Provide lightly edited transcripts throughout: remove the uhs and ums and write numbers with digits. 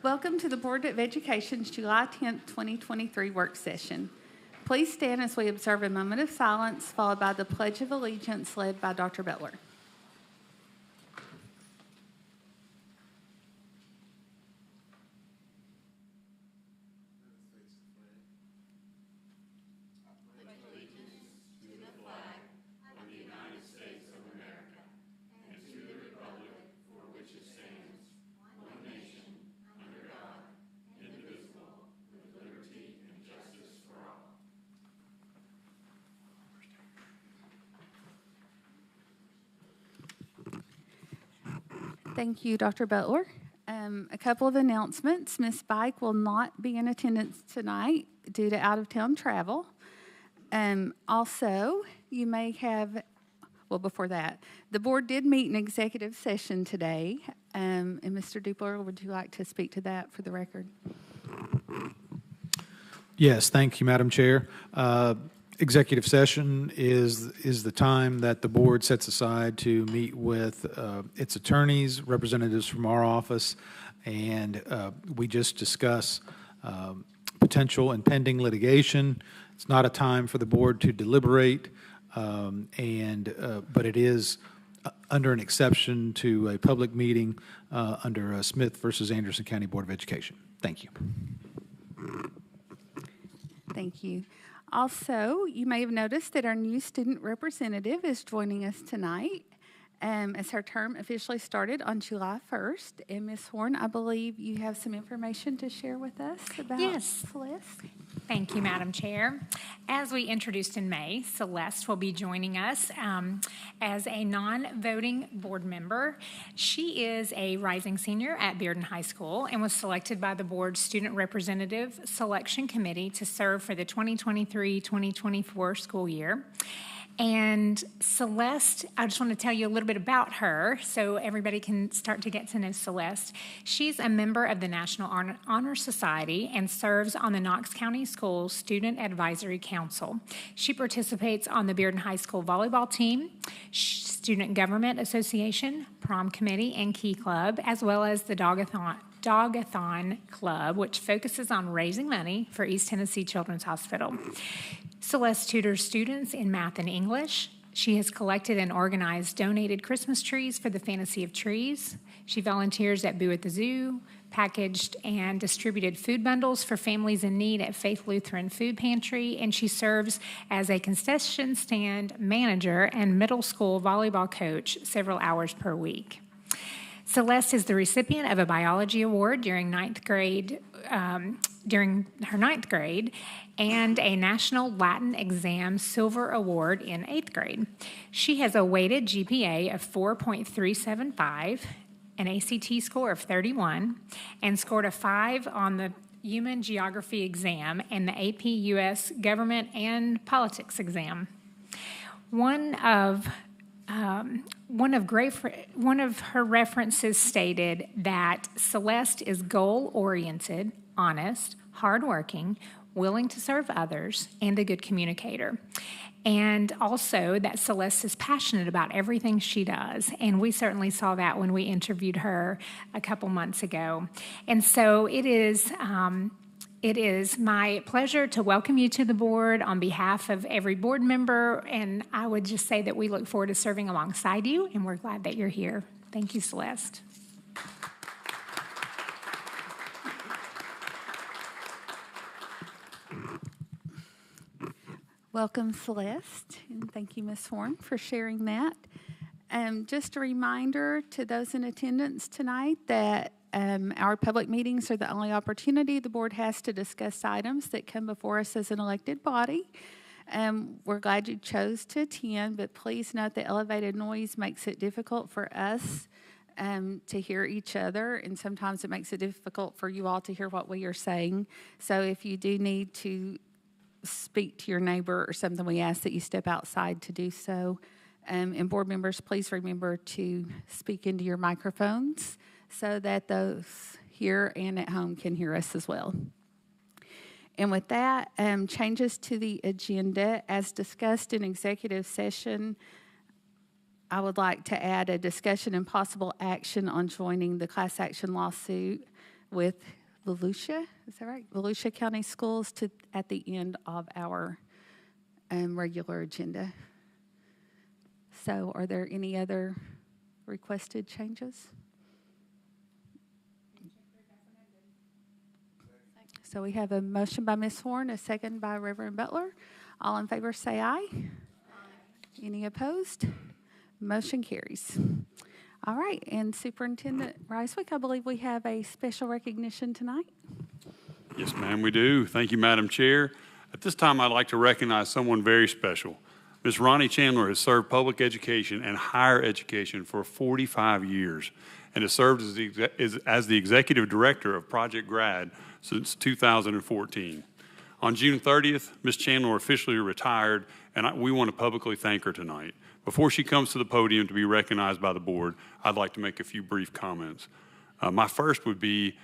Welcome to the Board of Education's July 10th, 2023 work session. Please stand as we observe a moment of silence, followed by the Pledge of Allegiance led by Dr. Butler. Thank you, Dr. Butler. A couple of announcements. Ms. Bike will not be in attendance tonight due to out-of-town travel. Also, you may have, well, before that, the board did meet in executive session today. And Mr. Dupler, would you like to speak to that for the record? Yes, thank you, Madam Chair. Executive session is the time that the board sets aside to meet with its attorneys, representatives from our office, and we just discuss potential and pending litigation. It's not a time for the board to deliberate, but it is under an exception to a public meeting under Smith versus Anderson County Board of Education. Thank you. Thank you. Also, you may have noticed that our new student representative is joining us tonight as her term officially started on July 1st. And Ms. Horn, I believe you have some information to share with us about Celeste. Thank you, Madam Chair. As we introduced in May, Celeste will be joining us as a non-voting board member. She is a rising senior at Bearden High School and was selected by the board's Student Representative Selection Committee to serve for the 2023-2024 school year. And Celeste, I just want to tell you a little bit about her so everybody can start to get to know Celeste. She's a member of the National Honor Society and serves on the Knox County Schools Student Advisory Council. She participates on the Bearden High School volleyball team, Student Government Association, Prom Committee, and Key Club, as well as the Dogathon Club, which focuses on raising money for East Tennessee Children's Hospital. Celeste tutors students in math and English. She has collected and organized donated Christmas trees for the Fantasy of Trees. She volunteers at Boo at the Zoo, packaged and distributed food bundles for families in need at Faith Lutheran Food Pantry, and she serves as a concession stand manager and middle school volleyball coach several hours per week. Celeste is the recipient of a biology award during her ninth grade, and a National Latin Exam Silver Award in 8th grade. She has a weighted GPA of 4.375, an ACT score of 31, and scored a 5 on the Human Geography exam and the AP US Government and Politics exam. One of her references stated that Celeste is goal-oriented, honest, hardworking, willing to serve others, and a good communicator. And also that Celeste is passionate about everything she does. And we certainly saw that when we interviewed her a couple months ago. And so it is my pleasure to welcome you to the board on behalf of every board member. And I would just say that we look forward to serving alongside you, and we're glad that you're here. Thank you, Celeste. Welcome, Celeste, and thank you, Ms. Horn, for sharing that. Just a reminder to those in attendance tonight that our public meetings are the only opportunity the board has to discuss items that come before us as an elected body. We're glad you chose to attend, but please note that elevated noise makes it difficult for us to hear each other, and sometimes it makes it difficult for you all to hear what we are saying. So if you do need to speak to your neighbor or something, we ask that you step outside to do so. And board members, please remember to speak into your microphones so that those here and at home can hear us as well. And with that, changes to the agenda. As discussed in executive session, I would like to add a discussion and possible action on joining the class action lawsuit with Volusia, is that right? Volusia County Schools at the end of our regular agenda. So are there any other requested changes? So we have a motion by Ms. Horn, a second by Reverend Butler. All in favor say aye. Aye. Any opposed? Motion carries. All right, and Superintendent Ricewick, I believe we have a special recognition tonight. Yes, ma'am, we do. Thank you, Madam Chair. At this time, I'd like to recognize someone very special. Ms. Ronnie Chandler has served public education and higher education for 45 years and has served as the Executive Director of Project Grad since 2014. On June 30th, Ms. Chandler officially retired, and we want to publicly thank her tonight. Before she comes to the podium to be recognized by the board, I'd like to make a few brief comments. My first would be,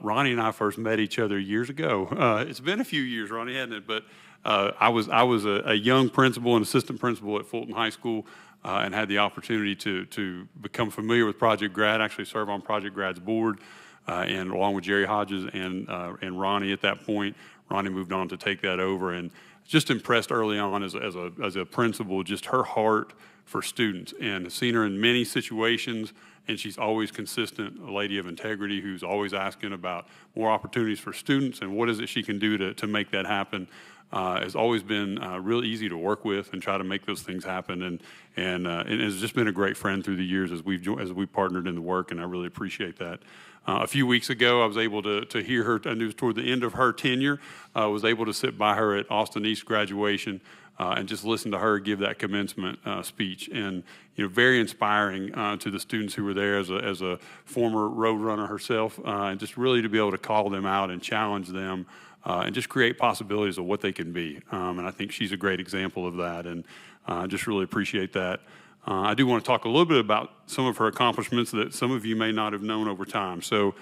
Ronnie and I first met each other years ago. It's been a few years, Ronnie, hasn't it? But I was a young principal and assistant principal at Fulton High School and had the opportunity to become familiar with Project Grad, actually serve on Project Grad's board, and along with Jerry Hodges and Ronnie at that point. Ronnie moved on to take that over, and just impressed early on as a principal, just her heart for students, and seen her in many situations, and she's always consistent, a lady of integrity who's always asking about more opportunities for students and what is it she can do to make that happen. has always been real easy to work with and try to make those things happen, and has just been a great friend through the years as we've partnered in the work, and I really appreciate that. A few weeks ago, I was able to hear her, and it was toward the end of her tenure, was able to sit by her at Austin East graduation and just listen to her give that commencement speech. And, very inspiring to the students who were there as a former road runner herself, and just really to be able to call them out and challenge them and just create possibilities of what they can be. And I think she's a great example of that, and I just really appreciate that. I do want to talk a little bit about some of her accomplishments that some of you may not have known over time. So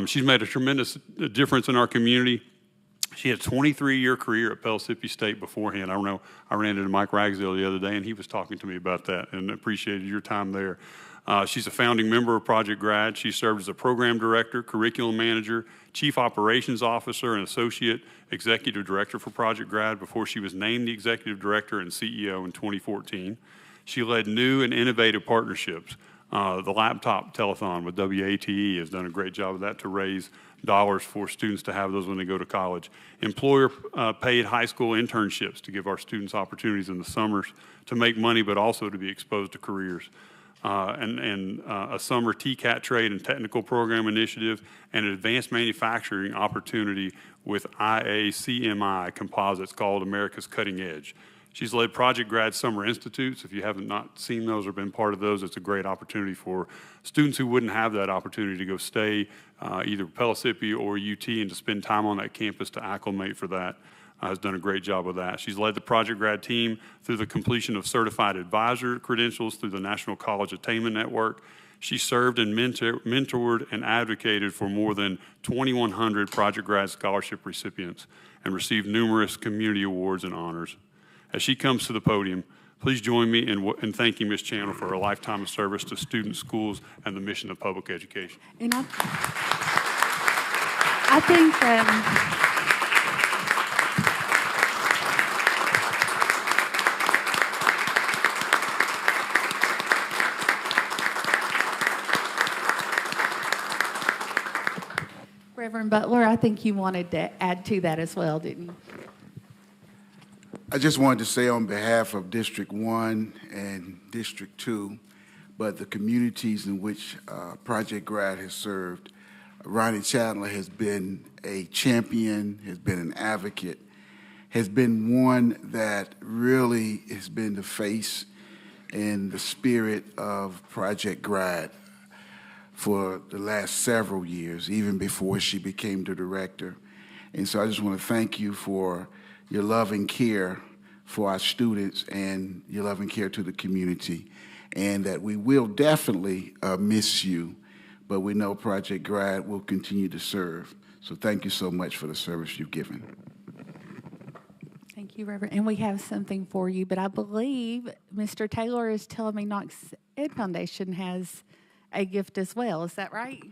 she's made a tremendous difference in our community. She had a 23-year career at Pellissippi State beforehand. I don't know, I ran into Mike Ragsdale the other day, and he was talking to me about that and appreciated your time there. She's a founding member of Project Grad. She served as a program director, curriculum manager, chief operations officer, and associate executive director for Project Grad before she was named the executive director and CEO in 2014. She led new and innovative partnerships. The laptop telethon with WATE has done a great job of that to raise dollars for students to have those when they go to college. Employer paid high school internships to give our students opportunities in the summers to make money, but also to be exposed to careers. And a summer TCAT trade and technical program initiative, and an advanced manufacturing opportunity with IACMI composites called America's Cutting Edge. She's led Project Grad Summer Institutes. If you haven't not seen those or been part of those, it's a great opportunity for students who wouldn't have that opportunity to go stay either Pellissippi or UT and to spend time on that campus to acclimate for that. Has done a great job with that. She's led the Project Grad team through the completion of certified advisor credentials through the National College Attainment Network. She served and mentored and advocated for more than 2,100 Project Grad scholarship recipients and received numerous community awards and honors. As she comes to the podium, please join me in thanking Ms. Chandler for her lifetime of service to students, schools, and the mission of public education. And I think Reverend Butler, I think you wanted to add to that as well, didn't you? I just wanted to say on behalf of District 1 and District 2, but the communities in which Project Grad has served, Ronnie Chandler has been a champion, has been an advocate, has been one that really has been the face and the spirit of Project Grad for the last several years, even before she became the director. And so I just want to thank you for your love and care for our students and your love and care to the community, and that we will definitely miss you, but we know Project Grad will continue to serve. So thank you so much for the service you've given. Thank you, Reverend. And we have something for you, but I believe Mr. Taylor is telling me Knox Ed Foundation has a gift as well. Is that right?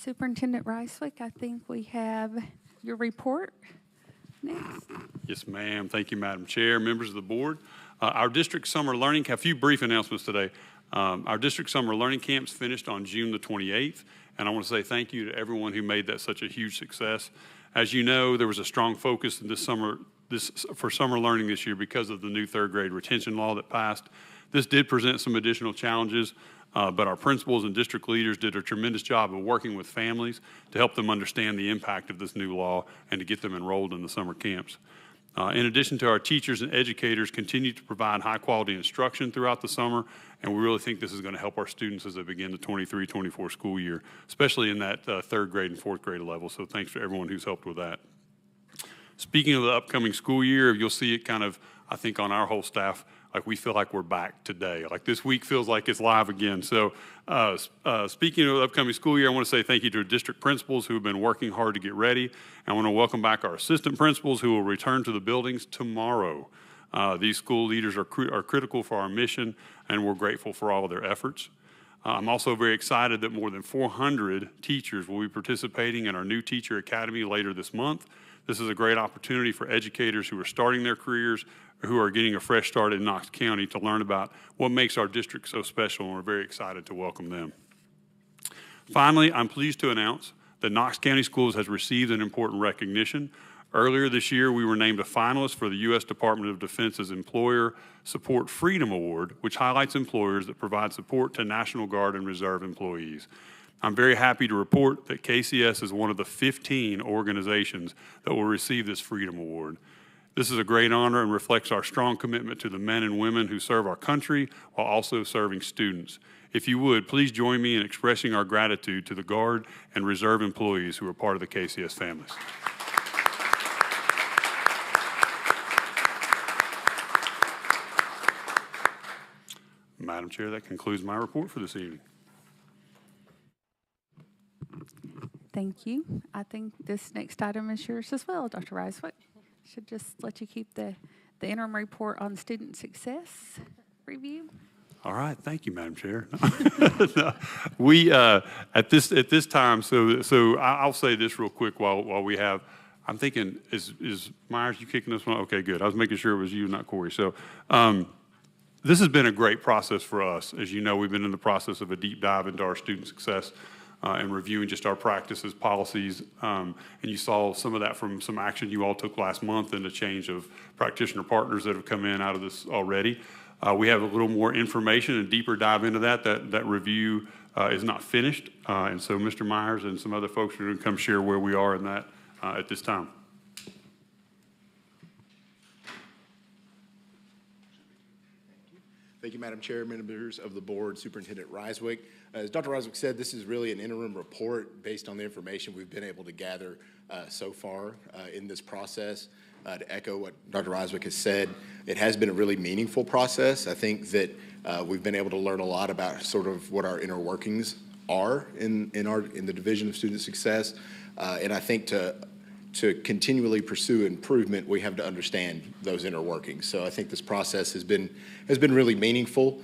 Superintendent Reiswick, I think we have your report next. Yes, ma'am. Thank you, Madam Chair, members of the board. Our district summer learning, a few brief announcements today. Our district summer learning camps finished on June the 28th, and I want to say thank you to everyone who made that such a huge success. As you know, there was a strong focus in for summer learning this year because of the new third grade retention law that passed. This did present some additional challenges, but our principals and district leaders did a tremendous job of working with families to help them understand the impact of this new law and to get them enrolled in the summer camps. In addition to our teachers and educators continue to provide high-quality instruction throughout the summer, and we really think this is going to help our students as they begin the 23-24 school year, especially in that third grade and fourth grade level. So thanks for everyone who's helped with that. Speaking of the upcoming school year, you'll see it kind of, I think, on our whole staff, like we feel like we're back today. Like this week feels like it's live again. So speaking of the upcoming school year, I want to say thank you to our district principals who have been working hard to get ready. I want to welcome back our assistant principals who will return to the buildings tomorrow. These school leaders are critical for our mission, and we're grateful for all of their efforts. I'm also very excited that more than 400 teachers will be participating in our new Teacher Academy later this month. This is a great opportunity for educators who are starting their careers or who are getting a fresh start in Knox County to learn about what makes our district so special, and we're very excited to welcome them. Finally, I'm pleased to announce that Knox County Schools has received an important recognition. Earlier this year, we were named a finalist for the U.S. Department of Defense's Employer Support Freedom Award, which highlights employers that provide support to National Guard and Reserve employees. I'm very happy to report that KCS is one of the 15 organizations that will receive this Freedom Award. This is a great honor and reflects our strong commitment to the men and women who serve our country while also serving students. If you would, please join me in expressing our gratitude to the Guard and Reserve employees who are part of the KCS families. Madam Chair, that concludes my report for this evening. Thank you. I think this next item is yours as well, Dr. Reiswick. Should just let you keep the interim report on student success review. All right, thank you, Madam Chair. No, we at this time, so I'll say this real quick while we have. I'm thinking, is Myers, you kicking this one? Okay, good. I was making sure it was you, not Corey. So this has been a great process for us. As you know, we've been in the process of a deep dive into our student success and reviewing just our practices, policies, and you saw some of that from some action you all took last month and the change of practitioner partners that have come in out of this already. We have a little more information and deeper dive into that. That review is not finished, and so Mr. Myers and some other folks are going to come share where we are in that at this time. Thank you, Madam Chair, members of the board, Superintendent Reiswick. As Dr. Reiswick said, this is really an interim report based on the information we've been able to gather so far in this process. To echo what Dr. Reiswick has said, it has been a really meaningful process. I think that we've been able to learn a lot about sort of what our inner workings are in the Division of Student Success, and I think to continually pursue improvement, we have to understand those inner workings. So I think this process has been really meaningful.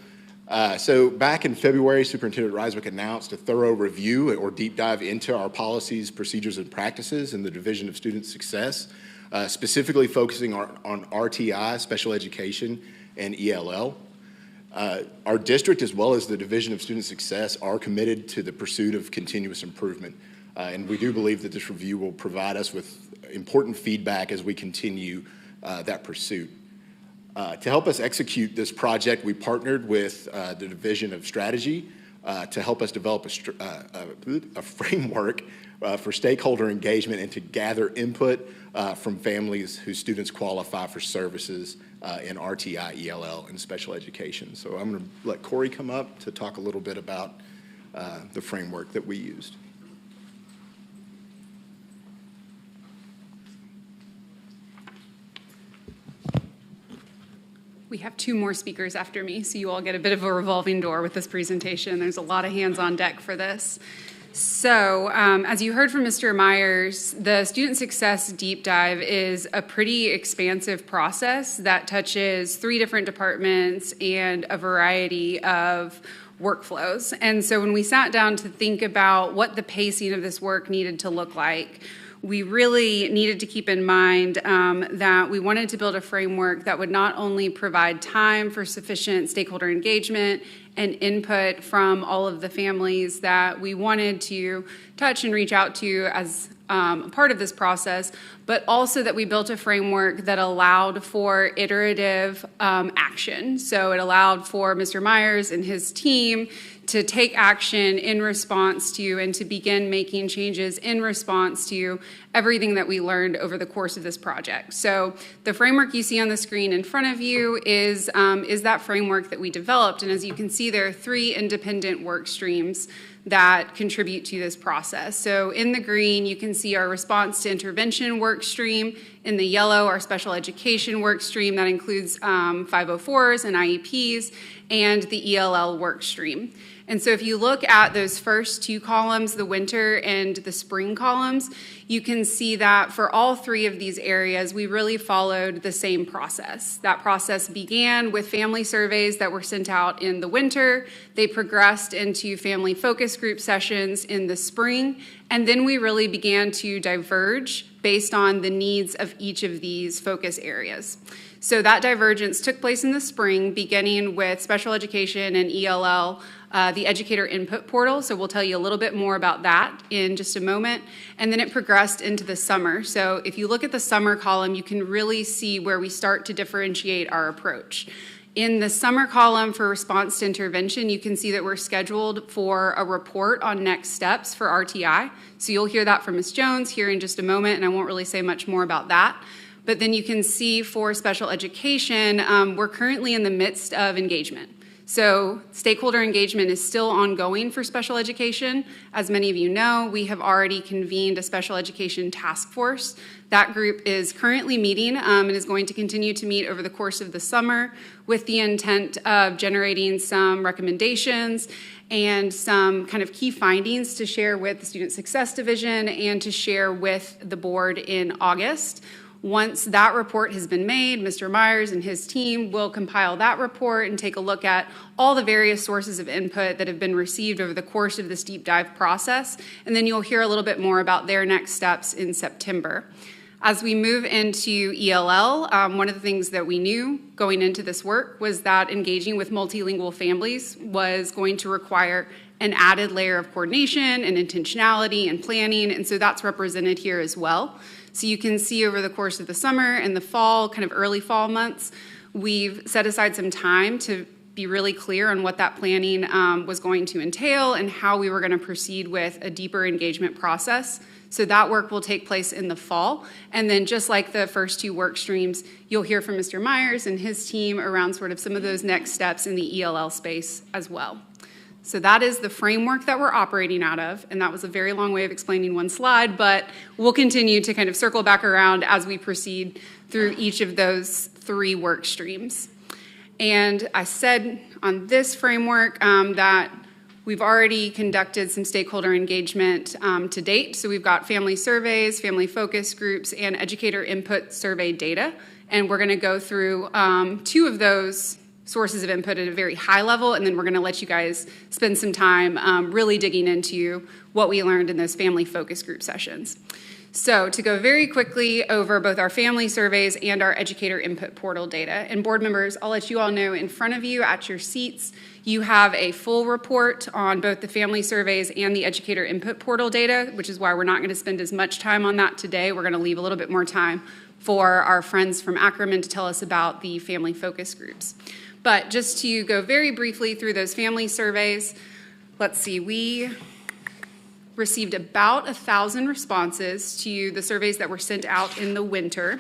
So back in February, Superintendent Reiswick announced a thorough review or deep dive into our policies, procedures, and practices in the Division of Student Success, specifically focusing on RTI, special education, and ELL. Our district, as well as the Division of Student Success, are committed to the pursuit of continuous improvement. And we do believe that this review will provide us with important feedback as we continue that pursuit. To help us execute this project, we partnered with the Division of Strategy to help us develop a framework for stakeholder engagement and to gather input from families whose students qualify for services in RTI, ELL, and special education. So I'm going to let Corey come up to talk a little bit about the framework that we used. We have two more speakers after me, so you all get a bit of a revolving door with this presentation. There's a lot of hands on deck for this. So, as you heard from Mr. Myers, the Student Success Deep Dive is a pretty expansive process that touches 3 different departments and a variety of workflows. And so when we sat down to think about what the pacing of this work needed to look like, we really needed to keep in mind that we wanted to build a framework that would not only provide time for sufficient stakeholder engagement and input from all of the families that we wanted to touch and reach out to as a part of this process, but also that we built a framework that allowed for iterative action. So it allowed for Mr. Myers and his team to take action in response to and to begin making changes in response to everything that we learned over the course of this project. So the framework you see on the screen in front of you is that framework that we developed. And as you can see, there are 3 independent work streams that contribute to this process. So in the green, you can see our response to intervention work stream. In the yellow, our special education work stream that includes 504s and IEPs, and the ELL work stream. And so if you look at those first 2 columns, the winter and the spring columns, you can see that for all 3 of these areas, we really followed the same process. That process began with family surveys that were sent out in the winter. They progressed into family focus group sessions in the spring, and then we really began to diverge based on the needs of each of these focus areas. So that divergence took place in the spring, beginning with special education and ELL, the educator input portal. So we'll tell you a little bit more about that in just a moment. And then it progressed into the summer. So if you look at the summer column, you can really see where we start to differentiate our approach. In the summer column for response to intervention, you can see that we're scheduled for a report on next steps for RTI. So you'll hear that from Ms. Jones here in just a moment, and I won't really say much more about that. But then you can see for special education, we're currently in the midst of engagement. So stakeholder engagement is still ongoing for special education. As many of you know, we have already convened a special education task force. That group is currently meeting and is going to continue to meet over the course of the summer with the intent of generating some recommendations and some kind of key findings to share with the Student Success Division and to share with the board in August. Once that report has been made, Mr. Myers and his team will compile that report and take a look at all the various sources of input that have been received over the course of this deep dive process, and then you'll hear a little bit more about their next steps in September. As we move into ELL, one of the things that we knew going into this work was that engaging with multilingual families was going to require an added layer of coordination and intentionality and planning, and so that's represented here as well. So you can see over the course of the summer and the fall, kind of early fall months, we've set aside some time to be really clear on what that planning was going to entail and how we were going to proceed with a deeper engagement process. So that work will take place in the fall. And then just like the first 2 work streams, you'll hear from Mr. Myers and his team around sort of some of those next steps in the ELL space as well. So that is the framework that we're operating out of, and that was a very long way of explaining one slide, but we'll continue to kind of circle back around as we proceed through each of those 3 work streams. And I said on this framework that we've already conducted some stakeholder engagement to date. So we've got family surveys, family focus groups, and educator input survey data, and we're going to go through 2 of those sources of input at a very high level, and then we're going to let you guys spend some time really digging into what we learned in those family focus group sessions. So to go very quickly over both our family surveys and our educator input portal data, and board members, I'll let you all know in front of you at your seats, you have a full report on both the family surveys and the educator input portal data, which is why we're not going to spend as much time on that today. We're going to leave a little bit more time for our friends from Ackerman to tell us about the family focus groups. But just to go very briefly through those family surveys, let's see, we received about 1,000 responses to the surveys that were sent out in the winter.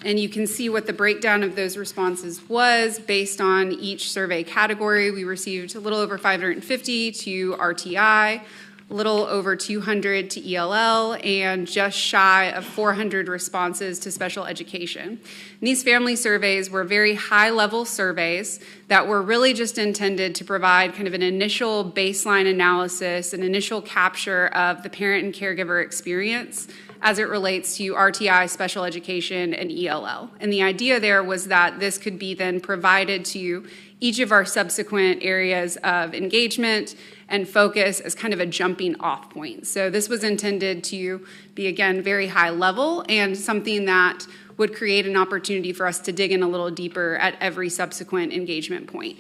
And you can see what the breakdown of those responses was based on each survey category. We received a little over 550 to RTI, a little over 200 to ELL, and just shy of 400 responses to special education. And these family surveys were very high-level surveys that were really just intended to provide kind of an initial baseline analysis, an initial capture of the parent and caregiver experience as it relates to RTI, special education, and ELL. And the idea there was that this could be then provided to each of our subsequent areas of engagement and focus as kind of a jumping off point. So this was intended to be, again, very high level and something that would create an opportunity for us to dig in a little deeper at every subsequent engagement point.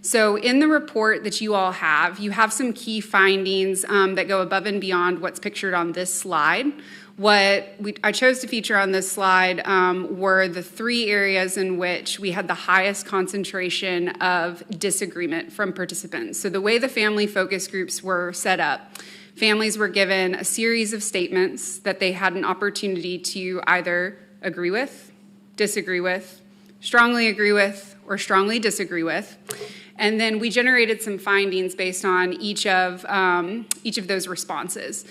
So in the report that you all have, you have some key findings that go above and beyond what's pictured on this slide. What I chose to feature on this slide were the 3 areas in which we had the highest concentration of disagreement from participants. So the way the family focus groups were set up, families were given a series of statements that they had an opportunity to either agree with, disagree with, strongly agree with, or strongly disagree with. And then we generated some findings based on each of those responses.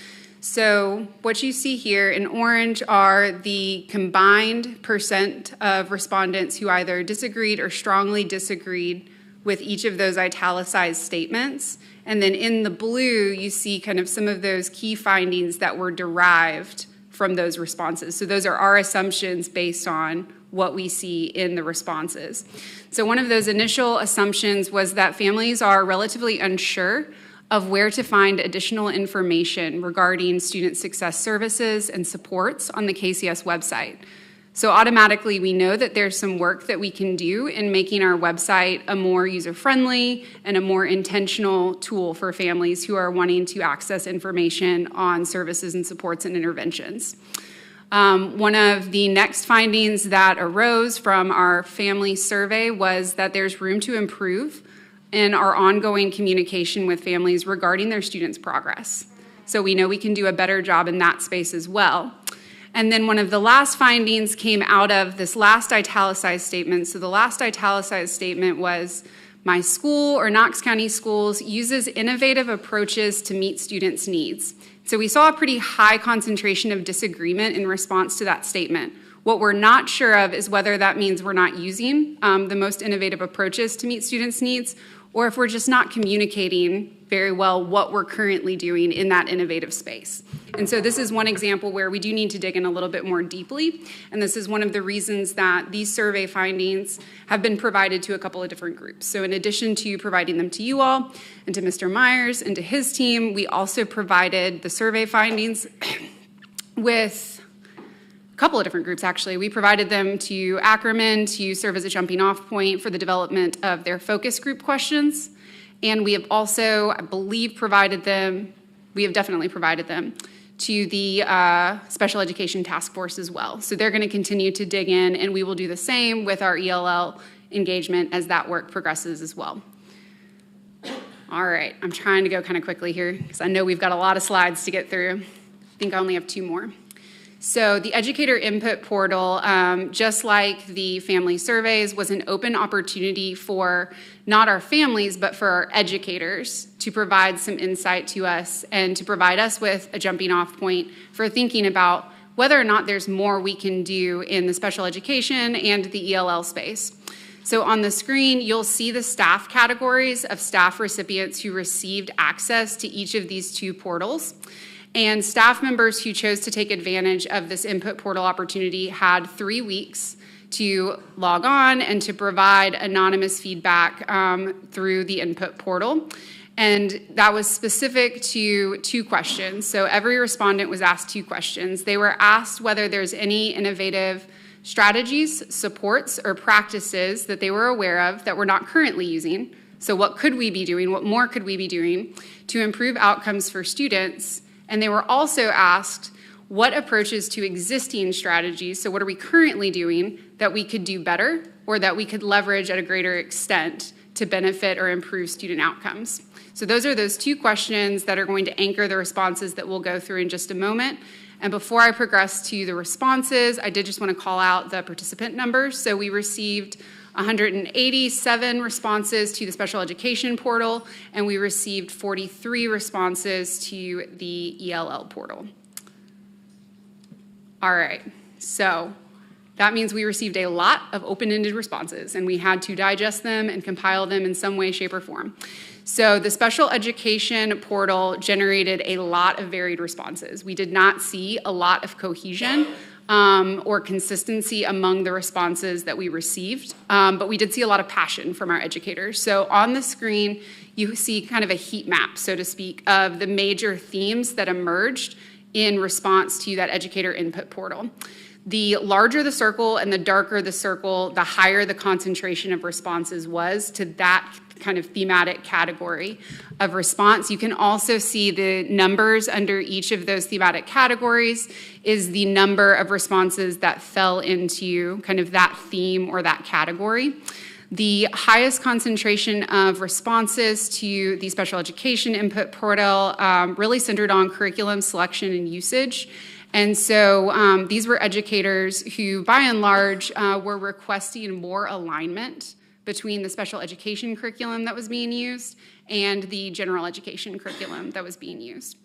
So what you see here in orange are the combined percent of respondents who either disagreed or strongly disagreed with each of those italicized statements. And then in the blue, you see kind of some of those key findings that were derived from those responses. So those are our assumptions based on what we see in the responses. So one of those initial assumptions was that families are relatively unsure of where to find additional information regarding student success services and supports on the KCS website. So automatically we know that there's some work that we can do in making our website a more user-friendly and a more intentional tool for families who are wanting to access information on services and supports and interventions. One of the next findings that arose from our family survey was that there's room to improve in our ongoing communication with families regarding their students' progress. So we know we can do a better job in that space as well. And then one of the last findings came out of this last italicized statement. So the last italicized statement was, my school or Knox County Schools uses innovative approaches to meet students' needs. So we saw a pretty high concentration of disagreement in response to that statement. What we're not sure of is whether that means we're not using the most innovative approaches to meet students' needs, or if we're just not communicating very well what we're currently doing in that innovative space. And so this is one example where we do need to dig in a little bit more deeply, and this is one of the reasons that these survey findings have been provided to a couple of different groups. So in addition to providing them to you all, and to Mr. Myers and to his team, we also provided the survey findings with a couple of different groups, actually. We provided them to Ackerman to serve as a jumping off point for the development of their focus group questions. And we have also, I believe, definitely provided them to the Special Education Task Force as well. So they're going to continue to dig in, and we will do the same with our ELL engagement as that work progresses as well. All right, I'm trying to go kind of quickly here because I know we've got a lot of slides to get through. I think I only have 2 more. So the educator input portal, just like the family surveys, was an open opportunity for not our families, but for our educators to provide some insight to us and to provide us with a jumping off point for thinking about whether or not there's more we can do in the special education and the ELL space. So on the screen, you'll see the staff categories of staff recipients who received access to each of these 2 portals. And staff members who chose to take advantage of this input portal opportunity had 3 weeks to log on and to provide anonymous feedback through the input portal. And that was specific to 2 questions. So every respondent was asked 2 questions. They were asked whether there's any innovative strategies, supports, or practices that they were aware of that we're not currently using. So what could we be doing? What more could we be doing to improve outcomes for students? And they were also asked what approaches to existing strategies, so what are we currently doing that we could do better or that we could leverage at a greater extent to benefit or improve student outcomes. So those are those 2 questions that are going to anchor the responses that we'll go through in just a moment. And before I progress to the responses, I did just want to call out the participant numbers. So we received 187 responses to the special education portal, and we received 43 responses to the ELL portal. All right, so That means we received a lot of open-ended responses, and we had to digest them and compile them in some way, shape, or form. So the special education portal generated a lot of varied responses. We did not see a lot of cohesion or consistency among the responses that we received, but we did see a lot of passion from our educators. So on the screen, you see kind of a heat map, so to speak, of the major themes that emerged in response to that educator input portal. The larger the circle and the darker the circle, the higher the concentration of responses was to that kind of thematic category of response. You can also see the numbers under each of those thematic categories is the number of responses that fell into kind of that theme or that category. The highest concentration of responses to the special education input portal really centered on curriculum selection and usage. And so these were educators who, by and large, were requesting more alignment between the special education curriculum that was being used and the general education curriculum that was being used.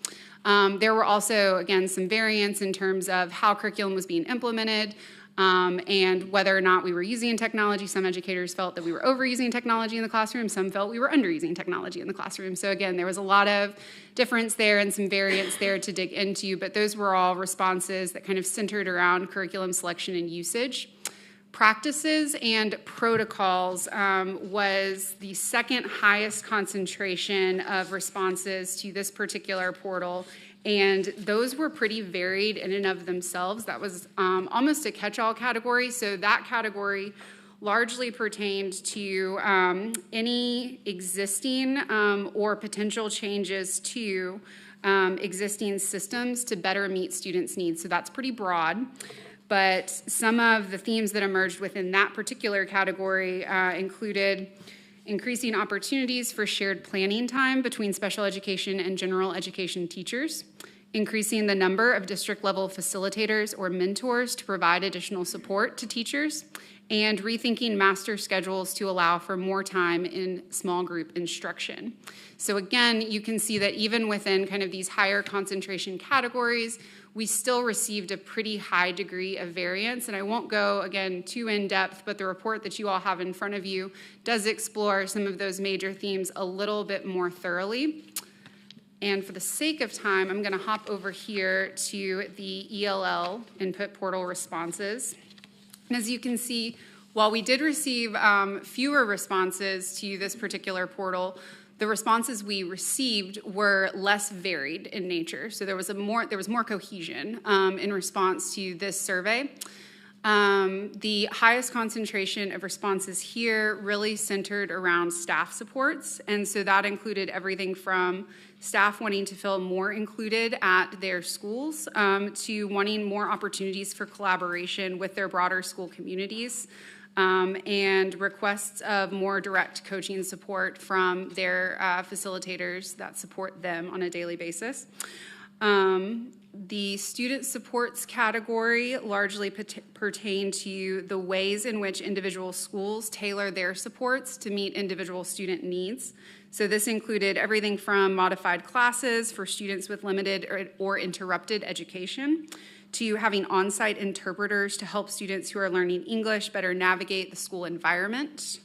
There were also, again, some variance in terms of how curriculum was being implemented and whether or not we were using technology. Some educators felt that we were overusing technology in the classroom. Some felt we were underusing technology in the classroom. So again, there was a lot of difference there and some variance there to dig into, but those were all responses that kind of centered around curriculum selection and usage. Practices and protocols was the second highest concentration of responses to this particular portal, and those were pretty varied in and of themselves. That was almost a catch-all category, so that category largely pertained to any existing or potential changes to existing systems to better meet students' needs. So that's pretty broad. But some of the themes that emerged within that particular category included increasing opportunities for shared planning time between special education and general education teachers, increasing the number of district-level facilitators or mentors to provide additional support to teachers, and rethinking master schedules to allow for more time in small group instruction. So again, you can see that even within kind of these higher concentration categories, we still received a pretty high degree of variance. And I won't go, again, too in-depth, but the report that you all have in front of you does explore some of those major themes a little bit more thoroughly. And for the sake of time, I'm going to hop over here to the ELL input portal responses. And as you can see, while we did receive fewer responses to this particular portal, the responses we received were less varied in nature. So there was more cohesion in response to this survey. The highest concentration of responses here really centered around staff supports. And so that included everything from staff wanting to feel more included at their schools to wanting more opportunities for collaboration with their broader school communities. And requests of more direct coaching support from their facilitators that support them on a daily basis. The student supports category largely pertain to the ways in which individual schools tailor their supports to meet individual student needs. So this included everything from modified classes for students with limited or interrupted education, to having on-site interpreters to help students who are learning English better navigate the school environment.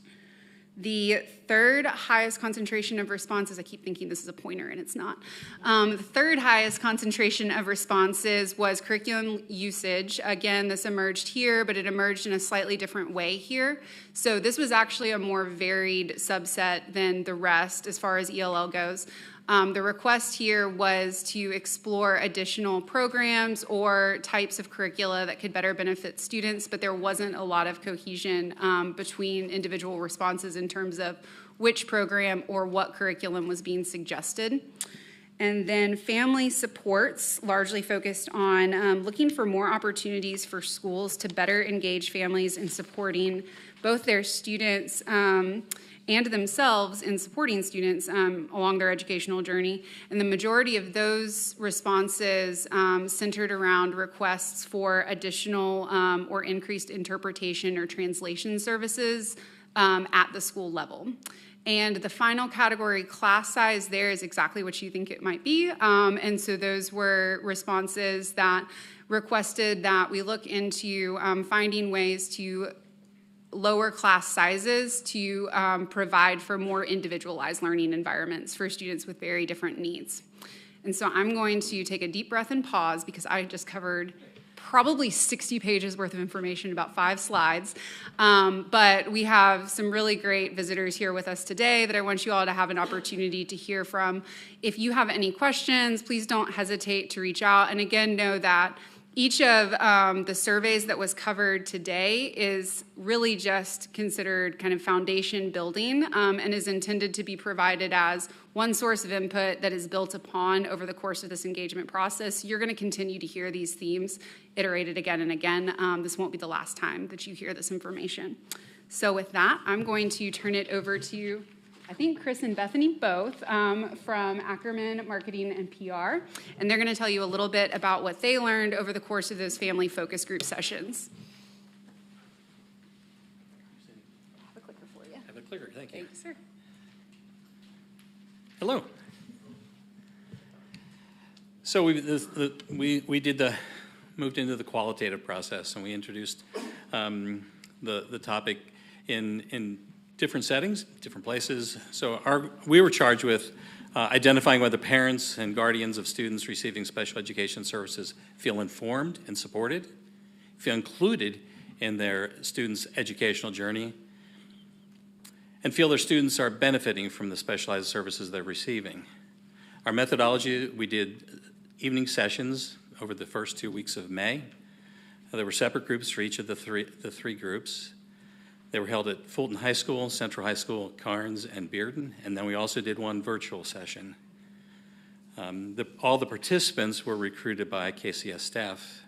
The third highest concentration of responses, I keep thinking this is a pointer and it's not. The third highest concentration of responses was curriculum usage. Again, this emerged here, but it emerged in a slightly different way here. So this was actually a more varied subset than the rest as far as ELL goes. The request here was to explore additional programs or types of curricula that could better benefit students, but there wasn't a lot of cohesion between individual responses in terms of which program or what curriculum was being suggested. And then family supports largely focused on looking for more opportunities for schools to better engage families in supporting both their students and themselves in supporting students along their educational journey. And the majority of those responses centered around requests for additional or increased interpretation or translation services at the school level. And the final category, class size, there is exactly what you think it might be. And so those were responses that requested that we look into finding ways to lower class sizes to provide for more individualized learning environments for students with very different needs. And so I'm going to take a deep breath and pause because I just covered probably 60 pages worth of information, about 5 slides. But we have some really great visitors here with us today that I want you all to have an opportunity to hear from. If you have any questions, please don't hesitate to reach out. And again, know that each of the surveys that was covered today is really just considered kind of foundation building and is intended to be provided as one source of input that is built upon over the course of this engagement process. You're going to continue to hear these themes iterated again and again. This won't be the last time that you hear this information. So with that, I'm going to turn it over to, I think, Chris and Bethany both from Ackerman Marketing and PR, and they're going to tell you a little bit about what they learned over the course of those family focus group sessions. I have a clicker for you. I have a clicker, thank you. Thank you, sir. Hello. So we moved into the qualitative process, and we introduced the topic in different settings, different places. So we were charged with identifying whether parents and guardians of students receiving special education services feel informed and supported, feel included in their students' educational journey, and feel their students are benefiting from the specialized services they're receiving. Our methodology, we did evening sessions over the first 2 weeks of May. There were separate groups for each of the three groups. They were held at Fulton High School, Central High School, Carnes, and Bearden, and then we also did one virtual session. All the participants were recruited by KCS staff.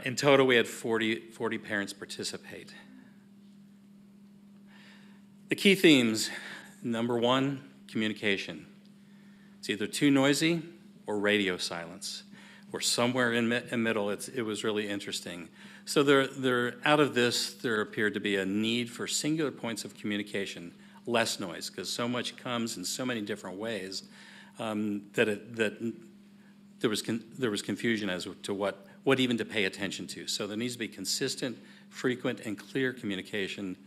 In total, we had 40 parents participate. The key themes, number 1, communication. It's either too noisy or radio silence, or somewhere in the middle. It was really interesting. So out of this, there appeared to be a need for singular points of communication, less noise, because so much comes in so many different ways that there was confusion as to what even to pay attention to. So there needs to be consistent, frequent, and clear communication,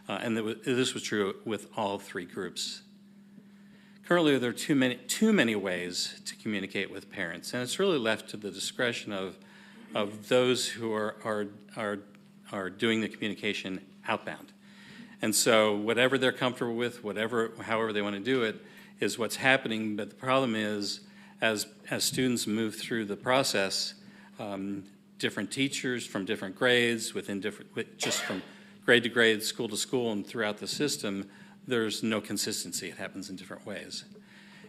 and this was true with all 3 groups. Currently, there are too many ways to communicate with parents, and it's really left to the discretion of those who are doing the communication outbound. And so whatever they're comfortable with, however they want to do it, is what's happening. But the problem is, as students move through the process, different teachers from different grades, just from grade to grade, school to school, and throughout the system, there's no consistency. It happens in different ways.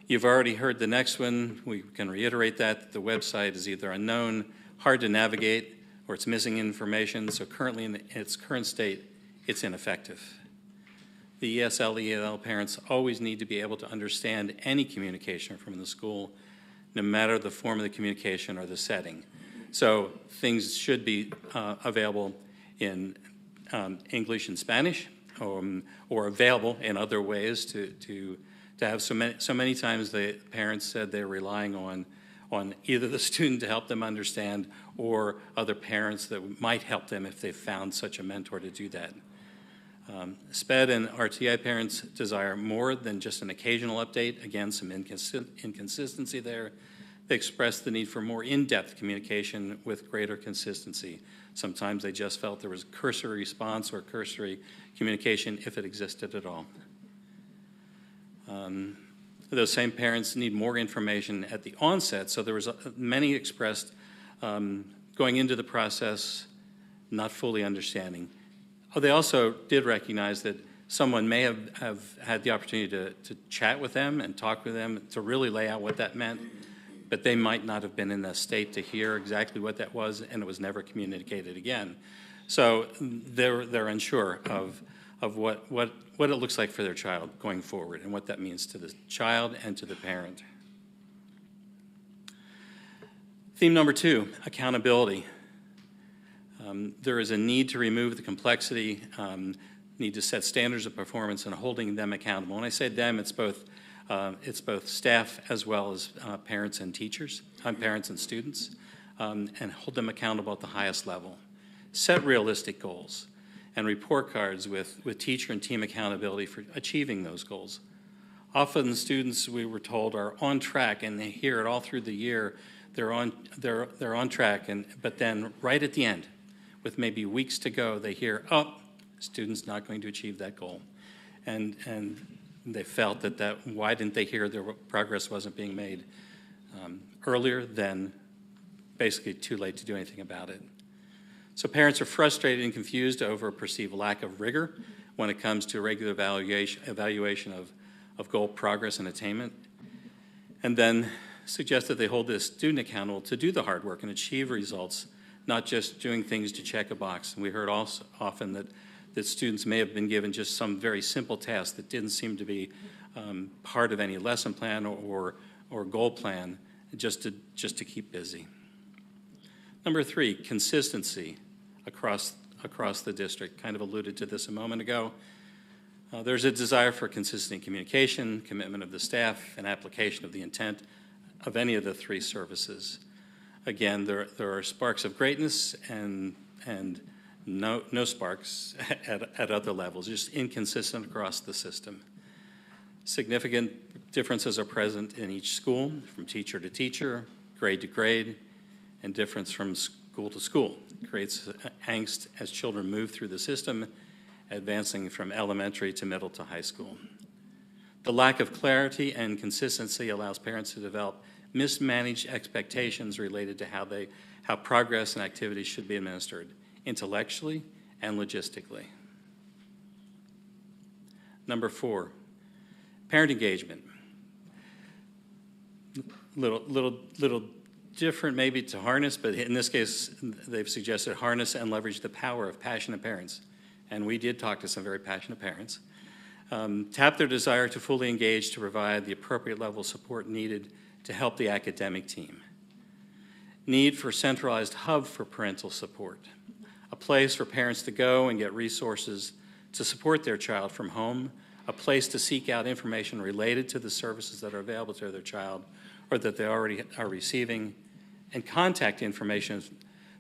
You've already heard the next one. We can reiterate that the website is either unknown, hard to navigate, or it's missing information. So currently, in its current state, it's ineffective. The ESL, ELL parents always need to be able to understand any communication from the school, no matter the form of the communication or the setting. So things should be available in English and Spanish, or available in other ways to have so many times the parents said they're relying on either the student to help them understand or other parents that might help them if they found such a mentor to do that. SPED and RTI parents desire more than just an occasional update. Again, some inconsistency there. They expressed the need for more in-depth communication with greater consistency. Sometimes they just felt there was cursory response or cursory communication if it existed at all. Those same parents need more information at the onset, so there was many expressed going into the process not fully understanding. They also did recognize that someone may have had the opportunity to chat with them and talk with them to really lay out what that meant, but they might not have been in a state to hear exactly what that was, and it was never communicated again. So they're unsure of what it looks like for their child going forward and what that means to the child and to the parent. Theme number 2, accountability. There is a need to remove the complexity, need to set standards of performance and holding them accountable. When I say them, it's both staff as well as parents and teachers, parents and students. and hold them accountable at the highest level. Set realistic goals and report cards with teacher and team accountability for achieving those goals. Often students, we were told, are on track, and they hear it all through the year. They're on track, but then right at the end, with maybe weeks to go, they hear, oh, student's not going to achieve that goal. And they felt that why didn't they hear their progress wasn't being made earlier than basically too late to do anything about it. So parents are frustrated and confused over a perceived lack of rigor when it comes to regular evaluation of goal progress and attainment, and then suggest that they hold the student accountable to do the hard work and achieve results, not just doing things to check a box. And we heard also often that students may have been given just some very simple task that didn't seem to be part of any lesson plan or goal plan, just to keep busy. Number 3, consistency across the district. Kind of alluded to this a moment ago. There's a desire for consistent communication, commitment of the staff, and application of the intent of any of the 3 services. Again, there are sparks of greatness and no sparks at other levels, just inconsistent across the system. Significant differences are present in each school, from teacher to teacher, grade to grade, and difference from school to school. It creates angst as children move through the system, advancing from elementary to middle to high school. The lack of clarity and consistency allows parents to develop mismanaged expectations related to how progress and activities should be administered, intellectually and logistically. Number 4, parent engagement. Little different maybe to harness, but in this case, they've suggested harness and leverage the power of passionate parents. And we did talk to some very passionate parents. Tap their desire to fully engage to provide the appropriate level of support needed to help the academic team. Need for centralized hub for parental support. A place for parents to go and get resources to support their child from home. A place to seek out information related to the services that are available to their child or that they already are receiving. And contact information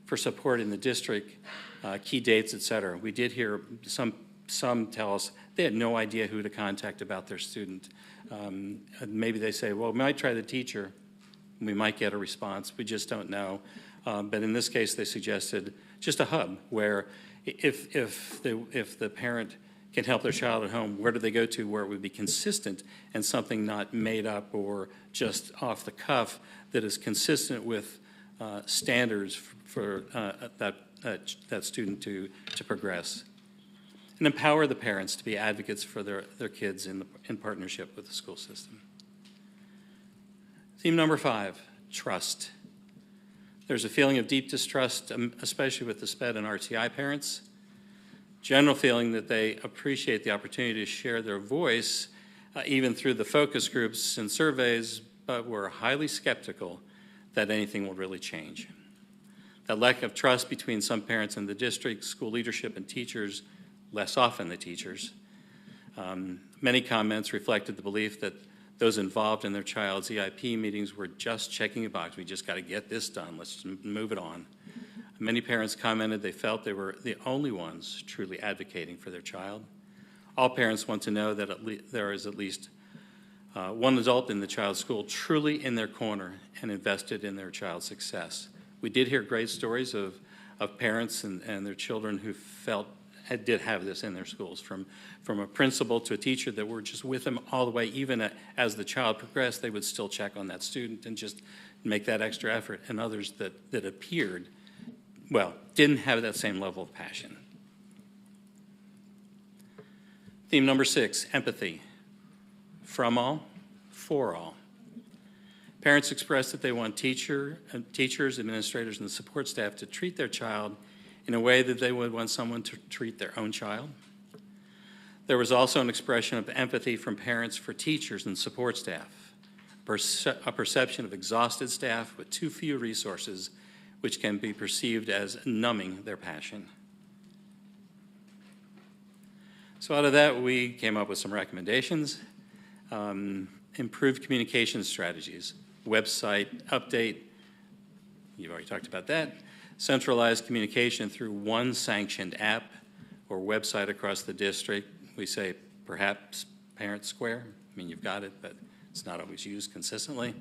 for support in the district, key dates, et cetera. We did hear some tell us they had no idea who to contact about their student. Maybe they say, well, we might try the teacher. We might get a response. We just don't know. But in this case, they suggested just a hub where if the parent can help their child at home, where do they go to where it would be consistent and something not made up or just off the cuff that is consistent with standards for that student to progress. And empower the parents to be advocates for their kids in partnership with the school system. Theme number 5, trust. There's a feeling of deep distrust, especially with the SPED and RTI parents. General feeling that they appreciate the opportunity to share their voice, even through the focus groups and surveys, but we're highly skeptical that anything will really change. That lack of trust between some parents and the district, school leadership, and teachers, less often the teachers. Many comments reflected the belief that those involved in their child's EIP meetings were just checking a box. We just got to get this done. Let's move it on. Many parents commented they felt they were the only ones truly advocating for their child. All parents want to know that there is at least one adult in the child's school truly in their corner and invested in their child's success. We did hear great stories of parents and their children who did have this in their schools, from a principal to a teacher that were just with them all the way. Even as the child progressed, they would still check on that student and just make that extra effort. And others that appeared, didn't have that same level of passion. Theme number 6, empathy. From all, for all. Parents expressed that they want teachers, administrators, and the support staff to treat their child in a way that they would want someone to treat their own child. There was also an expression of empathy from parents for teachers and support staff, a perception of exhausted staff with too few resources, which can be perceived as numbing their passion. So out of that, we came up with some recommendations. Improved communication strategies, website update, You've already talked about that. Centralized communication through one sanctioned app or website across the district. We say perhaps Parent Square. I mean, you've got it, but it's not always used consistently.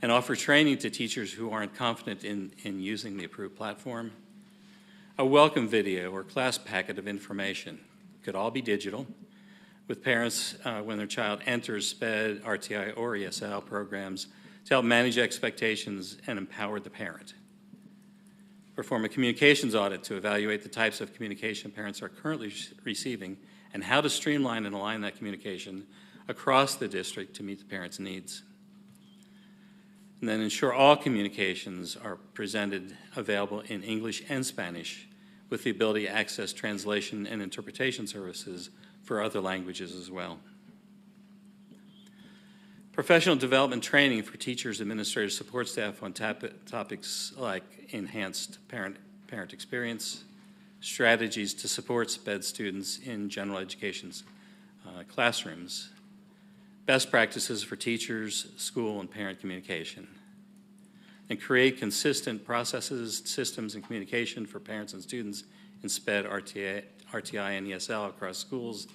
And offer training to teachers who aren't confident in using the approved platform. A welcome video or class packet of information. Could all be digital, with parents when their child enters SPED, RTI, or ESL programs to help manage expectations and empower the parent. Perform a communications audit to evaluate the types of communication parents are currently receiving and how to streamline and align that communication across the district to meet the parents' needs. And then ensure all communications are presented available in English and Spanish with the ability to access translation and interpretation services for other languages as well. Professional development training for teachers, administrators, support staff on topics like enhanced parent experience, strategies to support SPED students in general education classrooms, best practices for teachers, school, and parent communication, and create consistent processes, systems, and communication for parents and students in SPED, RTI, and ESL across schools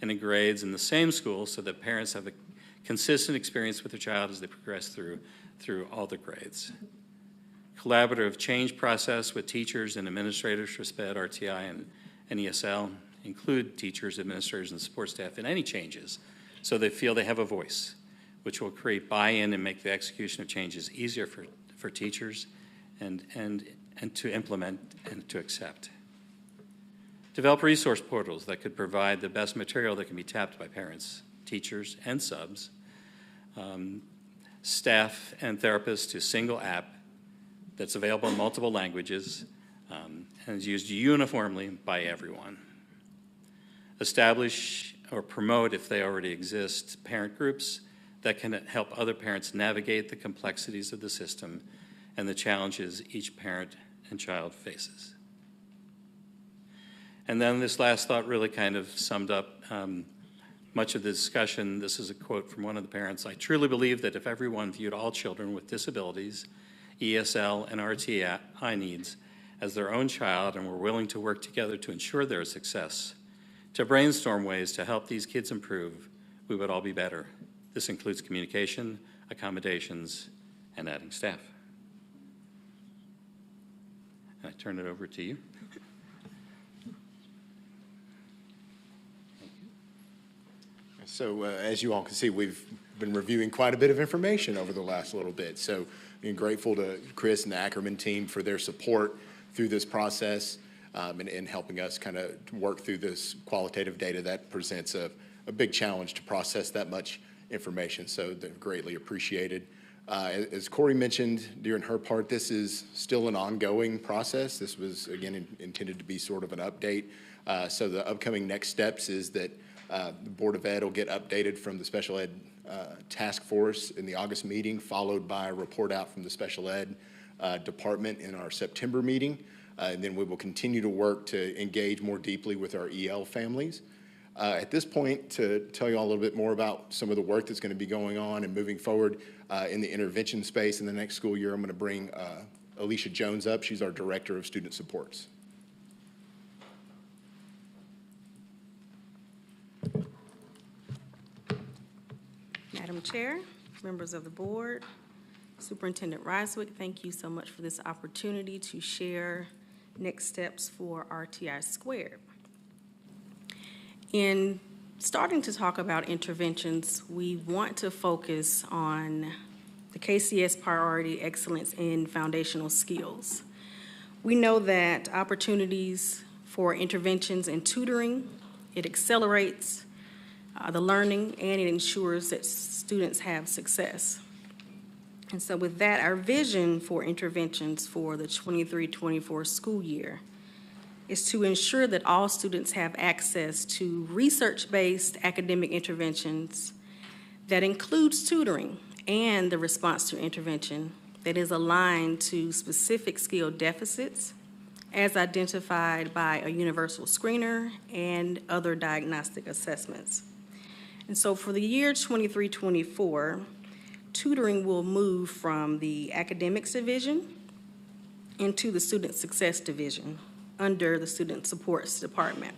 and in grades in the same school so that parents have a consistent experience with their child as they progress through all the grades. Collaborative change process with teachers and administrators for SPED, RTI, and ESL. Include teachers, administrators, and support staff in any changes so they feel they have a voice, which will create buy-in and make the execution of changes easier for teachers and to implement and to accept. Develop resource portals that could provide the best material that can be tapped by parents, teachers, and subs, staff and therapists to a single app that's available in multiple languages and is used uniformly by everyone. Establish or promote, if they already exist, parent groups that can help other parents navigate the complexities of the system and the challenges each parent and child faces. And then this last thought really kind of summed up much of the discussion. This is a quote from one of the parents. "I truly believe that if everyone viewed all children with disabilities, ESL and RTI needs as their own child and were willing to work together to ensure their success, to brainstorm ways to help these kids improve, we would all be better. This includes communication, accommodations, and adding staff." And I turn it over to you. So as you all can see, we've been reviewing quite a bit of information over the last little bit. So I'm grateful to Chris and the Ackerman team for their support through this process and helping us kind of work through this qualitative data that presents a big challenge to process that much information. So they're greatly appreciated. As Corey mentioned during her part, this is still an ongoing process. This was, again, intended to be sort of an update. So the upcoming next steps is that the Board of Ed will get updated from the special ed task force in the August meeting, followed by a report out from the special ed department in our September meeting. And then we will continue to work to engage more deeply with our EL families. At this point, to tell you all a little bit more about some of the work that's going to be going on and moving forward in the intervention space in the next school year, I'm going to bring Alicia Jones up. She's our Director of Student Supports. Madam Chair, members of the board, Superintendent Reiswick, thank you so much for this opportunity to share next steps for RTI Squared. In starting to talk about interventions, we want to focus on the KCS priority excellence in foundational skills. We know that opportunities for interventions in tutoring, it accelerates the learning and it ensures that students have success. And so with that, our vision for interventions for the 23-24 school year is to ensure that all students have access to research-based academic interventions that includes tutoring and the response to intervention that is aligned to specific skill deficits as identified by a universal screener and other diagnostic assessments. And so for the year 23-24, tutoring will move from the academics division into the Student Success Division under the Student Supports Department.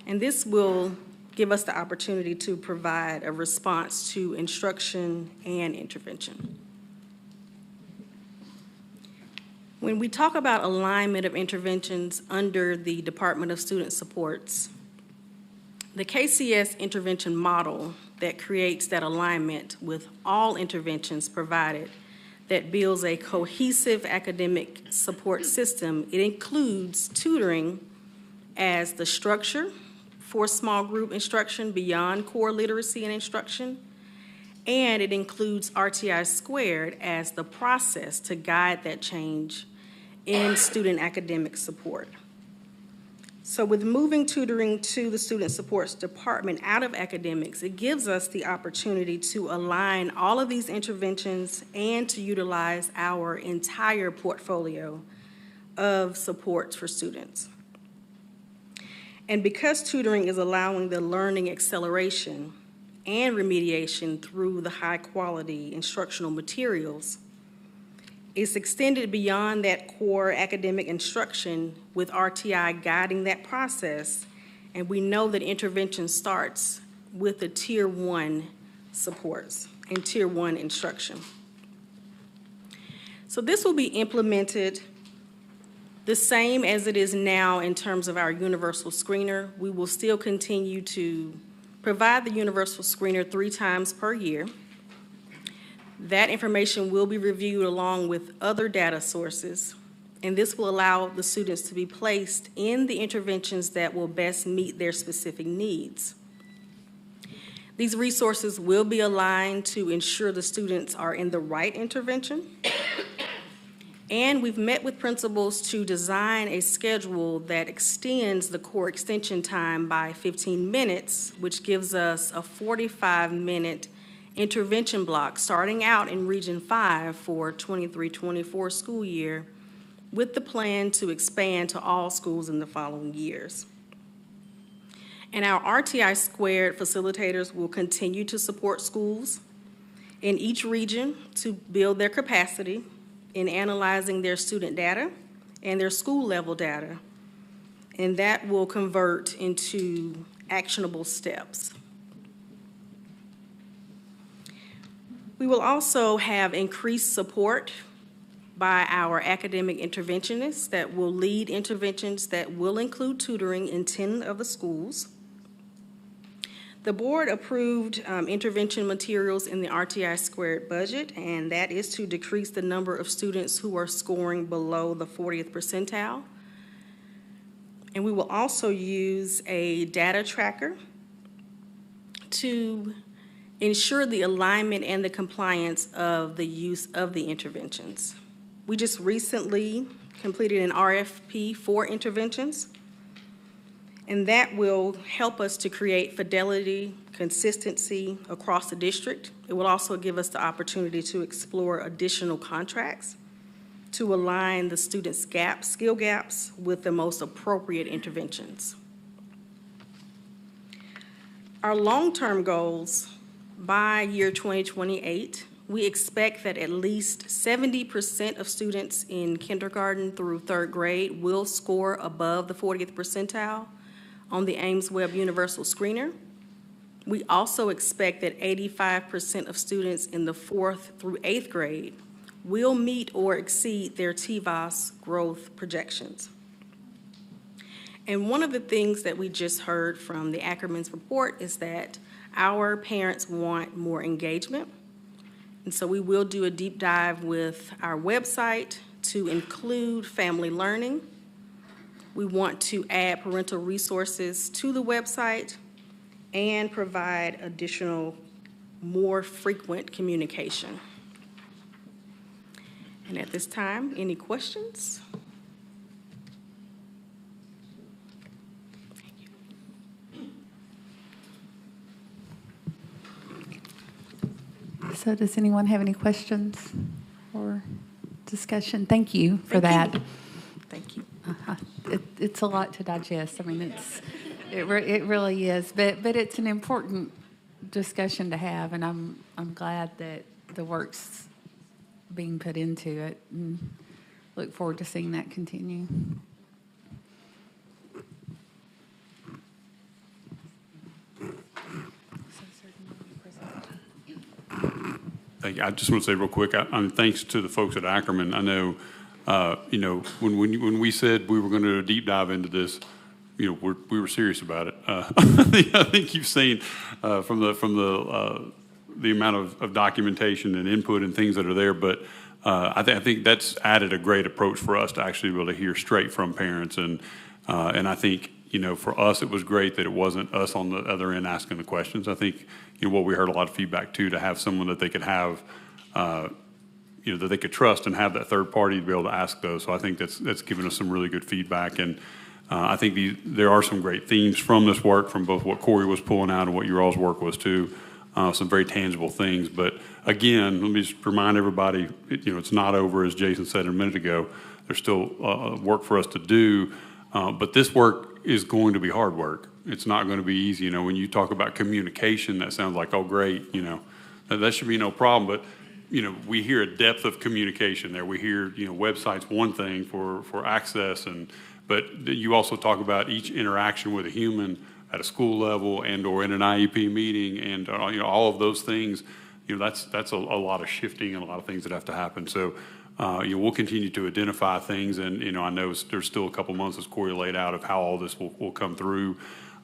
And this will give us the opportunity to provide a response to instruction and intervention. When we talk about alignment of interventions under the Department of Student Supports, the KCS intervention model that creates that alignment with all interventions provided that builds a cohesive academic support system, it includes tutoring as the structure for small group instruction beyond core literacy and instruction, and it includes RTI squared as the process to guide that change in student academic support. So with moving tutoring to the Student Supports Department out of academics, it gives us the opportunity to align all of these interventions and to utilize our entire portfolio of supports for students. And because tutoring is allowing the learning acceleration and remediation through the high-quality instructional materials, it's extended beyond that core academic instruction with RTI guiding that process, and we know that intervention starts with the Tier 1 supports and Tier 1 instruction. So this will be implemented the same as it is now in terms of our universal screener. We will still continue to provide the universal screener 3 times per year. That information will be reviewed along with other data sources, and this will allow the students to be placed in the interventions that will best meet their specific needs. These resources will be aligned to ensure the students are in the right intervention, and we've met with principals to design a schedule that extends the core extension time by 15 minutes, which gives us a 45-minute intervention block starting out in Region 5 for 23-24 school year, with the plan to expand to all schools in the following years. And our RTI squared facilitators will continue to support schools in each region to build their capacity in analyzing their student data and their school level data, and that will convert into actionable steps. We will also have increased support by our academic interventionists that will lead interventions that will include tutoring in 10 of the schools. The board approved intervention materials in the RTI squared budget, and that is to decrease the number of students who are scoring below the 40th percentile. And we will also use a data tracker to ensure the alignment and the compliance of the use of the interventions. We just recently completed an RFP for interventions, and that will help us to create fidelity, consistency across the district. It will also give us the opportunity to explore additional contracts to align the students' skill gaps with the most appropriate interventions. Our long-term goals: by year 2028, we expect that at least 70% of students in kindergarten through 3rd grade will score above the 40th percentile on the Ames Webb Universal Screener. We also expect that 85% of students in the 4th through 8th grade will meet or exceed their TVAS growth projections. And one of the things that we just heard from the Ackerman's report is that our parents want more engagement. And so we will do a deep dive with our website to include family learning. We want to add parental resources to the website and provide additional, more frequent communication. And at this time, any questions? So does anyone have any questions or discussion? Thank you for that. Thank you. It's a lot to digest. I mean, it really is, but it's an important discussion to have, and I'm glad that the work's being put into it. And look forward to seeing that continue. Thank you. I just want to say real quick, thanks to the folks at Ackerman. I know, when we said we were going to do a deep dive into this, we were serious about it. I think you've seen from the amount of documentation and input and things that are there, but I think that's added a great approach for us to actually be able to hear straight from parents, and I think for us it was great that it wasn't us on the other end asking the questions. I think what we heard a lot of feedback too, to have someone that they could have that they could trust and have that third party to be able to ask those. So I think that's given us some really good feedback, and I think there are some great themes from this work, from both what Corey was pulling out and what your all's work was too. Some very tangible things. But again, let me just remind everybody, it's not over, as Jason said a minute ago. There's still work for us to do, but this work is going to be hard work. It's not going to be easy. When you talk about communication, that sounds like, oh, great, that should be no problem. But we hear a depth of communication there. We hear, websites one thing for access, but you also talk about each interaction with a human at a school level and or in an IEP meeting, and all of those things. That's a lot of shifting and a lot of things that have to happen. So we'll continue to identify things, and I know there's still a couple months, as Corey laid out, of how all this will come through,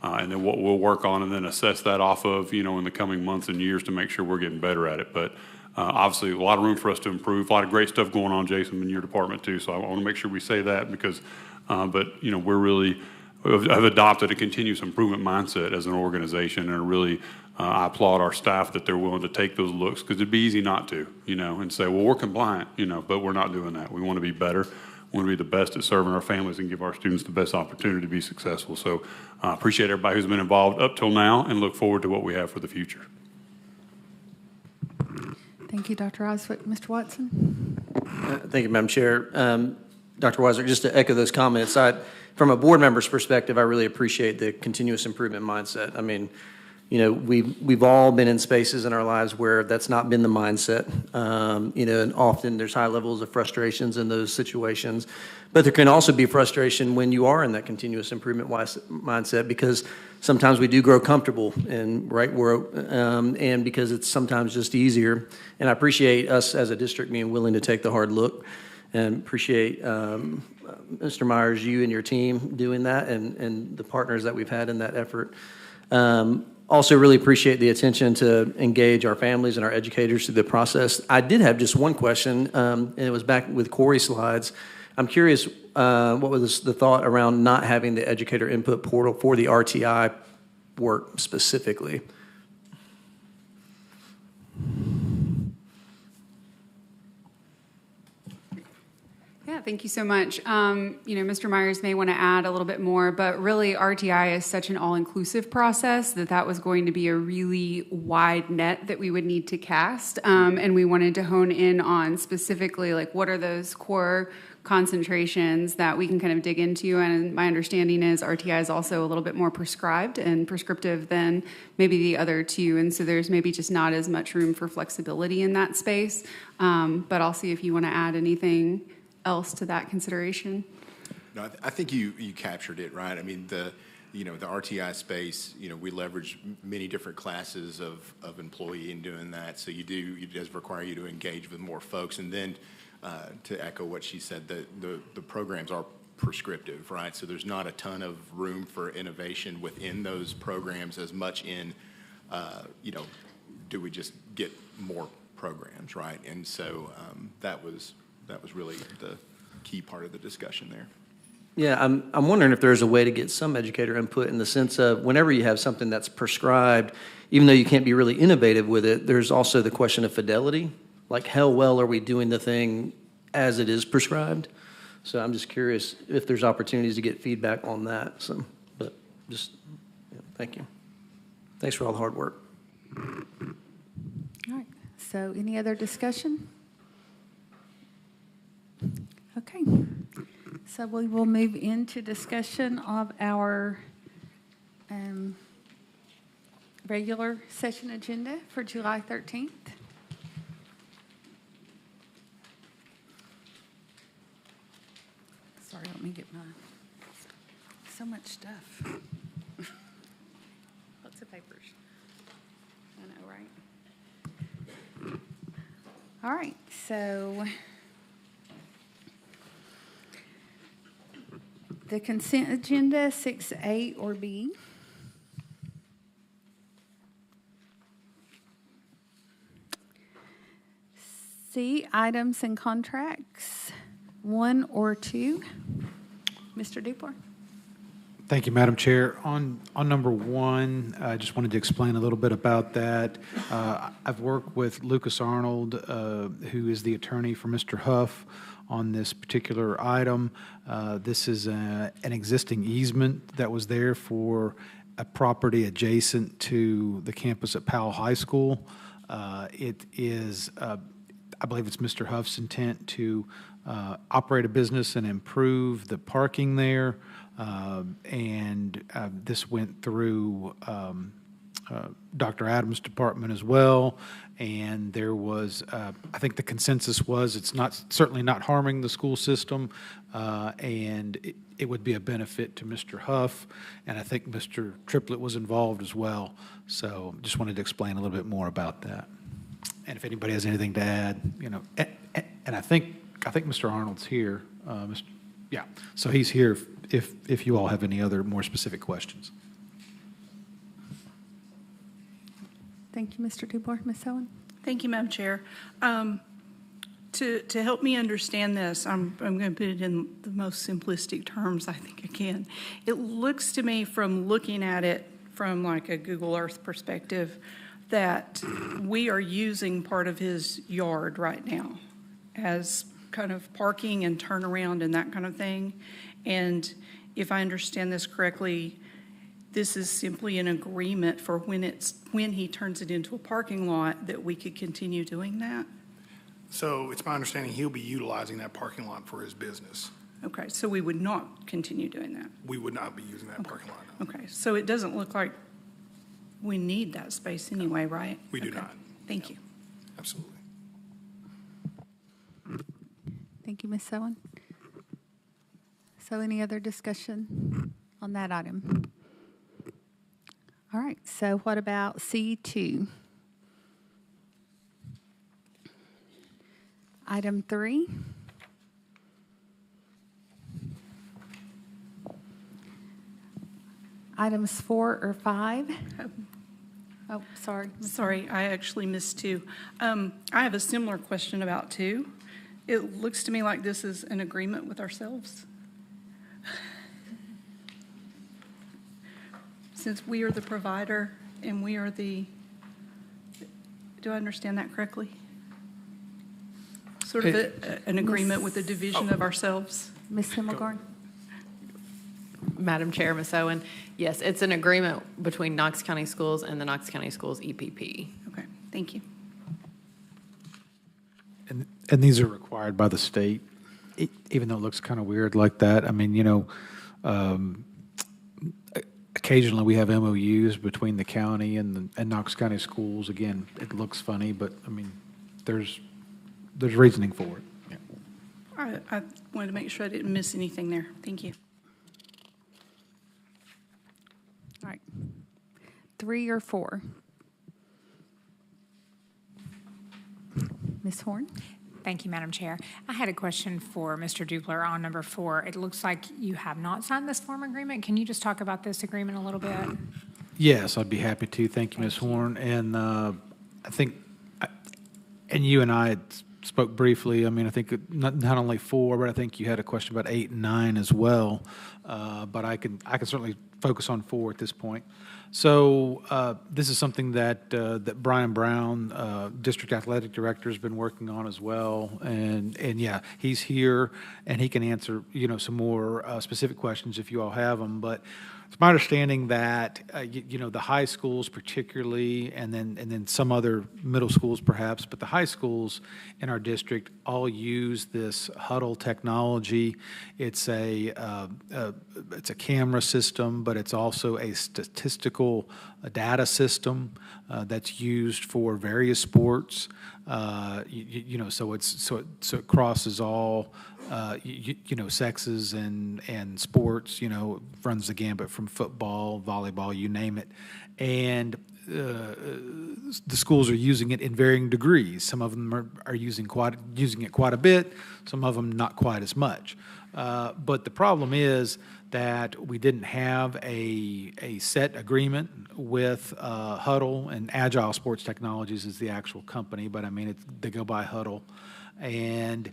and then what we'll work on and then assess that off of in the coming months and years to make sure we're getting better at it. But obviously a lot of room for us to improve. A lot of great stuff going on, Jason, in your department too. So I want to make sure we say that, because we're really have adopted a continuous improvement mindset as an organization, and really I applaud our staff that they're willing to take those looks, because it'd be easy not to, and say, well, we're compliant, but we're not doing that. We want to be better. We want to be the best at serving our families and give our students the best opportunity to be successful. So I appreciate everybody who's been involved up till now, and look forward to what we have for the future. Thank you, Dr. Oswick. Mr. Watson? Thank you, Madam Chair. Dr. Weiser, just to echo those comments, from a board member's perspective, I really appreciate the continuous improvement mindset. I mean, we've all been in spaces in our lives where that's not been the mindset, and often there's high levels of frustrations in those situations. But there can also be frustration when you are in that continuous improvement mindset, because sometimes we do grow comfortable and and because it's sometimes just easier. And I appreciate us as a district being willing to take the hard look, and appreciate Mr. Myers, you and your team doing that, and the partners that we've had in that effort. Also really appreciate the attention to engage our families and our educators through the process. I did have just one question, and it was back with Corey's slides. I'm curious, what was the thought around not having the educator input portal for the RTI work specifically? Yeah, thank you so much. Mr. Myers may want to add a little bit more, but really RTI is such an all-inclusive process that was going to be a really wide net that we would need to cast. And we wanted to hone in on specifically, like, what are those core concentrations that we can kind of dig into. And my understanding is RTI is also a little bit more prescribed and prescriptive than maybe the other two. And so there's maybe just not as much room for flexibility in that space. But I'll see if you want to add anything else to that consideration. No, I think you captured it, right? I mean, the RTI space, we leverage many different classes of employee in doing that. So it does require you to engage with more folks. And then to echo what she said, the programs are prescriptive, right? So there's not a ton of room for innovation within those programs as much in, do we just get more programs, right? And so that was really the key part of the discussion there. Yeah, I'm wondering if there's a way to get some educator input in the sense of whenever you have something that's prescribed, even though you can't be really innovative with it, there's also the question of fidelity. Like, how well are we doing the thing as it is prescribed? So I'm just curious if there's opportunities to get feedback on that. Thank you. Thanks for all the hard work. All right. So any other discussion? Okay. So we will move into discussion of our regular session agenda for July 13th. much stuff. Lots of papers. I know, right? All right, so the consent agenda, 6A or B. C, items and contracts, 1 or 2. Mr. Dupler. Thank you, Madam Chair. On number 1, I just wanted to explain a little bit about that. I've worked with Lucas Arnold, who is the attorney for Mr. Huff, on this particular item. This is an existing easement that was there for a property adjacent to the campus at Powell High School. It is, I believe it's Mr. Huff's intent to operate a business and improve the parking there. This went through Dr. Adams' department as well, and there was, I think the consensus was it's certainly not harming the school system, and it would be a benefit to Mr. Huff, and I think Mr. Triplett was involved as well. So just wanted to explain a little bit more about that. And if anybody has anything to add, and I think Mr. Arnold's here. Yeah, so he's here if you all have any other more specific questions. Thank you, Mr. Dupler. Ms. Owen? Thank you, Madam Chair. To help me understand this, I'm going to put it in the most simplistic terms I think I can. It looks to me, from looking at it from like a Google Earth perspective, that we are using part of his yard right now as kind of parking and turnaround and that kind of thing. And if I understand this correctly, this is simply an agreement for when he turns it into a parking lot that we could continue doing that? So it's my understanding he'll be utilizing that parking lot for his business. Okay, so we would not continue doing that? We would not be using that parking lot, no. Okay, so it doesn't look like we need that space anyway, right? We do not. Thank you. Absolutely. Thank you, Ms. Owen. So any other discussion on that item? All right, so what about C2? Item 3. Items 4 or 5? Oh, sorry. Sorry, I actually missed 2. I have a similar question about 2. It looks to me like this is an agreement with ourselves. Since we are the provider and we are the, do I understand that correctly? Sort of an agreement with the division of ourselves? Ms. Himmelgarn? Madam Chair, Ms. Owen, yes, it's an agreement between Knox County Schools and the Knox County Schools EPP. Okay, thank you. And these are required by the state, even though it looks kind of weird like that. I mean, occasionally we have MOUs between the county and Knox County Schools. Again, it looks funny, but I mean, there's reasoning for it. Yeah. I wanted to make sure I didn't miss anything there. Thank you. All right. 3 or 4? Ms. Horn? Thank you, Madam Chair. I had a question for Mr. Dupler on number 4. It looks like you have not signed this form agreement. Can you just talk about this agreement a little bit? Yes, I'd be happy to. Thank you, Ms. Horn. And I think, and you and I had spoke briefly. I mean, I think not only 4, but I think you had a question about 8 and 9 as well. But I can certainly focus on 4 at this point. So this is something that Brian Brown, District Athletic Director, has been working on as well. And yeah, he's here and he can answer some more specific questions if you all have them. But it's my understanding that the high schools particularly, and then some other middle schools perhaps, but the high schools in our district all use this huddle technology. It's a camera system, but it's also a statistical data system that's used for various sports. So it crosses all sexes and sports, runs the gambit from football, volleyball, you name it. And the schools are using it in varying degrees. Some of them are using it quite a bit, some of them not quite as much. But the problem is that we didn't have a set agreement with Huddle, and Agile Sports Technologies is the actual company, but I mean, they go by Huddle. And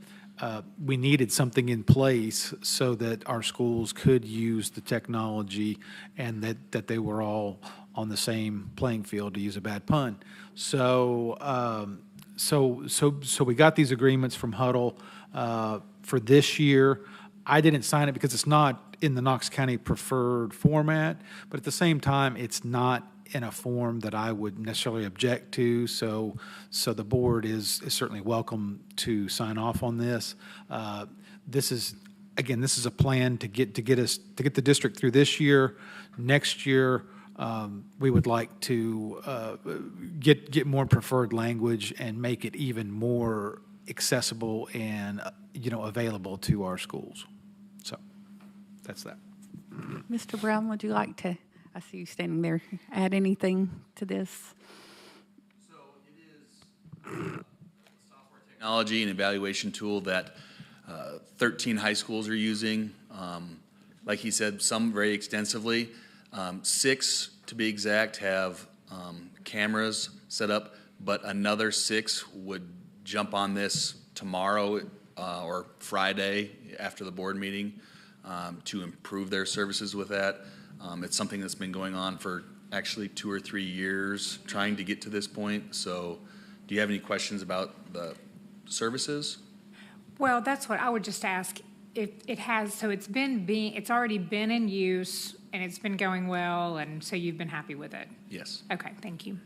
we needed something in place so that our schools could use the technology and that they were all on the same playing field, to use a bad pun. So we got these agreements from Huddle for this year. I didn't sign it because it's not in the Knox County preferred format, but at the same time, it's not in a form that I would necessarily object to. So the board is certainly welcome to sign off on this. This is a plan to get the district through this year. Next year, we would like to get more preferred language and make it even more accessible and available to our schools. So that's that. Mr. Brown, would you like to, I see you standing there, add anything to this? So it is a software technology and evaluation tool that 13 high schools are using. Like he said, some very extensively. 6, to be exact, have cameras set up, but another 6 would jump on this tomorrow or Friday after the board meeting to improve their services with that. It's something that's been going on for actually 2 or 3 years, trying to get to this point. So do you have any questions about the services? Well, that's what I would just ask. If it has, so it's already been in use and it's been going well, and so you've been happy with it? Yes. Okay, thank you.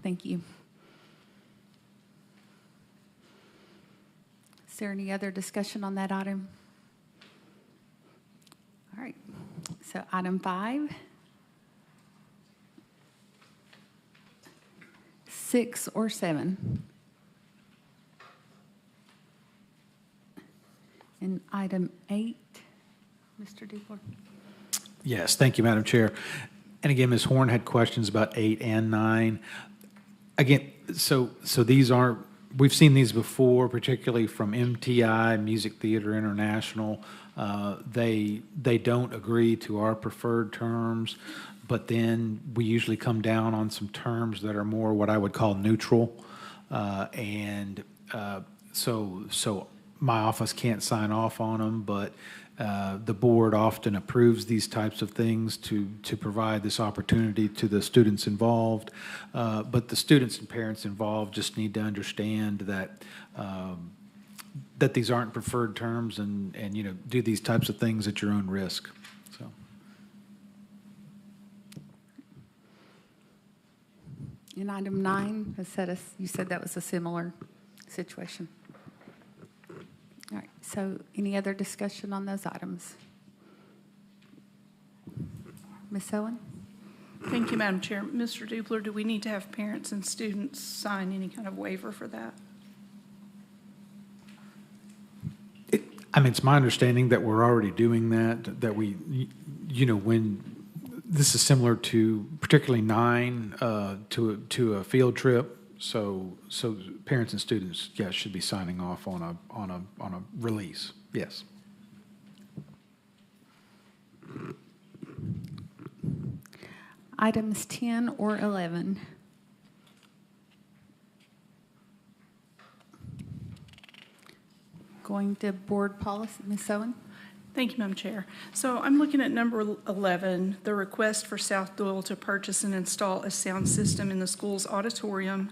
Thank you. Is there any other discussion on that item? All right, so item 5. 6 or 7. And item 8, Mr. Dupler. Yes, thank you, Madam Chair. And again, Ms. Horn had questions about 8 and 9. Again, so these aren't, we've seen these before, particularly from MTI, Music Theater International. They don't agree to our preferred terms, but then we usually come down on some terms that are more what I would call neutral. So my office can't sign off on them, but the board often approves these types of things to provide this opportunity to the students involved. But the students and parents involved just need to understand that that these aren't preferred terms, and do these types of things at your own risk. So. In item 9, you said that was a similar situation. All right, so any other discussion on those items? Ms. Owen? Thank you, Madam Chair. Mr. Dupler, do we need to have parents and students sign any kind of waiver for that? It's my understanding that we're already doing that we, when this is similar to particularly 9 to a field trip. So parents and students, yes, should be signing off on a release. Yes. Items 10 or 11. Going to board policy, Ms. Owen. Thank you, Madam Chair. So I'm looking at number 11, the request for South Doyle to purchase and install a sound system in the school's auditorium.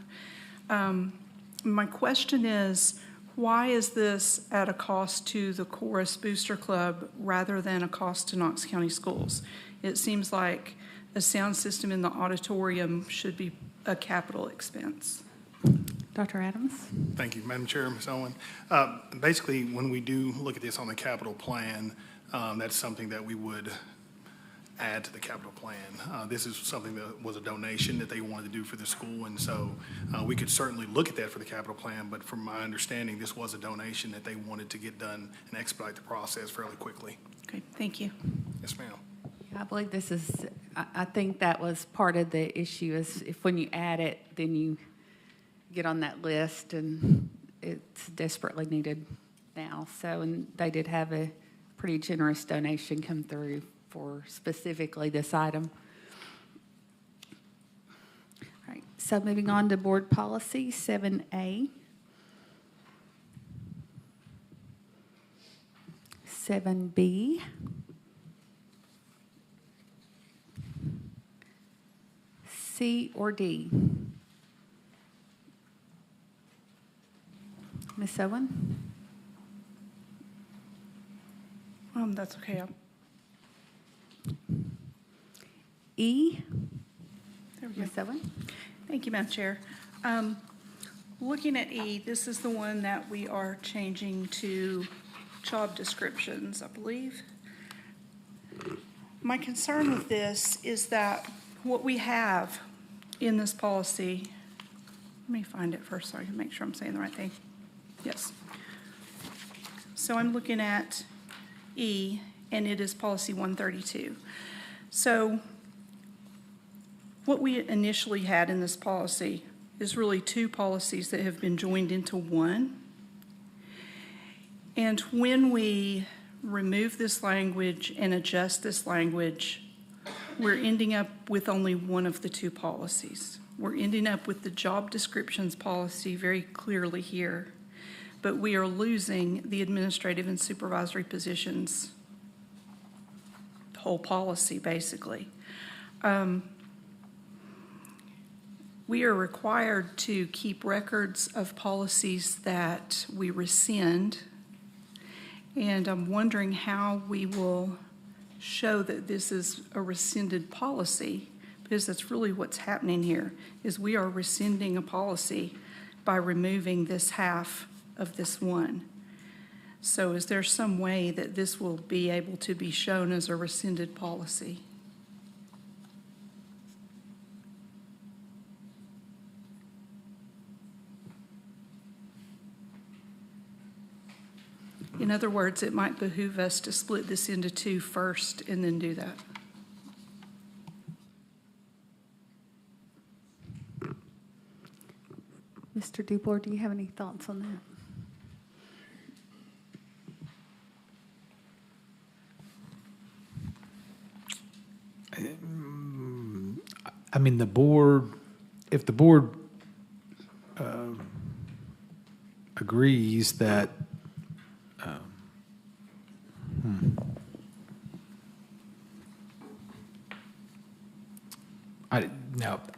My question is, why is this at a cost to the Chorus Booster Club rather than a cost to Knox County Schools? It seems like a sound system in the auditorium should be a capital expense. Dr. Adams? Thank you, Madam Chair, Ms. Owen. Basically, when we do look at this on the capital plan, that's something that we would add to the capital plan. This is something that was a donation that they wanted to do for the school, and so we could certainly look at that for the capital plan, but from my understanding, this was a donation that they wanted to get done and expedite the process fairly quickly. Okay, thank you. Yes, ma'am. I believe this is, I think that was part of the issue is if when you add it, then you get on that list and it's desperately needed now. So, and they did have a pretty generous donation come through for specifically this item. All right, so moving on to board policy 7A. 7B. C or D? Ms. Owen? That's okay. E? There we go. Ms. Owen? Thank you, Madam Chair. Looking at E, this is the one that we are changing to job descriptions, I believe. My concern with this is that what we have in this policy, let me find it first so I can make sure I'm saying the right thing. Yes. So I'm looking at E, and it is policy 132. So what we initially had in this policy is really two policies that have been joined into one. And when we remove this language and adjust this language, we're ending up with only one of the two policies. We're ending up with the job descriptions policy very clearly here, but we are losing the administrative and supervisory positions whole policy, basically. We are required to keep records of policies that we rescind, and I'm wondering how we will show that this is a rescinded policy, because that's really what's happening here, is we are rescinding a policy by removing this half of this one. So is there some way that this will be able to be shown as a rescinded policy? In other words, it might behoove us to split this into two first and then do that. Mr. Dubois, do you have any thoughts on that? I mean, if the board agrees that,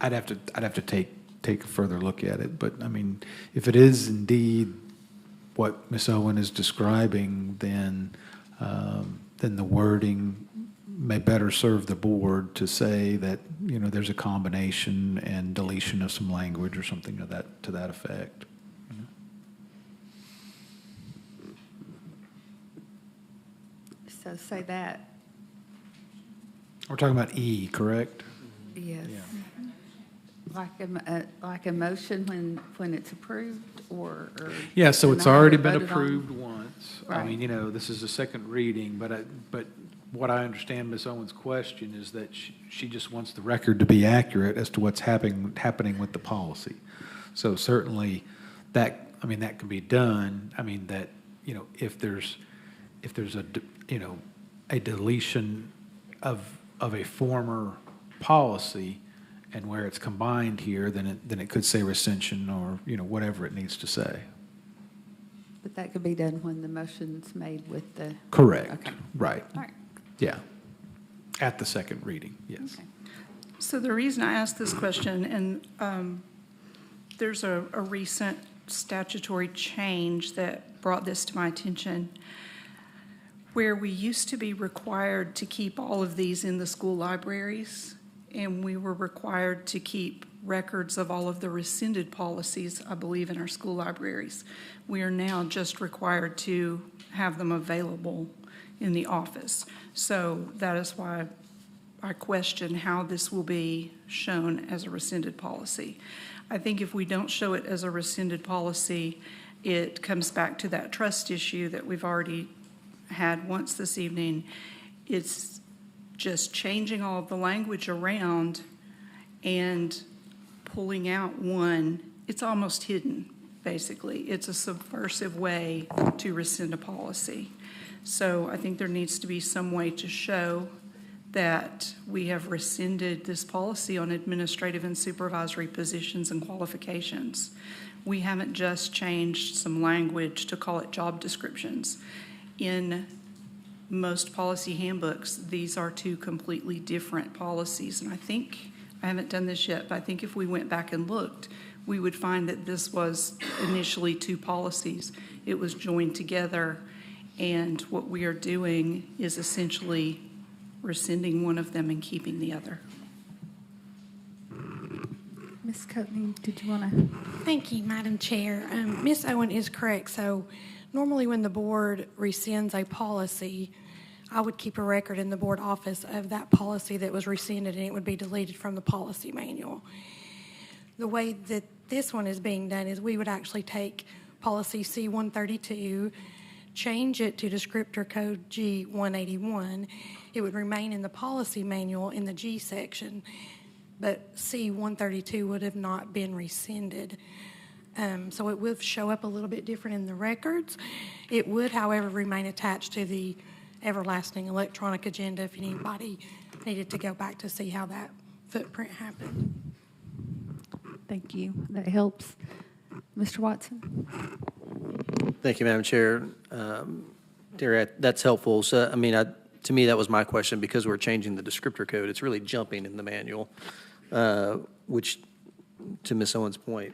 I'd have to take a further look at it. But I mean, if it is indeed what Ms. Owen is describing, then the wording may better serve the board to say that, you know, there's a combination and deletion of some language or something to that effect. So say that. We're talking about E, correct? Yes. Yeah. Like a motion when it's approved or Yeah, so it's denied or already been voted on? approved once. I Right. mean, you know, this is a second reading, but what I understand Ms. Owen's question is that she just wants the record to be accurate as to what's happening with the policy. So certainly that can be done. I mean, that, you know, if there's a deletion of a former policy and where it's combined here, then it could say rescission or, you know, whatever it needs to say. But that could be done when the motion's made with the. Correct. Okay. Right. All right. Yeah. At the second reading, yes. Okay. So the reason I asked this question, and there's a recent statutory change that brought this to my attention, where we used to be required to keep all of these in the school libraries, and we were required to keep records of all of the rescinded policies, I believe, in our school libraries. We are now just required to have them available in the office. So that is why I question how this will be shown as a rescinded policy. I think if we don't show it as a rescinded policy, it comes back to that trust issue that we've already had once this evening. It's just changing all of the language around and pulling out one. It's almost hidden, basically. It's a subversive way to rescind a policy. So I think there needs to be some way to show that we have rescinded this policy on administrative and supervisory positions and qualifications. We haven't just changed some language to call it job descriptions. In most policy handbooks, these are two completely different policies. And I think, I haven't done this yet, but I think if we went back and looked, we would find that this was initially two policies. It was joined together, and what we are doing is essentially rescinding one of them and keeping the other. Ms. Coatney, did you want to? Thank you, Madam Chair. Ms. Owen is correct. So normally when the board rescinds a policy, I would keep a record in the board office of that policy that was rescinded, and it would be deleted from the policy manual. The way that this one is being done is we would actually take policy C-132, change it to descriptor code G-181. It would remain in the policy manual in the G section, but C-132 would have not been rescinded. So it would show up a little bit different in the records. It would, however, remain attached to the everlasting electronic agenda if anybody needed to go back to see how that footprint happened. Thank you. That helps. Mr. Watson? Thank you, Madam Chair. Terry, that's helpful. So, I mean, to me, that was my question, because we're changing the descriptor code. It's really jumping in the manual, which, to Ms. Owen's point,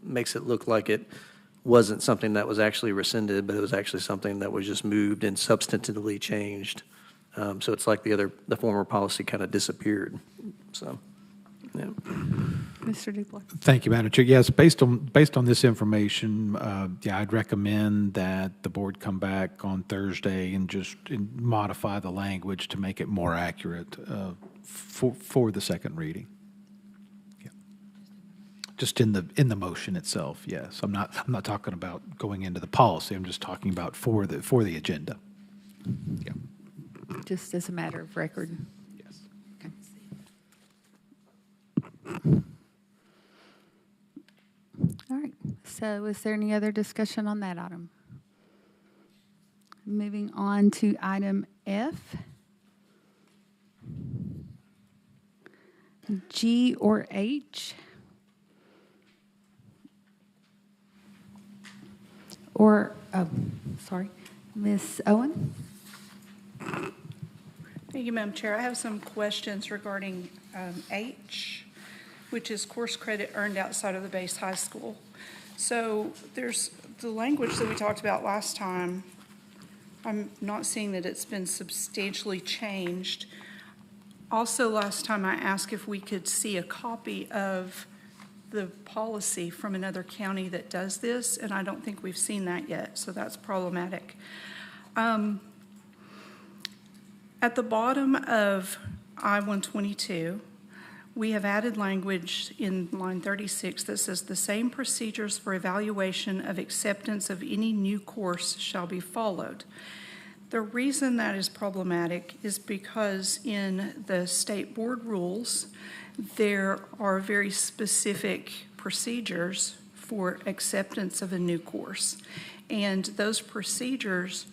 makes it look like it wasn't something that was actually rescinded, but it was actually something that was just moved and substantively changed. So it's like the former policy kind of disappeared. So, yeah. Mr. Dupler. Thank you, Madam Chair. Yes, based on this information, I'd recommend that the board come back on Thursday and just modify the language to make it more accurate for the second reading. Yeah. Just in the motion itself. Yes, I'm not talking about going into the policy. I'm just talking about for the agenda. Yeah. Just as a matter of record. Yes. Okay. All right. So is there any other discussion on that item? Moving on to item F. G or H? Or, sorry, Ms. Owen? Thank you, Madam Chair. I have some questions regarding H, which is course credit earned outside of the base high school. So there's the language that we talked about last time. I'm not seeing that it's been substantially changed. Also, last time I asked if we could see a copy of the policy from another county that does this, and I don't think we've seen that yet, so that's problematic. At the bottom of I-122, we have added language in line 36 that says the same procedures for evaluation of acceptance of any new course shall be followed. The reason that is problematic is because in the state board rules, there are very specific procedures for acceptance of a new course. And those procedures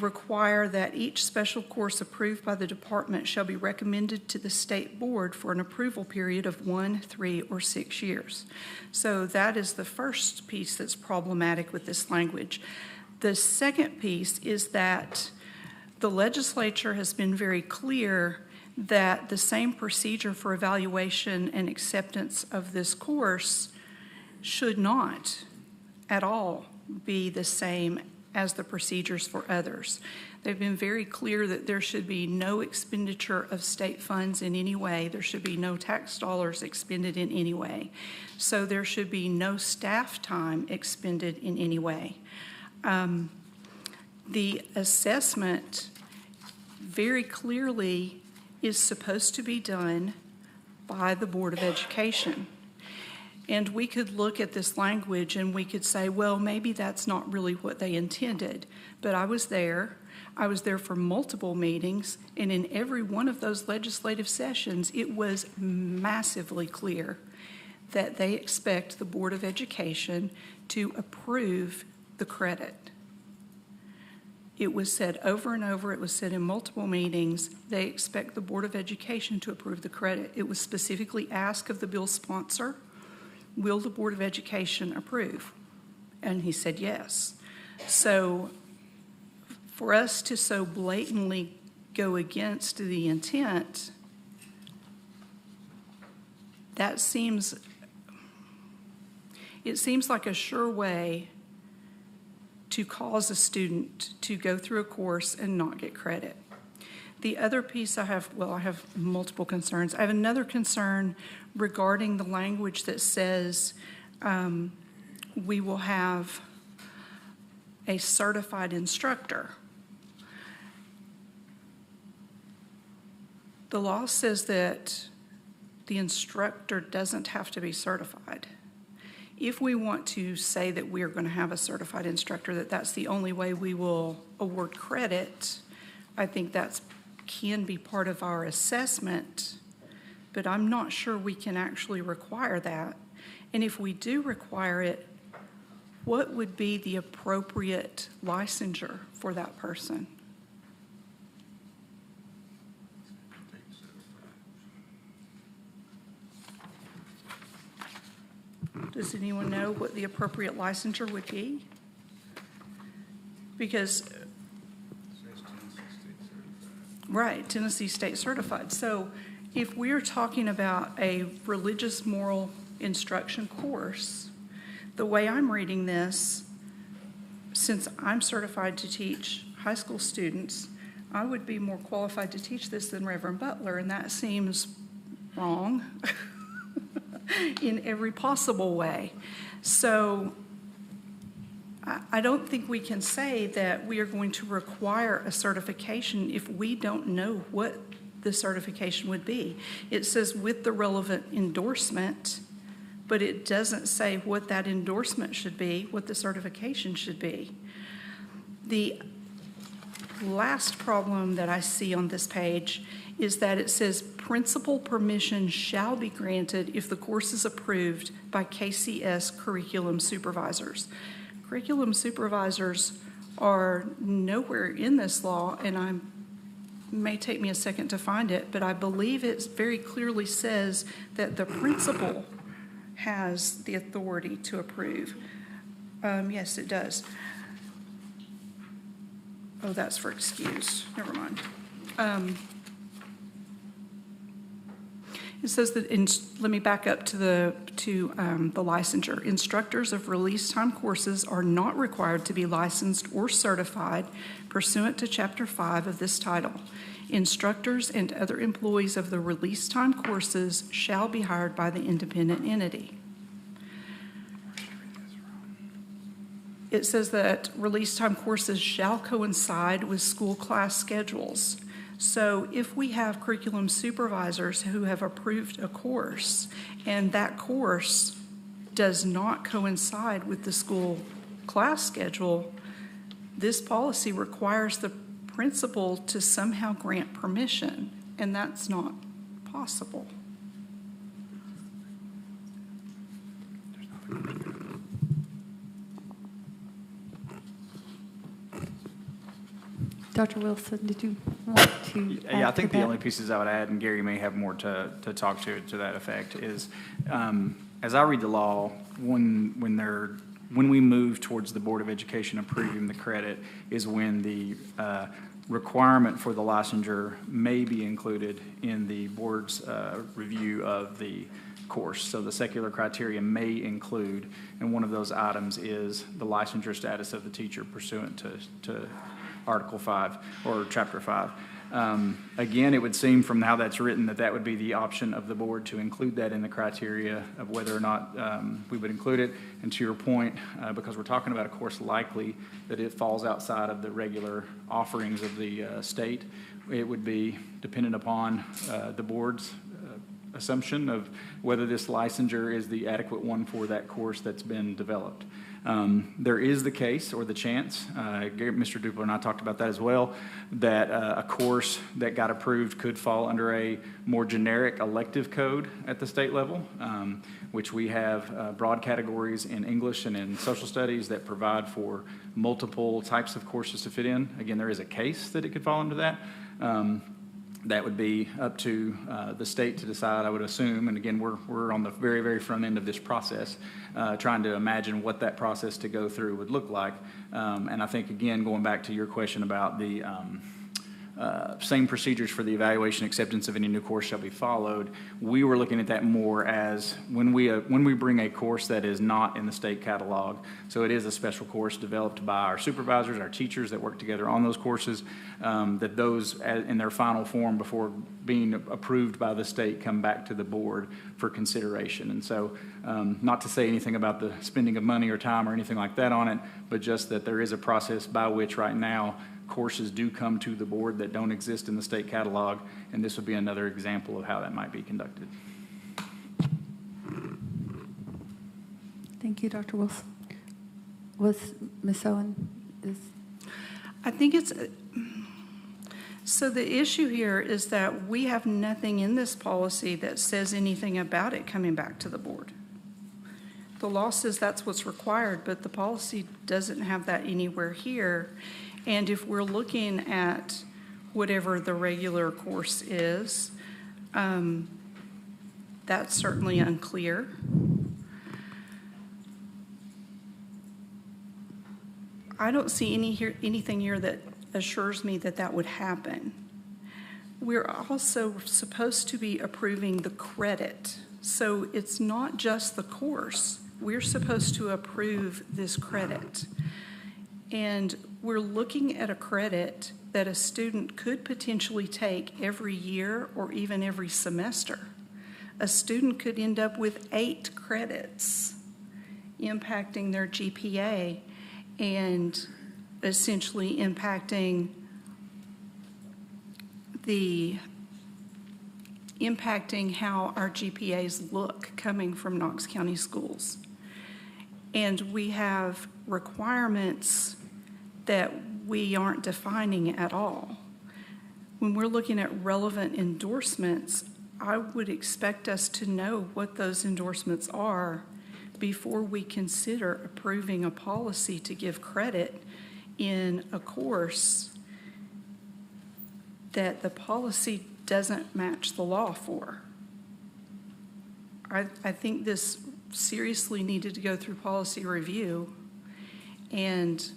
require that each special course approved by the department shall be recommended to the state board for an approval period of 1, 3, or 6 years. So that is the first piece that's problematic with this language. The second piece is that the legislature has been very clear that the same procedure for evaluation and acceptance of this course should not at all be the same as the procedures for others. They've been very clear that there should be no expenditure of state funds in any way. There should be no tax dollars expended in any way. So there should be no staff time expended in any way. The assessment very clearly is supposed to be done by the Board of Education. And we could look at this language and we could say, well, maybe that's not really what they intended. But I was there. I was there for multiple meetings, and in every one of those legislative sessions, it was massively clear that they expect the Board of Education to approve the credit. It was said over and over, it was said in multiple meetings, they expect the Board of Education to approve the credit. It was specifically asked of the bill sponsor, will the Board of Education approve? And he said yes. So for us to so blatantly go against the intent, it seems like a sure way to cause a student to go through a course and not get credit. The other piece I have multiple concerns. I have another concern regarding the language that says we will have a certified instructor. The law says that the instructor doesn't have to be certified. If we want to say that we are going to have a certified instructor, that's the only way we will award credit, I think that can be part of our assessment, but I'm not sure we can actually require that. And if we do require it, what would be the appropriate licensure for that person? Does anyone know what the appropriate licensure would be? Because, right, Tennessee State Certified. So if we're talking about a religious moral instruction course, the way I'm reading this, since I'm certified to teach high school students, I would be more qualified to teach this than Reverend Butler, and that seems wrong in every possible way. So I don't think we can say that we are going to require a certification if we don't know what the certification would be. It says with the relevant endorsement, but it doesn't say what that endorsement should be, what the certification should be. The last problem that I see on this page is that it says principal permission shall be granted if the course is approved by KCS curriculum supervisors. Curriculum supervisors are nowhere in this law, and it may take me a second to find it, but I believe it very clearly says that the principal has the authority to approve. Yes, it does. Oh, that's for excuse. Never mind. It says that, let me back up to the licensure. Instructors of release time courses are not required to be licensed or certified pursuant to Chapter 5 of this title. Instructors and other employees of the release time courses shall be hired by the independent entity. It says that release time courses shall coincide with school class schedules. So if we have curriculum supervisors who have approved a course and that course does not coincide with the school class schedule, this policy requires the principal to somehow grant permission, and that's not possible. Dr. Wilson, did you want to add Yeah, I think to the that? only pieces I would add, and Gary may have more to talk to that effect, is as I read the law, when we move towards the Board of Education approving the credit is when the requirement for the licensure may be included in the board's review of the course. So the secular criteria may include, and one of those items is the licensure status of the teacher pursuant to Article 5 or Chapter 5. Again, it would seem from how that's written that that would be the option of the board to include that in the criteria of whether or not we would include it. And to your point, because we're talking about a course likely that it falls outside of the regular offerings of the state, it would be dependent upon the board's assumption of whether this licensure is the adequate one for that course that's been developed. There is the case or the chance, Mr. Dupler and I talked about that as well, that a course that got approved could fall under a more generic elective code at the state level, which we have broad categories in English and in social studies that provide for multiple types of courses to fit in. Again, there is a case that it could fall under that. That would be up to the state to decide, I would assume. And again, we're on the very, very front end of this process, trying to imagine what that process to go through would look like. And I think, again, going back to your question about the same procedures for the evaluation acceptance of any new course shall be followed, we were looking at that more as when we bring a course that is not in the state catalog, so it is a special course developed by our supervisors, our teachers that work together on those courses, that those in their final form before being approved by the state come back to the board for consideration. And so not to say anything about the spending of money or time or anything like that on it, but just that there is a process by which right now courses do come to the board that don't exist in the state catalog, and this would be another example of how that might be conducted. Thank you, Dr. Wilson. Was Ms. Owen? I think it's, so the issue here is that we have nothing in this policy that says anything about it coming back to the board. The law says that's what's required, but the policy doesn't have that anywhere here. And if we're looking at whatever the regular course is, that's certainly unclear. I don't see anything here that assures me that that would happen. We're also supposed to be approving the credit. So it's not just the course. We're supposed to approve this credit. And we're looking at a credit that a student could potentially take every year or even every semester. A student could end up with 8 credits impacting their GPA and essentially impacting how our GPAs look coming from Knox County schools. And we have requirements that we aren't defining at all. When we're looking at relevant endorsements, I would expect us to know what those endorsements are before we consider approving a policy to give credit in a course that the policy doesn't match the law for. I think this seriously needed to go through policy review and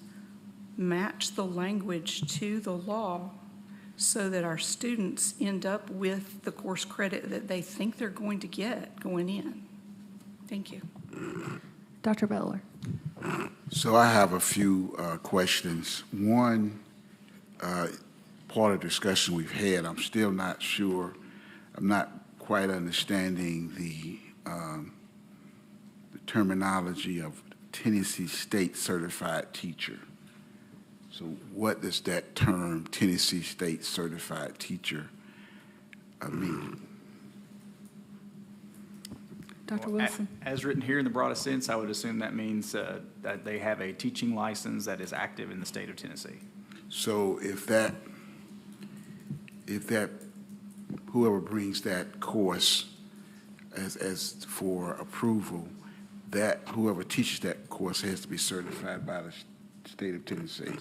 match the language to the law so that our students end up with the course credit that they think they're going to get going in. Thank you. Dr. Butler. So I have a few questions. One, part of the discussion we've had, I'm still not sure, I'm not quite understanding the terminology of Tennessee State Certified Teacher. So what does that term, Tennessee State Certified Teacher, mean? Dr. Wilson. As written here in the broadest sense, I would assume that means that they have a teaching license that is active in the state of Tennessee. So if that whoever brings that course as for approval, that whoever teaches that course has to be certified by the state of Tennessee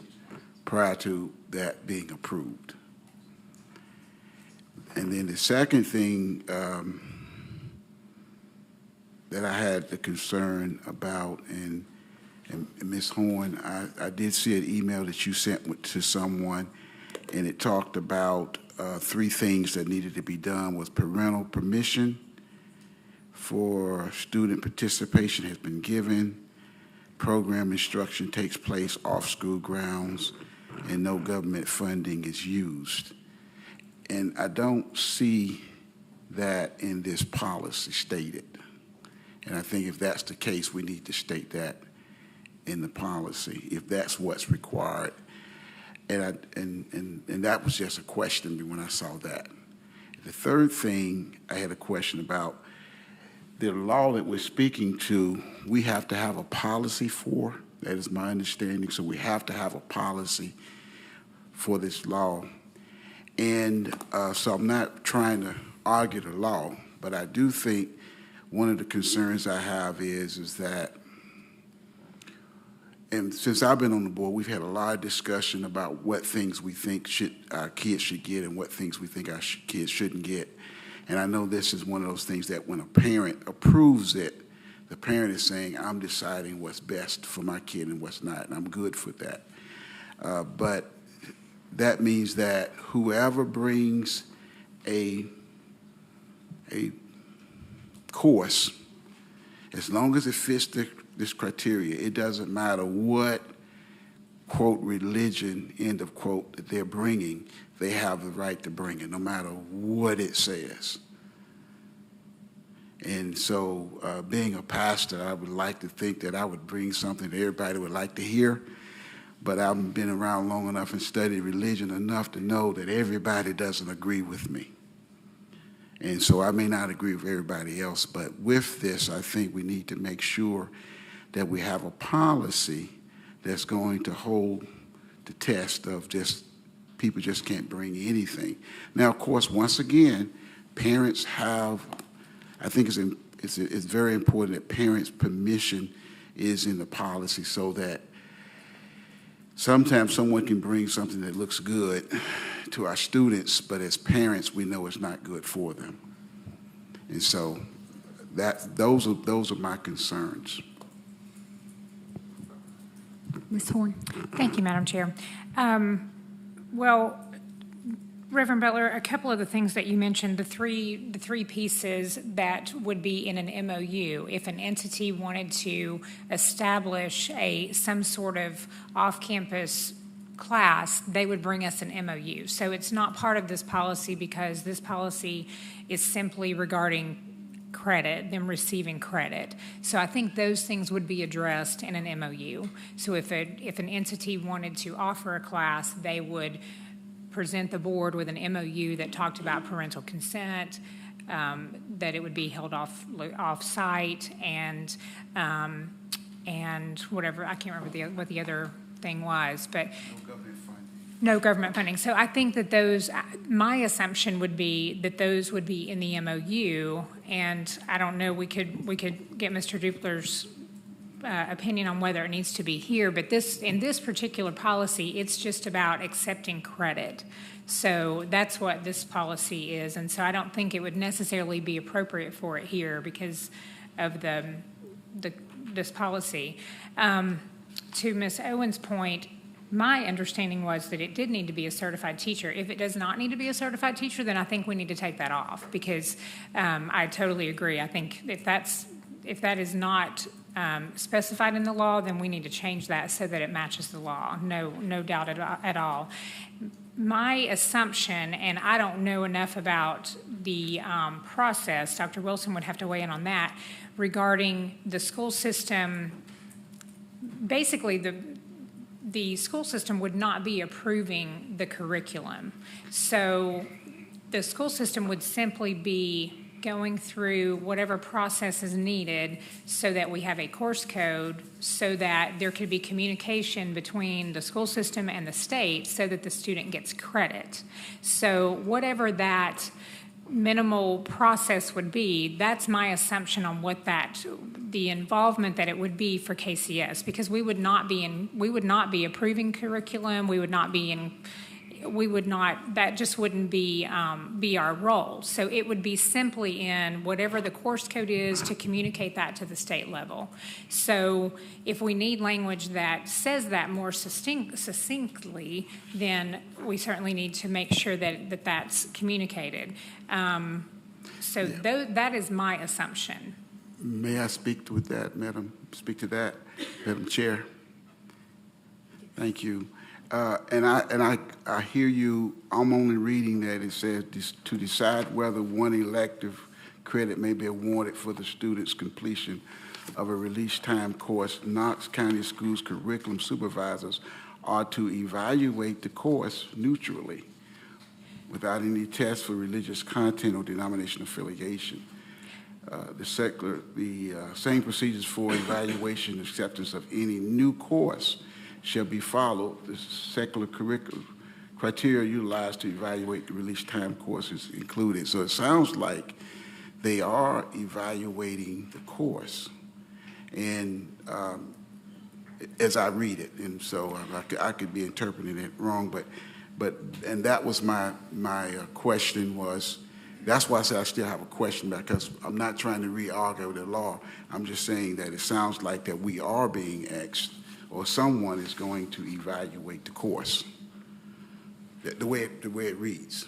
prior to that being approved. And then the second thing that I had the concern about, and Ms. Horn, I did see an email that you sent to someone, and it talked about 3 things that needed to be done was parental permission for student participation has been given, program instruction takes place off school grounds, and no government funding is used. And I don't see that in this policy stated. And I think if that's the case, we need to state that in the policy, if that's what's required. And that was just a question to me when I saw that. The third thing I had a question about, the law that we're speaking to, we have to have a policy for. That is my understanding. So we have to have a policy for this law. And so I'm not trying to argue the law, but I do think one of the concerns I have is that, and since I've been on the board, we've had a lot of discussion about what things we think our kids should get and what things we think our kids shouldn't get. And I know this is one of those things that when a parent approves it, the parent is saying, I'm deciding what's best for my kid and what's not, and I'm good for that. But that means that whoever brings a course, as long as it fits this criteria, it doesn't matter what, quote, religion, end of quote, that they're bringing, they have the right to bring it, no matter what it says. And so being a pastor, I would like to think that I would bring something that everybody would like to hear, but I've been around long enough and studied religion enough to know that everybody doesn't agree with me. And so I may not agree with everybody else, but with this, I think we need to make sure that we have a policy that's going to hold the test of just people just can't bring anything. Now, of course, once again, parents have, I think it's very important that parents' permission is in the policy so that sometimes someone can bring something that looks good to our students, but as parents, we know it's not good for them. And so those are my concerns. Ms. Horn. Thank you, Madam Chair. Well, Reverend Butler, a couple of the things that you mentioned, the three pieces that would be in an MOU, if an entity wanted to establish some sort of off-campus class, they would bring us an MOU. So it's not part of this policy because this policy is simply regarding credit, them receiving credit. So I think those things would be addressed in an MOU. So if an entity wanted to offer a class, they would present the board with an MOU that talked about parental consent, that it would be held off-site, and whatever, I can't remember what the other thing was, but no government funding. So I think that my assumption would be that those would be in the MOU, and I don't know, we could get Mr. Dupler's opinion on whether it needs to be here, but in this particular policy, it's just about accepting credit. So that's what this policy is, and so I don't think it would necessarily be appropriate for it here because of this policy. To Ms. Owen's point, my understanding was that it did need to be a certified teacher. If it does not need to be a certified teacher, then I think we need to take that off because I totally agree. I think if that is not specified in the law, then we need to change that so that it matches the law. No doubt at all. My assumption, and I don't know enough about the process, Dr. Wilson would have to weigh in on that, regarding the school system. Basically, the school system would not be approving the curriculum. So the school system would simply be going through whatever process is needed so that we have a course code so that there could be communication between the school system and the state so that the student gets credit. So whatever that minimal process would be, that's my assumption on what the involvement that it would be for KCS, because we would not be approving curriculum, that just wouldn't be our role. So it would be simply in whatever the course code is to communicate that to the state level. So if we need language that says that more succinctly, then we certainly need to make sure that that's communicated. That is my assumption. May I speak to that, Madam? Speak to that, Madam Chair? Thank you. And I hear you. I'm only reading that it says to decide whether one elective credit may be awarded for the student's completion of a release time course. Knox County Schools curriculum supervisors are to evaluate the course neutrally without any test for religious content or denomination affiliation. The same procedures for evaluation and acceptance of any new course shall be followed. The secular curriculum criteria utilized to evaluate the release time courses included. So it sounds like they are evaluating the course, and as I read it, and so I could be interpreting it wrong, but and that was my question was. That's why I said I still have a question, because I'm not trying to re-argue the law. I'm just saying that it sounds like that we are being asked, or someone is going to evaluate the course, the way it reads.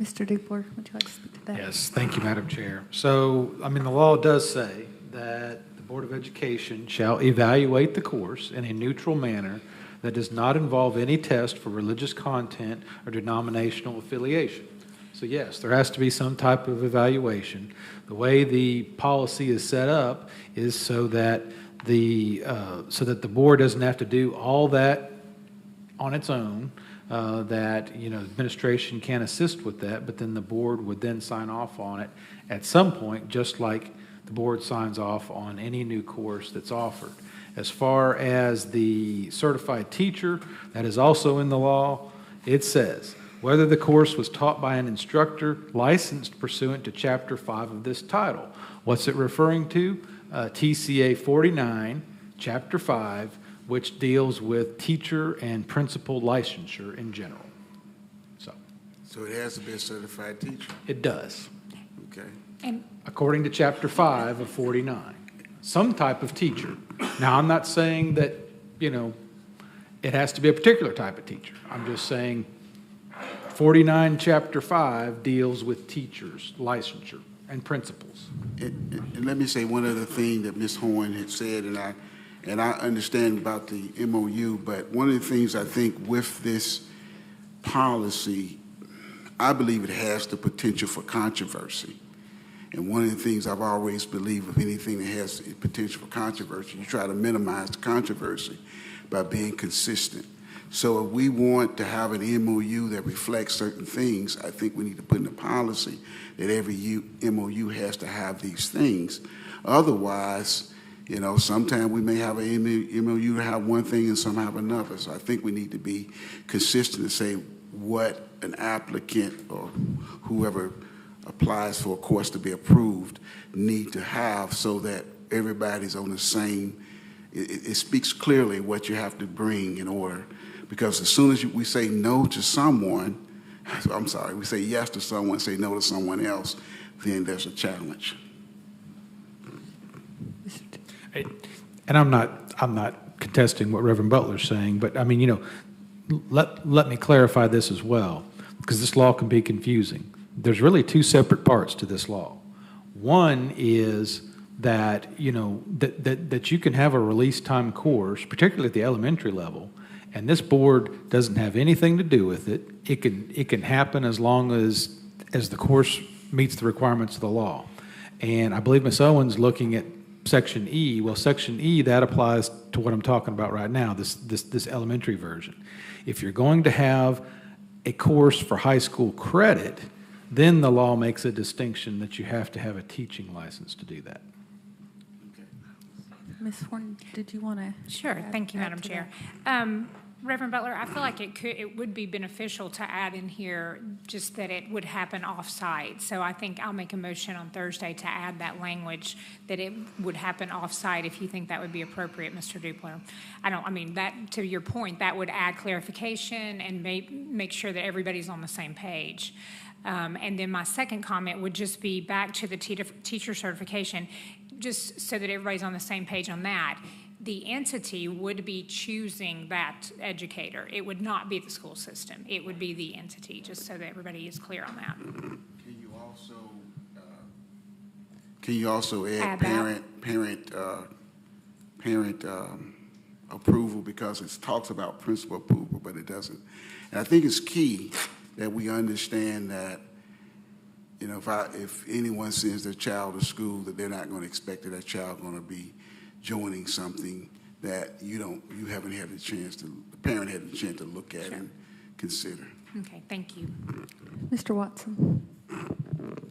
Mr. Dupler, would you like to speak to that? Yes, thank you, Madam Chair. So, I mean, the law does say that the Board of Education shall evaluate the course in a neutral manner that does not involve any test for religious content or denominational affiliation. So yes, there has to be some type of evaluation. The way the policy is set up is so that the board doesn't have to do all that on its own, that administration can assist with that, but then the board would then sign off on it at some point, just like the board signs off on any new course that's offered. As far as the certified teacher, that is also in the law. It says, whether the course was taught by an instructor licensed pursuant to Chapter 5 of this title. What's it referring to? TCA 49, Chapter 5, which deals with teacher and principal licensure in general. So it has to be a certified teacher? It does. Okay. And according to Chapter 5 of 49. Some type of teacher. Now, I'm not saying that, it has to be a particular type of teacher. I'm just saying 49 Chapter 5 deals with teachers, licensure, and principals. And let me say one other thing that Ms. Horn had said, and I understand about the MOU, but one of the things I think with this policy, I believe it has the potential for controversy. And one of the things I've always believed with anything that has potential for controversy, you try to minimize the controversy by being consistent. So if we want to have an MOU that reflects certain things, I think we need to put in the policy that every MOU has to have these things. Otherwise, sometimes we may have an MOU to have one thing and some have another. So I think we need to be consistent and say what an applicant or whoever applies for a course to be approved need to have, so that everybody's on the same. It speaks clearly what you have to bring in order, because as soon as we say no to someone, we say yes to someone, say no to someone else, then there's a challenge. And I'm not contesting what Reverend Butler's saying, but I mean, let me clarify this as well, because this law can be confusing. There's really two separate parts to this law. One is that, that you can have a release time course, particularly at the elementary level, and this board doesn't have anything to do with it. It can happen as long as the course meets the requirements of the law. And I believe Ms. Owen's looking at Section E. Well, Section E, that applies to what I'm talking about right now, this elementary version. If you're going to have a course for high school credit, then the law makes a distinction that you have to have a teaching license to do that. Ms. Horn, did you want to? Sure. Thank you, Madam Chair. Reverend Butler, I feel like it would be beneficial to add in here just that it would happen off-site. So I think I'll make a motion on Thursday to add that language that it would happen off-site, if you think that would be appropriate, Mr. Dupler. That, to your point, that would add clarification and make sure that everybody's on the same page. And then my second comment would just be back to the teacher certification, just so that everybody's on the same page on that. The entity would be choosing that educator. It would not be the school system. It would be the entity, just so that everybody is clear on that. Can you also add parent approval because it talks about principal approval, but it doesn't. And I think it's key that we understand that, you know, if anyone sends their child to school, that they're not going to expect that that child going to be joining something that you haven't had the chance to, the parent had the chance to look at and consider. Okay, thank you. Mr. Watson.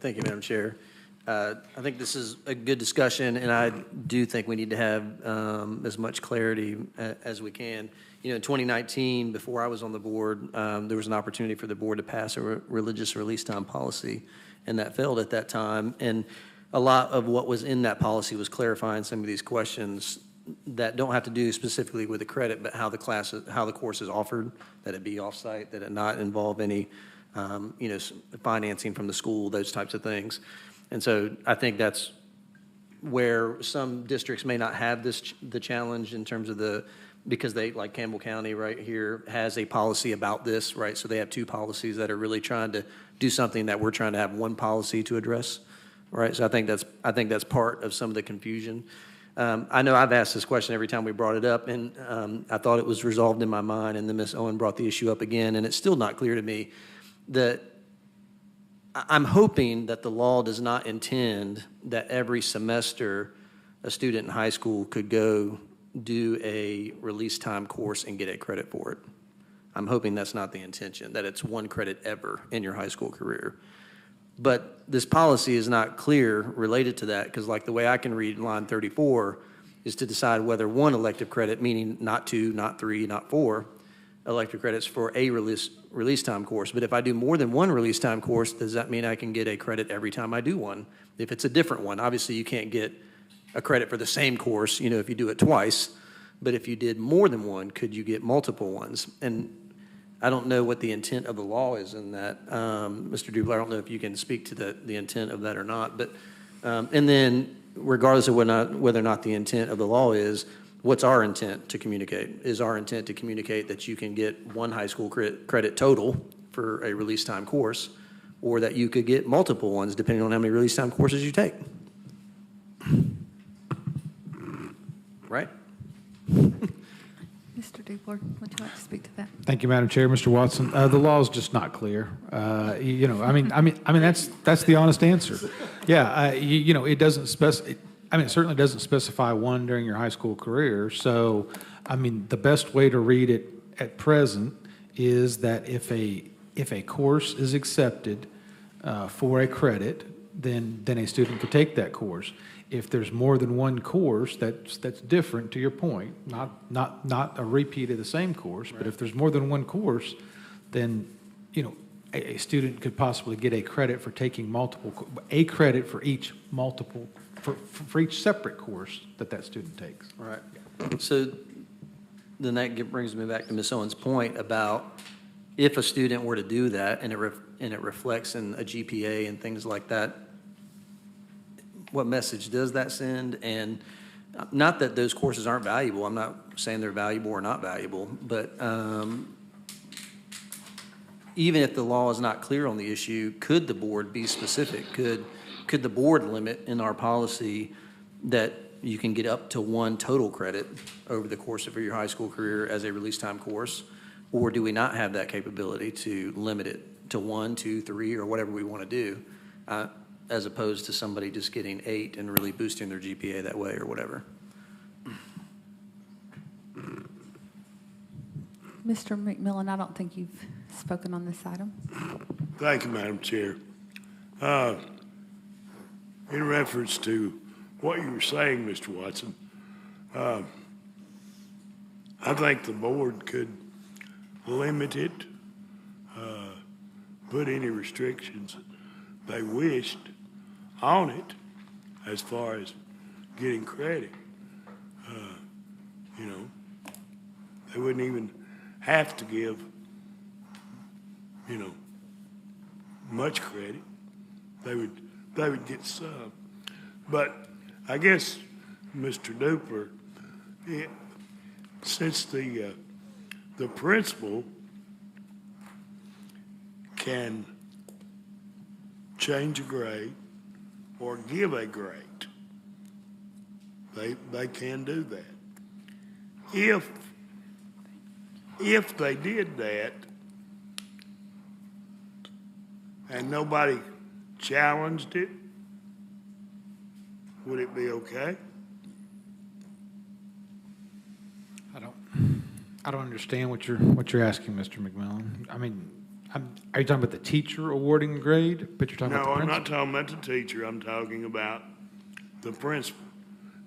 Thank you, Madam Chair. I think this is a good discussion, and I do think we need to have as much clarity as we can. You know, in 2019, before I was on the board, there was an opportunity for the board to pass a religious release time policy, and that failed at that time. And a lot of what was in that policy was clarifying some of these questions that don't have to do specifically with the credit, but how the course is offered, that it be off-site, that it not involve any, you know, financing from the school, those types of things. And so I think that's where some districts may not have the challenge in terms of because they, like Campbell County right here, has a policy about this, right? So they have two policies that are really trying to do something that we're trying to have one policy to address, right? So I think that's part of some of the confusion. I know I've asked this question every time we brought it up, and I thought it was resolved in my mind, and then Ms. Owen brought the issue up again, and it's still not clear to me that I'm hoping that the law does not intend that every semester a student in high school could go do a release time course and get a credit for it. I'm hoping that's not the intention, that it's one credit ever in your high school career. But this policy is not clear related to that, because like the way I can read line 34 is to decide whether one elective credit, meaning not 2, not 3, not 4 elective credits for a release time course. But if I do more than one release time course, does that mean I can get a credit every time I do one? If it's a different one, obviously you can't get a credit for the same course, you know, if you do it twice. But if you did more than one, could you get multiple ones? And I don't know what the intent of the law is in that. Mr. Dubler, I don't know if you can speak to the intent of that or not. But and then regardless of whether or not the intent of the law is, what's our intent to communicate? Is our intent to communicate that you can get one high school credit total for a release time course, or that you could get multiple ones depending on how many release time courses you take? Right? Mr. Dubler, would you like to speak to that? Thank you, Madam Chair. Mr. Watson, the law is just not clear. You know, I mean, that's the honest answer. Yeah, you know, it doesn't specify. I mean, it certainly doesn't specify one during your high school career. So, I mean, the best way to read it at present is that if a course is accepted for a credit, then a student could take that course. If there's more than one course, that's different, to your point, not a repeat of the same course, but if there's more than one course, then, you know, a student could possibly get a credit for taking a credit for each for each separate course that student takes. All right. Yeah. So then that brings me back to Ms. Owen's point about if a student were to do that and it reflects in a GPA and things like that, what message does that send? And not that those courses aren't valuable. I'm not saying they're valuable or not valuable, but even if the law is not clear on the issue, could the board be specific? Could the board limit in our policy that you can get up to one total credit over the course of your high school career as a release time course? Or do we not have that capability to limit it to 1, 2, 3, or whatever we want to do, as opposed to somebody just getting 8 and really boosting their GPA that way or whatever? Mr. McMillan, I don't think you've spoken on this item. Thank you, Madam Chair. In reference to what you were saying, Mr. Watson, I think the board could limit it, put any restrictions they wished on it as far as getting credit. You know, they wouldn't even have to give, you know, much credit. They would get some. But I guess, Mr. Dupler, since the principal can change a grade or give a grade, they can do that. if they did that and nobody challenged it, would it be okay? I don't understand what you're asking, Mr. McMillan. I mean, are you talking about the teacher awarding a grade? But you're talking No, about the I'm principal? not talking about the teacher. I'm talking about the principal.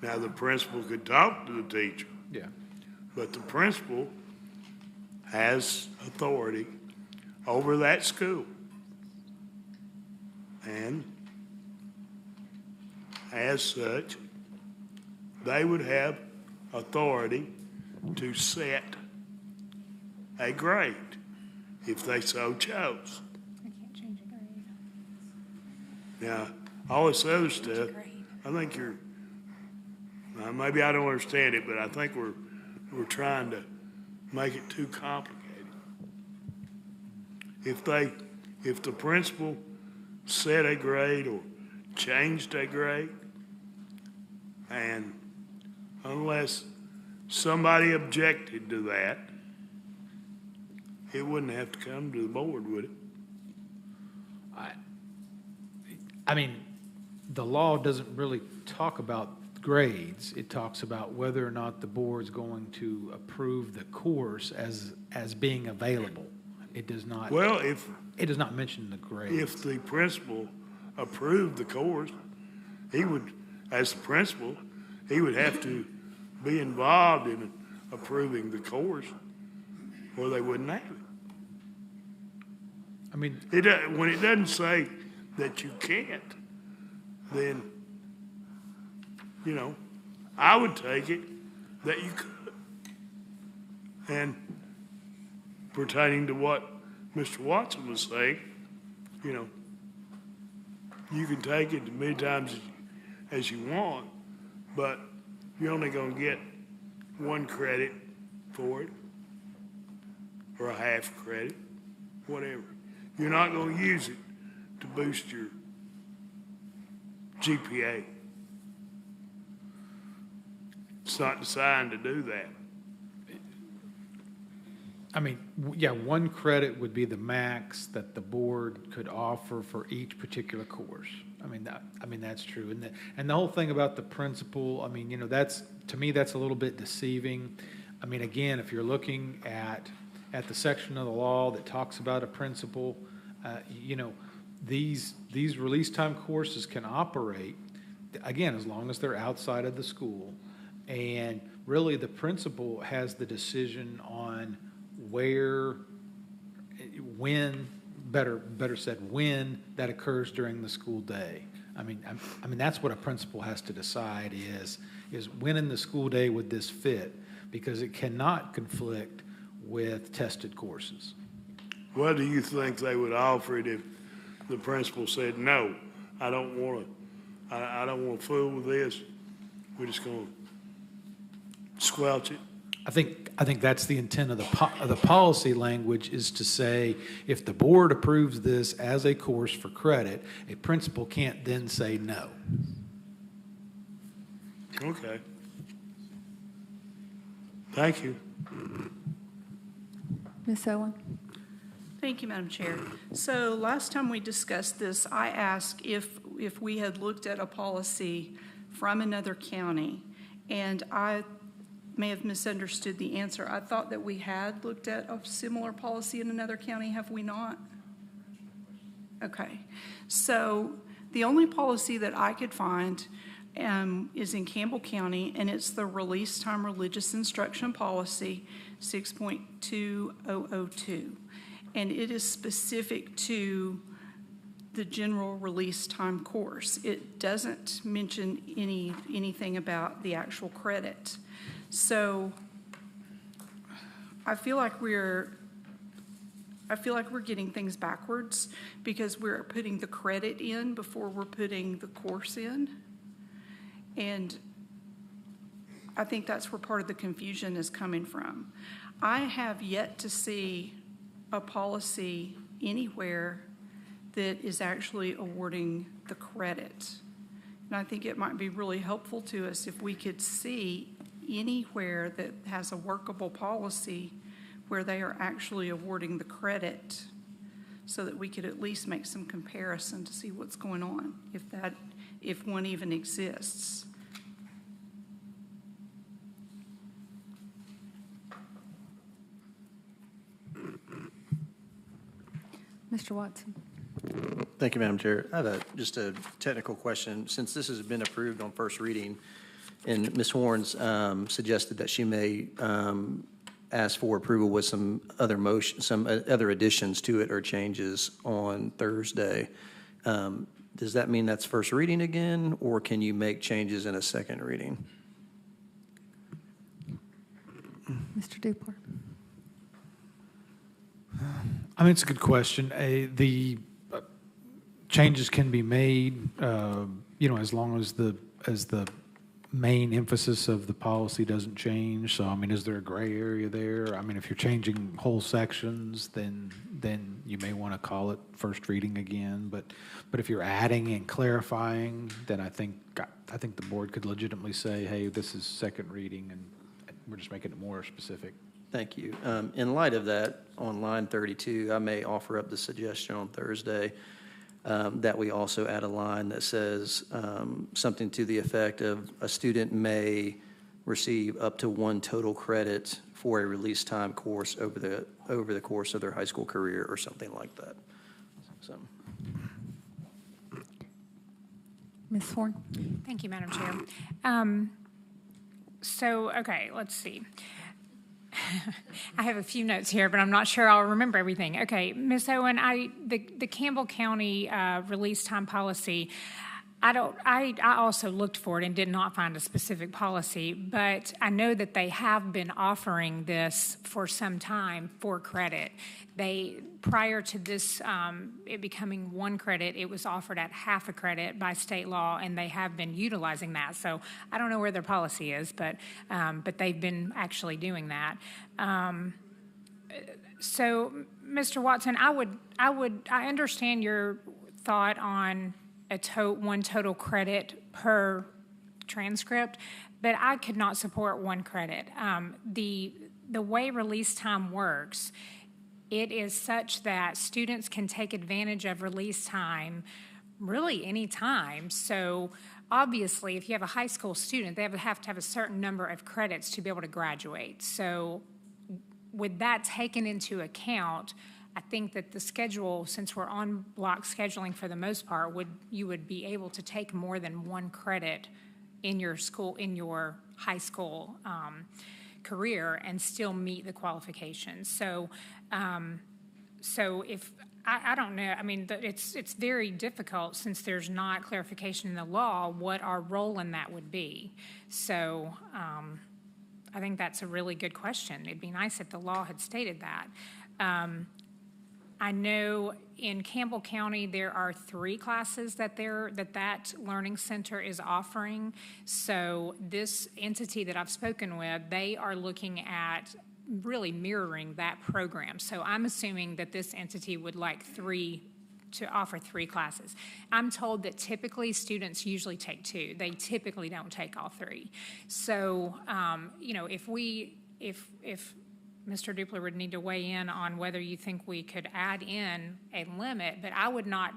Now, the principal could talk to the teacher, Yeah. but the principal has authority over that school. And as such, they would have authority to set a grade if they so chose. I can't change a grade. Now, all this other stuff, I think you're, maybe I don't understand it, but I think we're trying to make it too complicated. If the principal set a grade or changed a grade, and unless somebody objected to that, it wouldn't have to come to the board, would it? I mean, the law doesn't really talk about grades. It talks about whether or not the board's going to approve the course as being available. It does not. Well, it does not mention the grades. If the principal approved the course, he would, as the principal, he would have to be involved in approving the course, or they wouldn't have it. I mean, When it doesn't say that you can't, then, I would take it that you could. And pertaining to what Mr. Watson was saying, you can take it as many times as you want, but you're only going to get 1 credit for it, or a half credit, whatever. You're not going to use it to boost your GPA. It's not designed to do that. I mean, yeah, 1 credit would be the max that the board could offer for each particular course. I mean, that's true. And the whole thing about the principal, I mean, that's, to me, that's a little bit deceiving. I mean, again, if you're looking at the section of the law that talks about a principal, these release time courses can operate, again, as long as they're outside of the school. And really, the principal has the decision on when that occurs during the school day. I mean, that's what a principal has to decide is when in the school day would this fit, because it cannot conflict with tested courses. What do you think they would offer it if the principal said, no, I don't want to fool with this. We're just going to squelch it. I think that's the intent of the policy language, is to say if the board approves this as a course for credit, a principal can't then say no. Okay. Thank you. Ms. Owen? Thank you, Madam Chair. So last time we discussed this, I asked if we had looked at a policy from another county, and I may have misunderstood the answer. I thought that we had looked at a similar policy in another county. Have we not? Okay. So the only policy that I could find is in Campbell County, and it's the Release Time Religious Instruction Policy 6.2002. And it is specific to the general release time course. It doesn't mention anything about the actual credit. So I feel like we're getting things backwards, because we're putting the credit in before we're putting the course in. And I think that's where part of the confusion is coming from. I have yet to see a policy anywhere that is actually awarding the credit. And I think it might be really helpful to us if we could see anywhere that has a workable policy where they are actually awarding the credit, so that we could at least make some comparison to see what's going on, if one even exists. Mr. Watson. Thank you, Madam Chair. I have just a technical question. Since this has been approved on first reading, and Ms. Horns suggested that she may ask for approval with some other other additions to it or changes on Thursday. Does that mean that's first reading again, or can you make changes in a second reading? Mr. Dupler. I mean, it's a good question. The changes can be made, as long as the main emphasis of the policy doesn't change. So, I mean, is there a gray area there? I mean, if you're changing whole sections, then you may want to call it first reading again. But if you're adding and clarifying, then I think the board could legitimately say, hey, this is second reading, and we're just making it more specific. Thank you. In light of that, on line 32, I may offer up the suggestion on Thursday that we also add a line that says something to the effect of a student may receive up to 1 total credit for a release time course over the course of their high school career, or something like that. So. Ms. Horn. Thank you, Madam Chair. Okay, let's see. I have a few notes here, but I'm not sure I'll remember everything. Okay, Ms. Owen, the Campbell County release time policy, I also looked for it and did not find a specific policy, but I know that they have been offering this for some time for credit. Prior to this, it becoming 1 credit, it was offered at half a credit by state law, and they have been utilizing that. So I don't know where their policy is, but they've been actually doing that. So, Mr. Watson, I understand your thought on 1 total credit per transcript, but I could not support 1 credit. The way release time works, it is such that students can take advantage of release time really any time. So obviously, if you have a high school student, they have to have a certain number of credits to be able to graduate. So with that taken into account, I think that the schedule, since we're on block scheduling for the most part, you would be able to take more than 1 credit in your high school career and still meet the qualifications. So if I don't know, I mean, it's very difficult, since there's not clarification in the law what our role in that would be. So I think that's a really good question. It'd be nice if the law had stated that. I know in Campbell County there are 3 classes that Learning Center is offering. So this entity that I've spoken with, they are looking at really mirroring that program. So I'm assuming that this entity would like to offer 3 classes. I'm told that typically students usually take 2. They typically don't take all 3. So if Mr. Dupler would need to weigh in on whether you think we could add in a limit, but I would not,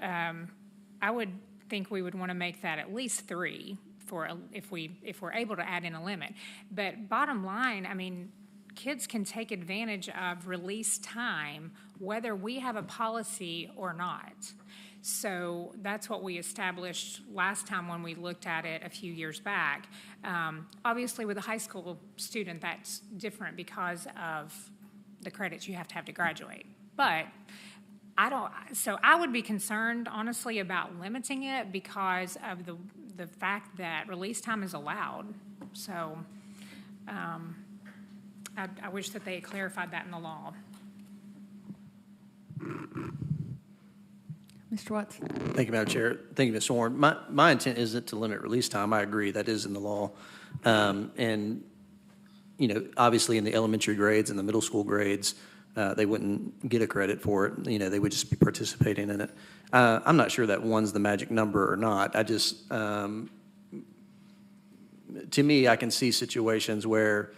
I would think we would want to make that at least 3 if we're able to add in a limit. But bottom line, I mean, kids can take advantage of release time whether we have a policy or not. So that's what we established last time when we looked at it a few years back. Obviously, with a high school student, that's different because of the credits you have to graduate. But I would be concerned, honestly, about limiting it because of the fact that release time is allowed. So I wish that they had clarified that in the law. Mr. Watson. Thank you, Madam Chair. Thank you, Ms. Horn. My intent isn't to limit release time. I agree, that is in the law. And, obviously in the elementary grades and the middle school grades, they wouldn't get a credit for it. They would just be participating in it. I'm not sure that 1's the magic number or not. I just, to me, I can see situations where,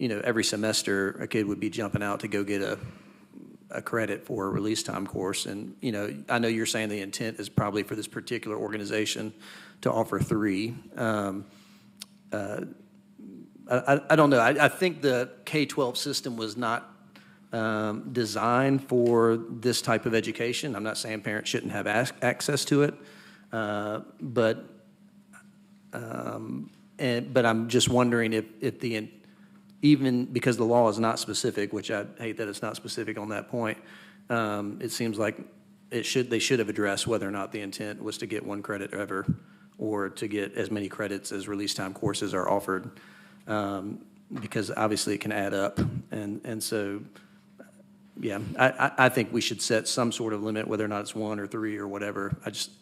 every semester a kid would be jumping out to go get a credit for a release time course. And, I know you're saying the intent is probably for this particular organization to offer 3. I don't know. I think the K-12 system was not designed for this type of education. I'm not saying parents shouldn't have access to it, but I'm just wondering if even because the law is not specific, which I hate that it's not specific on that point, it seems like they should have addressed whether or not the intent was to get 1 credit ever or to get as many credits as release time courses are offered, because obviously it can add up. And so, yeah, I think we should set some sort of limit, whether or not it's 1 or 3 or whatever.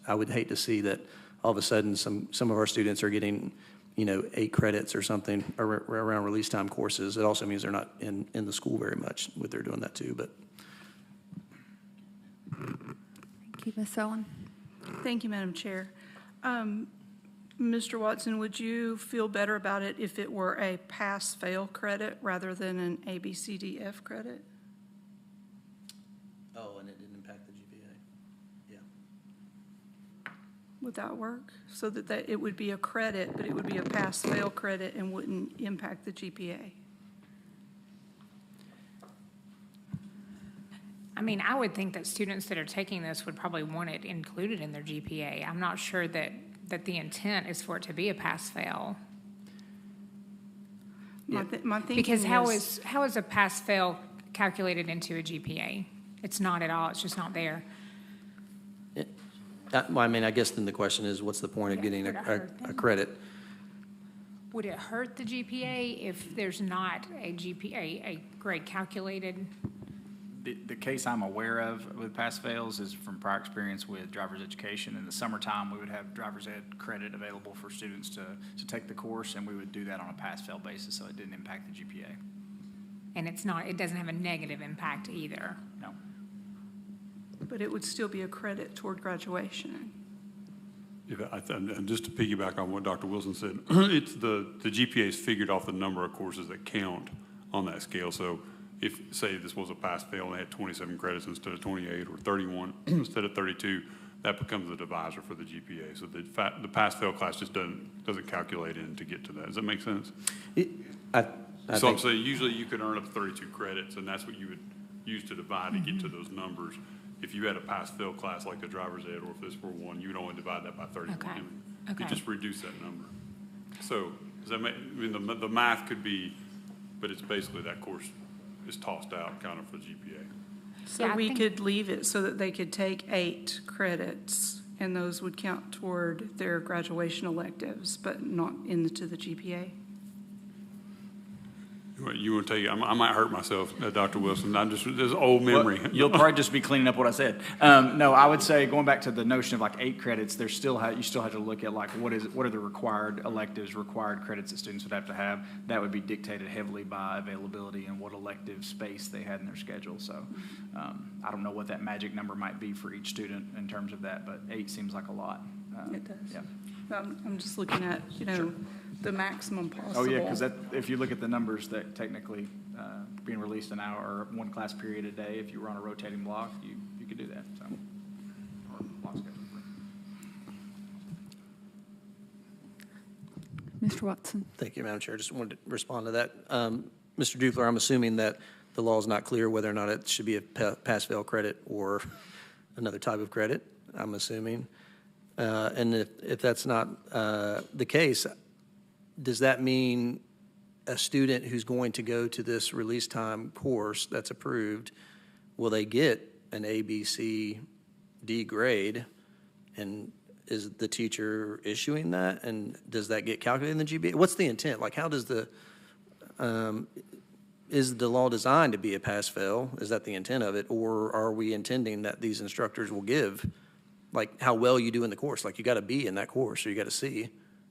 I would hate to see that all of a sudden some of our students are getting 8 credits or something around release time courses. It also means they're not in the school very much when they're doing that too. But Thank you, Ms. Owen. Thank you, Madam Chair. Mr. Watson, would you feel better about it if it were a pass-fail credit rather than an ABCDF credit? oh, and it didn't impact the GPA. Yeah. Would that work? So that it would be a credit, but it would be a pass-fail credit and wouldn't impact the GPA? I mean, I would think that students that are taking this would probably want it included in their GPA. I'm not sure that the intent is for it to be a pass-fail. My thinking Because how is a pass-fail calculated into a GPA? It's not at all. It's just not there. Well, I mean, I guess then the question is, what's the point of getting a credit? Would it hurt the GPA if there's not a GPA, a grade calculated? The case I'm aware of with pass-fails is from prior experience with driver's education. In the summertime, we would have driver's ed credit available for students to take the course, and we would do that on a pass-fail basis, so it didn't impact the GPA. And it doesn't have a negative impact either. No. But it would still be a credit toward graduation. And just to piggyback on what Dr. Wilson said, it's the GPA is figured off the number of courses that count on that scale. So if, say, this was a pass-fail and they had 27 credits instead of 28 or 31 instead of 32, that becomes the divisor for the GPA. So the pass-fail class just doesn't calculate in to get to that. Does that make sense? So I'm saying usually you could earn up to 32 credits, and that's what you would use to divide to get to those numbers. If you had a pass-fail class like the driver's ed, or if this were 1, you would only divide that by 31. Okay. You just reduce that number. So does that make, I mean, the math could be, but it's basically that course is tossed out kind of for GPA. So Yeah, we could leave it so that they could take 8 credits, and those would count toward their graduation electives, but not into the GPA? You want to take it? I might hurt myself, Dr. Wilson. There's old memory. Well, you'll probably just be cleaning up what I said. No, I would say going back to the notion of like 8 credits, you still have to look at like what are the required electives, required credits that students would have to have. That would be dictated heavily by availability and what elective space they had in their schedule. So I don't know what that magic number might be for each student in terms of that, but 8 seems like a lot. It does. Yeah. I'm just looking at, Sure. the maximum possible. Oh, yeah, because if you look at the numbers that technically being released an hour or 1 class period a day, if you were on a rotating block, you could do that. So, or block schedule. Mr. Watson. Thank you, Madam Chair. Just wanted to respond to that. Mr. Dufler, I'm assuming that the law is not clear whether or not it should be a pass-fail credit or another type of credit, I'm assuming. And if that's not the case, does that mean a student who's going to go to this release time course that's approved, will they get an A, B, C, D grade? And is the teacher issuing that? And does that get calculated in the GPA? What's the intent? Like, how does is the law designed to be a pass-fail? Is that the intent of it? Or are we intending that these instructors will give, like, how well you do in the course? Like, you got a B in that course, or you got a C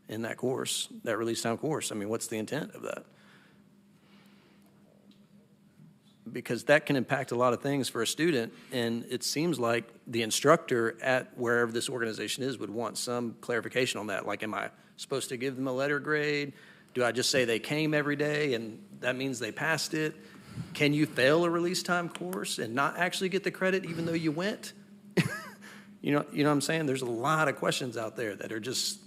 in that course, that release time course. I mean, what's the intent of that? Because that can impact a lot of things for a student, and it seems like the instructor at wherever this organization is would want some clarification on that. Like, am I supposed to give them a letter grade? Do I just say they came every day and that means they passed it? Can you fail a release time course and not actually get the credit even though you went? You know what I'm saying? There's a lot of questions out there that are just,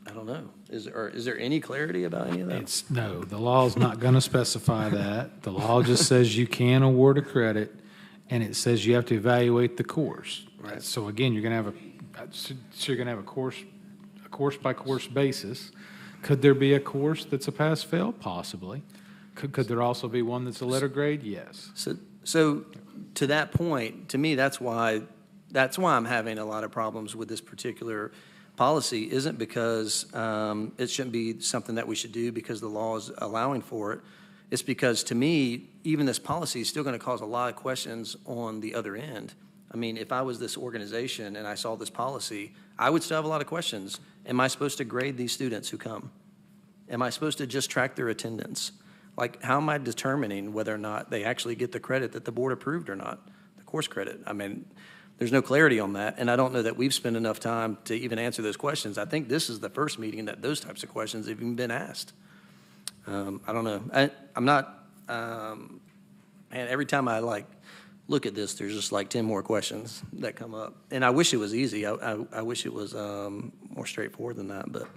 I don't know. Is there any clarity about any of that? No, the law is not going to specify that. The law just says you can award a credit, and it says you have to evaluate the course. Right. So again, you're going to have a course by course basis. Could there be a course that's a pass fail? Possibly. Could there also be one that's a letter grade? Yes. So to that point, to me, that's why I'm having a lot of problems with this particular policy. Isn't because it shouldn't be something that we should do because the law is allowing for it. It's because, to me, even this policy is still going to cause a lot of questions on the other end. I mean, if I was this organization and I saw this policy, I would still have a lot of questions. Am I supposed to grade these students who come? Am I supposed to just track their attendance? Like, how am I determining whether or not they actually get the credit that the board approved or not, the course credit? I mean, there's no clarity on that, and I don't know that we've spent enough time to even answer those questions. I think this is the first meeting that those types of questions have even been asked. I don't know. I'm not, and every time I look at this, there's just 10 more questions that come up. And I wish it was easy. I wish it was more straightforward than that, but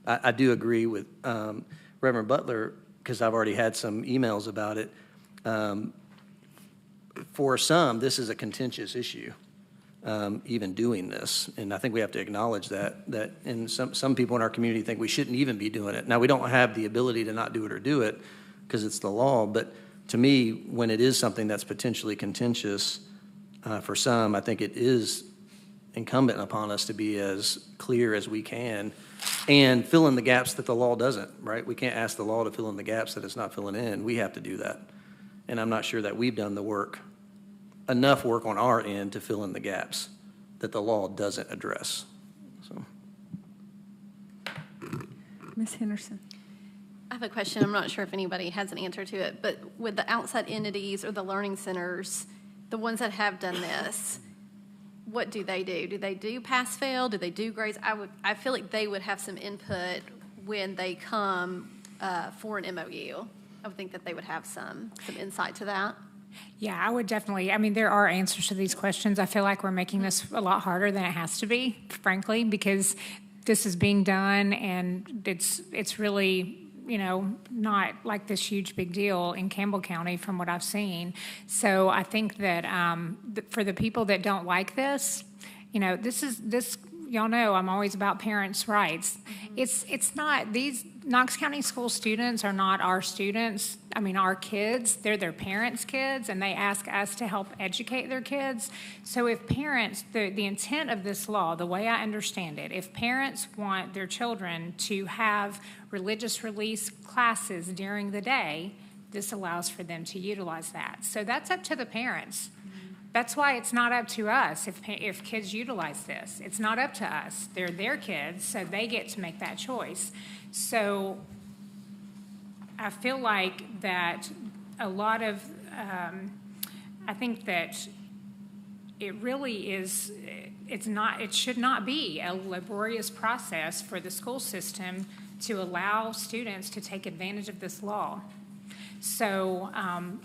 I do agree with Reverend Butler, because I've already had some emails about it. For some, this is a contentious issue, even doing this. And I think we have to acknowledge that and some people in our community think we shouldn't even be doing it. Now, we don't have the ability to not do it or do it because it's the law, but to me, when it is something that's potentially contentious for some, I think it is incumbent upon us to be as clear as we can and fill in the gaps that the law doesn't, right? We can't ask the law to fill in the gaps that it's not filling in. We have to do that. And I'm not sure that we've done the work, enough work on our end to fill in the gaps that the law doesn't address. So, Ms. Henderson. I have a question. I'm not sure if anybody has an answer to it, but with the outside entities or the learning centers, the ones that have done this, what do they do? Do they do pass-fail? Do they do grades? I feel like they would have some input when they come for an MOU. I would think that they would have some insight to that. Yeah, I would definitely. I mean, there are answers to these questions. I feel like we're making this a lot harder than it has to be, frankly, because this is being done and it's really, not like this huge big deal in Campbell County from what I've seen. So I think that for the people that don't like this, this y'all know I'm always about parents' rights. Mm-hmm. It's not, these Knox County school students are not our students. I mean, our kids, they're their parents' kids, and they ask us to help educate their kids. So if parents, the intent of this law, the way I understand it, if parents want their children to have religious release classes during the day, this allows for them to utilize that. So that's up to the parents. That's why it's not up to us if kids utilize this. It's not up to us. They're their kids, so they get to make that choice. So I feel like that a lot of, I think that it really is, it should not be a laborious process for the school system to allow students to take advantage of this law. So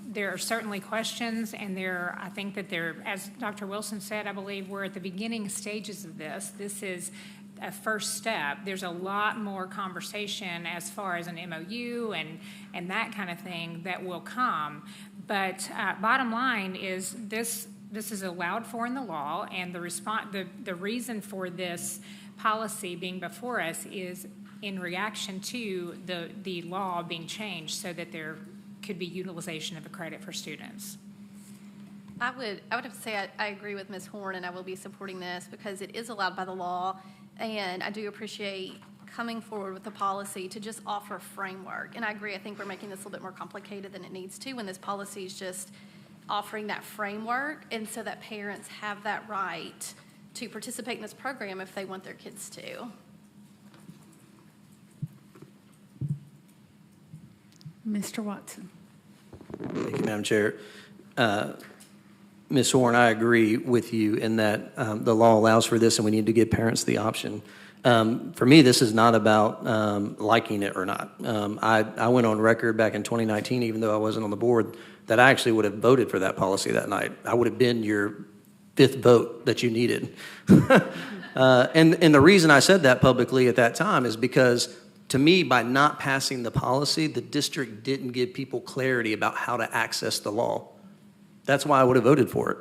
there are certainly questions, and I think that as Dr. Wilson said, I believe we're at the beginning stages of this. This is a first step. There's a lot more conversation as far as an MOU and that kind of thing that will come. But bottom line is this is allowed for in the law, and the reason for this policy being before us is in reaction to the law being changed so that there could be utilization of a credit for students. I would have to say I agree with Ms. Horn, and I will be supporting this because it is allowed by the law, and I do appreciate coming forward with the policy to just offer a framework. And I agree, I think we're making this a little bit more complicated than it needs to when this policy is just offering that framework, and so that parents have that right to participate in this program if they want their kids to. Mr. Watson. Thank you, Madam Chair. Ms. Horn, I agree with you in that the law allows for this and we need to give parents the option. For me, this is not about liking it or not. I went on record back in 2019, even though I wasn't on the board, that I actually would have voted for that policy that night. I would have been your 5th vote that you needed. And the reason I said that publicly at that time is because, to me, by not passing the policy, the district didn't give people clarity about how to access the law. That's why I would have voted for it.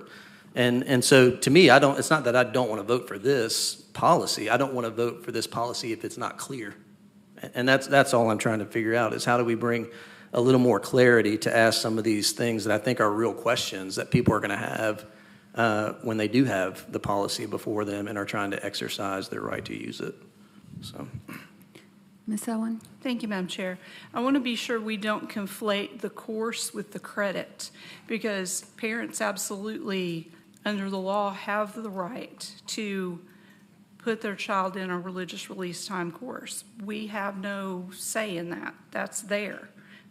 And so, to me, it's not that I don't want to vote for this policy. I don't want to vote for this policy if it's not clear. And that's all I'm trying to figure out, is how do we bring a little more clarity to ask some of these things that I think are real questions that people are going to have when they do have the policy before them and are trying to exercise their right to use it. So, Ms. Owen? Thank you, Madam Chair. I want to be sure we don't conflate the course with the credit, because parents absolutely, under the law, have the right to put their child in a religious release time course. We have no say in that. That's there.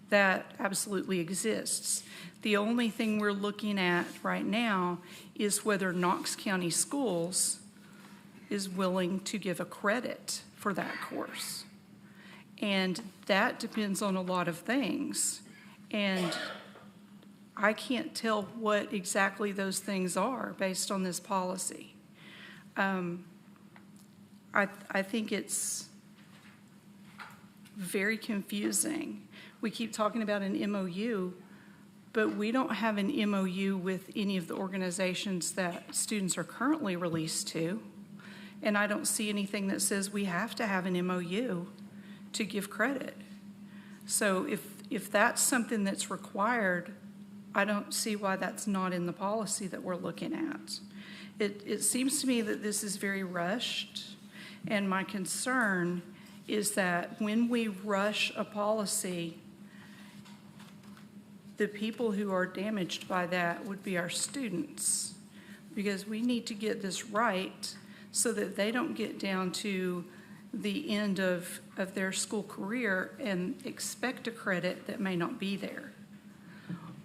That absolutely exists. The only thing we're looking at right now is whether Knox County Schools is willing to give a credit for that course. And that depends on a lot of things. And I can't tell what exactly those things are based on this policy. I think it's very confusing. We keep talking about an MOU, but we don't have an MOU with any of the organizations that students are currently released to. And I don't see anything that says we have to have an MOU to give credit. So if that's something that's required, I don't see why that's not in the policy that we're looking at. It seems to me that this is very rushed, and my concern is that when we rush a policy, the people who are damaged by that would be our students, because we need to get this right so that they don't get down to the end of their school career and expect a credit that may not be there,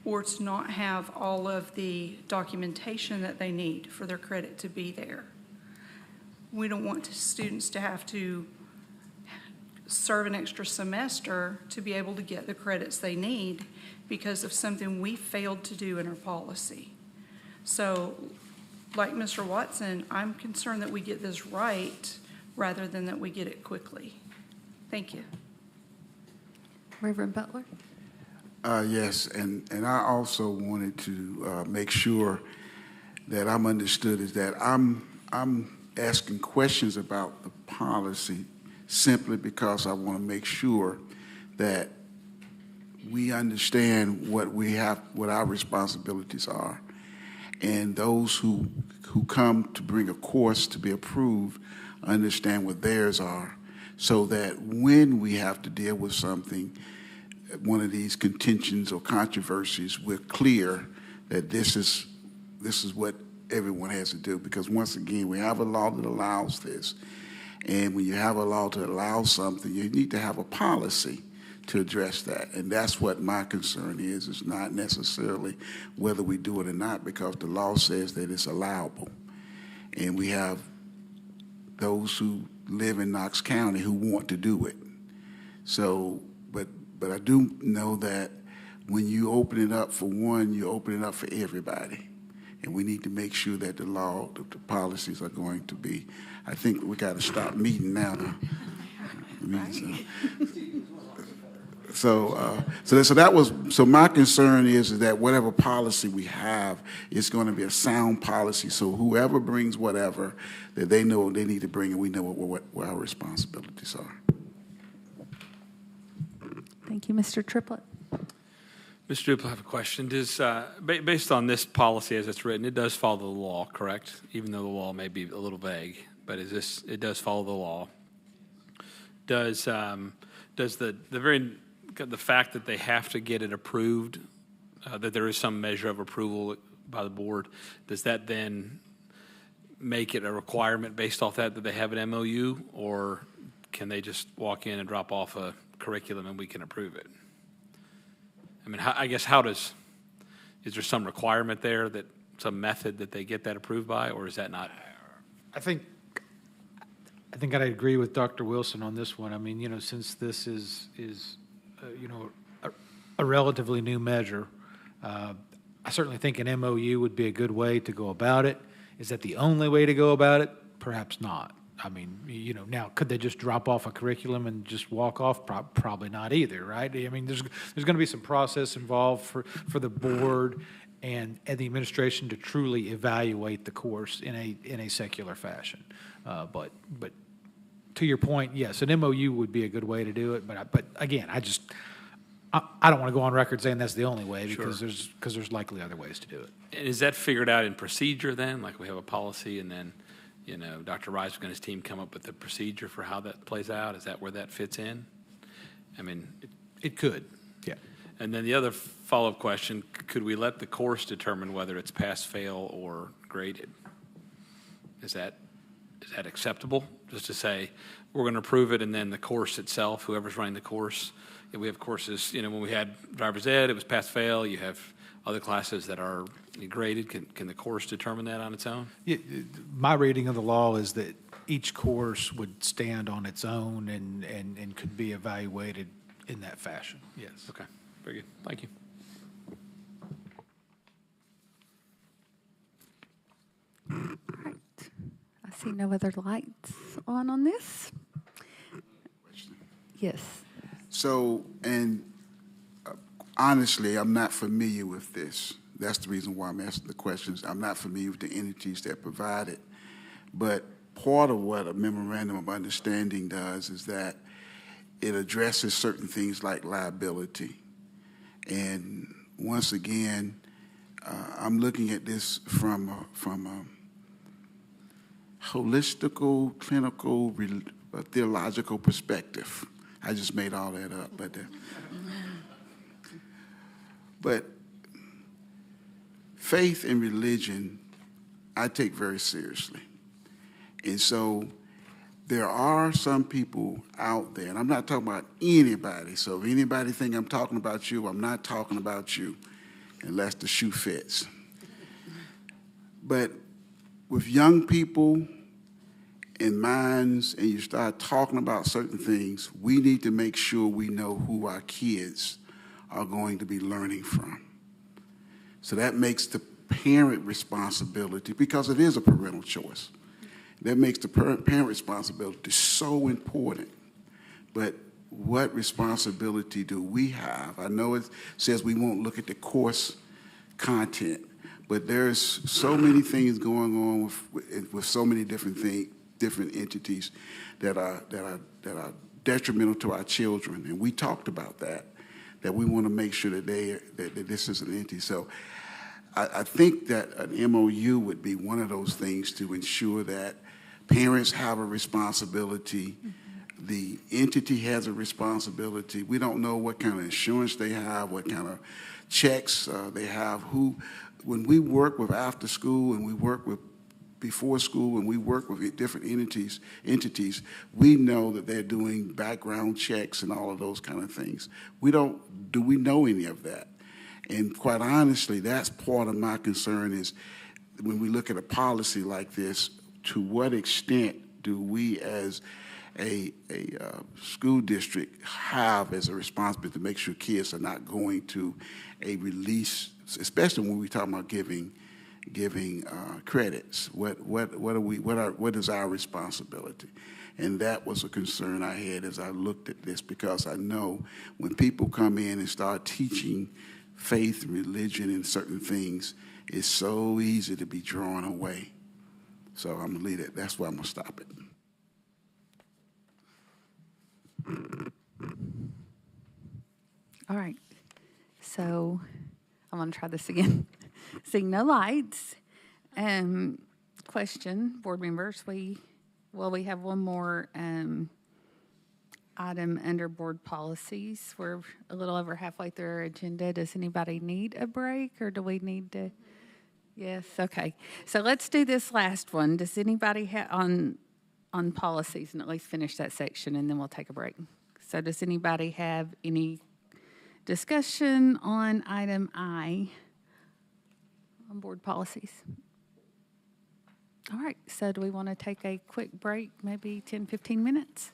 or to not have all of the documentation that they need for their credit to be there. We don't want students to have to serve an extra semester to be able to get the credits they need because of something we failed to do in our policy. So, like Mr. Watson, I'm concerned that we get this right rather than that we get it quickly. Thank you. Reverend Butler? Yes, and I also wanted to make sure that I'm understood, is that I'm asking questions about the policy simply because I want to make sure that we understand what we have, what our responsibilities are, and those who come to bring a course to be approved understand what theirs are, so that when we have to deal with something, one of these contentions or controversies, we're clear that this is what everyone has to do. Because once again, we have a law that allows this, and when you have a law to allow something, you need to have a policy to address that. And that's what my concern is. It's not necessarily whether we do it or not, because the law says that it's allowable. And we have those who live in Knox County who want to do it. So, but I do know that when you open it up for one, you open it up for everybody. And we need to make sure that the law, the policies are going to be. I think we got to stop meeting now. So my concern is that whatever policy we have is going to be a sound policy. So whoever brings whatever that they know they need to bring, and we know what our responsibilities are. Thank you, Mr. Triplett. Mr. Duple, I have a question. Does, based on this policy as it's written, it does follow the law, correct? Even though the law may be a little vague, but it does follow the law. Does the fact that they have to get it approved, that there is some measure of approval by the board, does that then make it a requirement based off that they have an MOU, or can they just walk in and drop off a curriculum and we can approve it? I mean, I guess is there some requirement there, that some method that they get that approved by, or is that not? I think I think I'd agree with Dr. Wilson on this one. I mean, since this is a relatively new measure, I certainly think an MOU would be a good way to go about it. Is that the only way to go about it? Perhaps not. I mean, now could they just drop off a curriculum and just walk off? Probably not either, right? I mean, there's going to be some process involved for the board and the administration to truly evaluate the course in a secular fashion. But to your point, yes, an MOU would be a good way to do it. But again, I don't want to go on record saying that's the only way because there's likely other ways to do it. And is that figured out in procedure then? Like we have a policy and then, Dr. Reiswick and his team come up with the procedure for how that plays out? Is that where that fits in? I mean, it could, yeah. And then the other follow-up question, could we let the course determine whether it's pass, fail, or graded? Is that acceptable? Just to say, we're going to approve it, and then the course itself, whoever's running the course, we have courses, when we had driver's ed, it was pass, fail. You have other classes that are graded. Can the course determine that on its own? Yeah, my reading of the law is that each course would stand on its own and could be evaluated in that fashion, yes. Okay, very good. Thank you. All right. I see no other lights on this. Yes. So, and honestly, I'm not familiar with this. That's the reason why I'm asking the questions. I'm not familiar with the entities that provide it. But part of what a memorandum of understanding does is that it addresses certain things like liability. And once again, I'm looking at this from a holistical, clinical, theological perspective. I just made all that up, but faith and religion, I take very seriously. And so there are some people out there, and I'm not talking about anybody, so if anybody think I'm talking about you, I'm not talking about you, unless the shoe fits. But with young people in minds and you start talking about certain things, we need to make sure we know who our kids are going to be learning from. So that makes the parent responsibility, because it is a parental choice, that makes the parent responsibility so important. But what responsibility do we have? I know it says we won't look at the course content, but there's so many things going on with so many different entities that are detrimental to our children, and we talked about that we want to make sure that this is an entity. So I think that an MOU would be one of those things to ensure that parents have a responsibility, the entity has a responsibility. We don't know what kind of insurance they have, what kind of checks they have. When we work with after school and we work with before school and we work with different entities, we know that they're doing background checks and all of those kind of things. Do we know any of that? And quite honestly, that's part of my concern is when we look at a policy like this, to what extent do we as a school district have as a responsibility to make sure kids are not going to a release, especially when we talk about giving credits. What is our responsibility? And that was a concern I had as I looked at this, because I know when people come in and start teaching faith, religion, and certain things, it's so easy to be drawn away. So I'm gonna leave it. That's why I'm gonna stop it. All right. So I'm going to try this again. Seeing no lights. Question, board members. We have one more item under board policies. We're a little over halfway through our agenda. Does anybody need a break, or do we need to? Yes. Okay. So let's do this last one. Does anybody have on policies, and at least finish that section, and then we'll take a break. So does anybody have any discussion on item I on board policies? All right, so do we want to take a quick break, maybe 10, 15 minutes?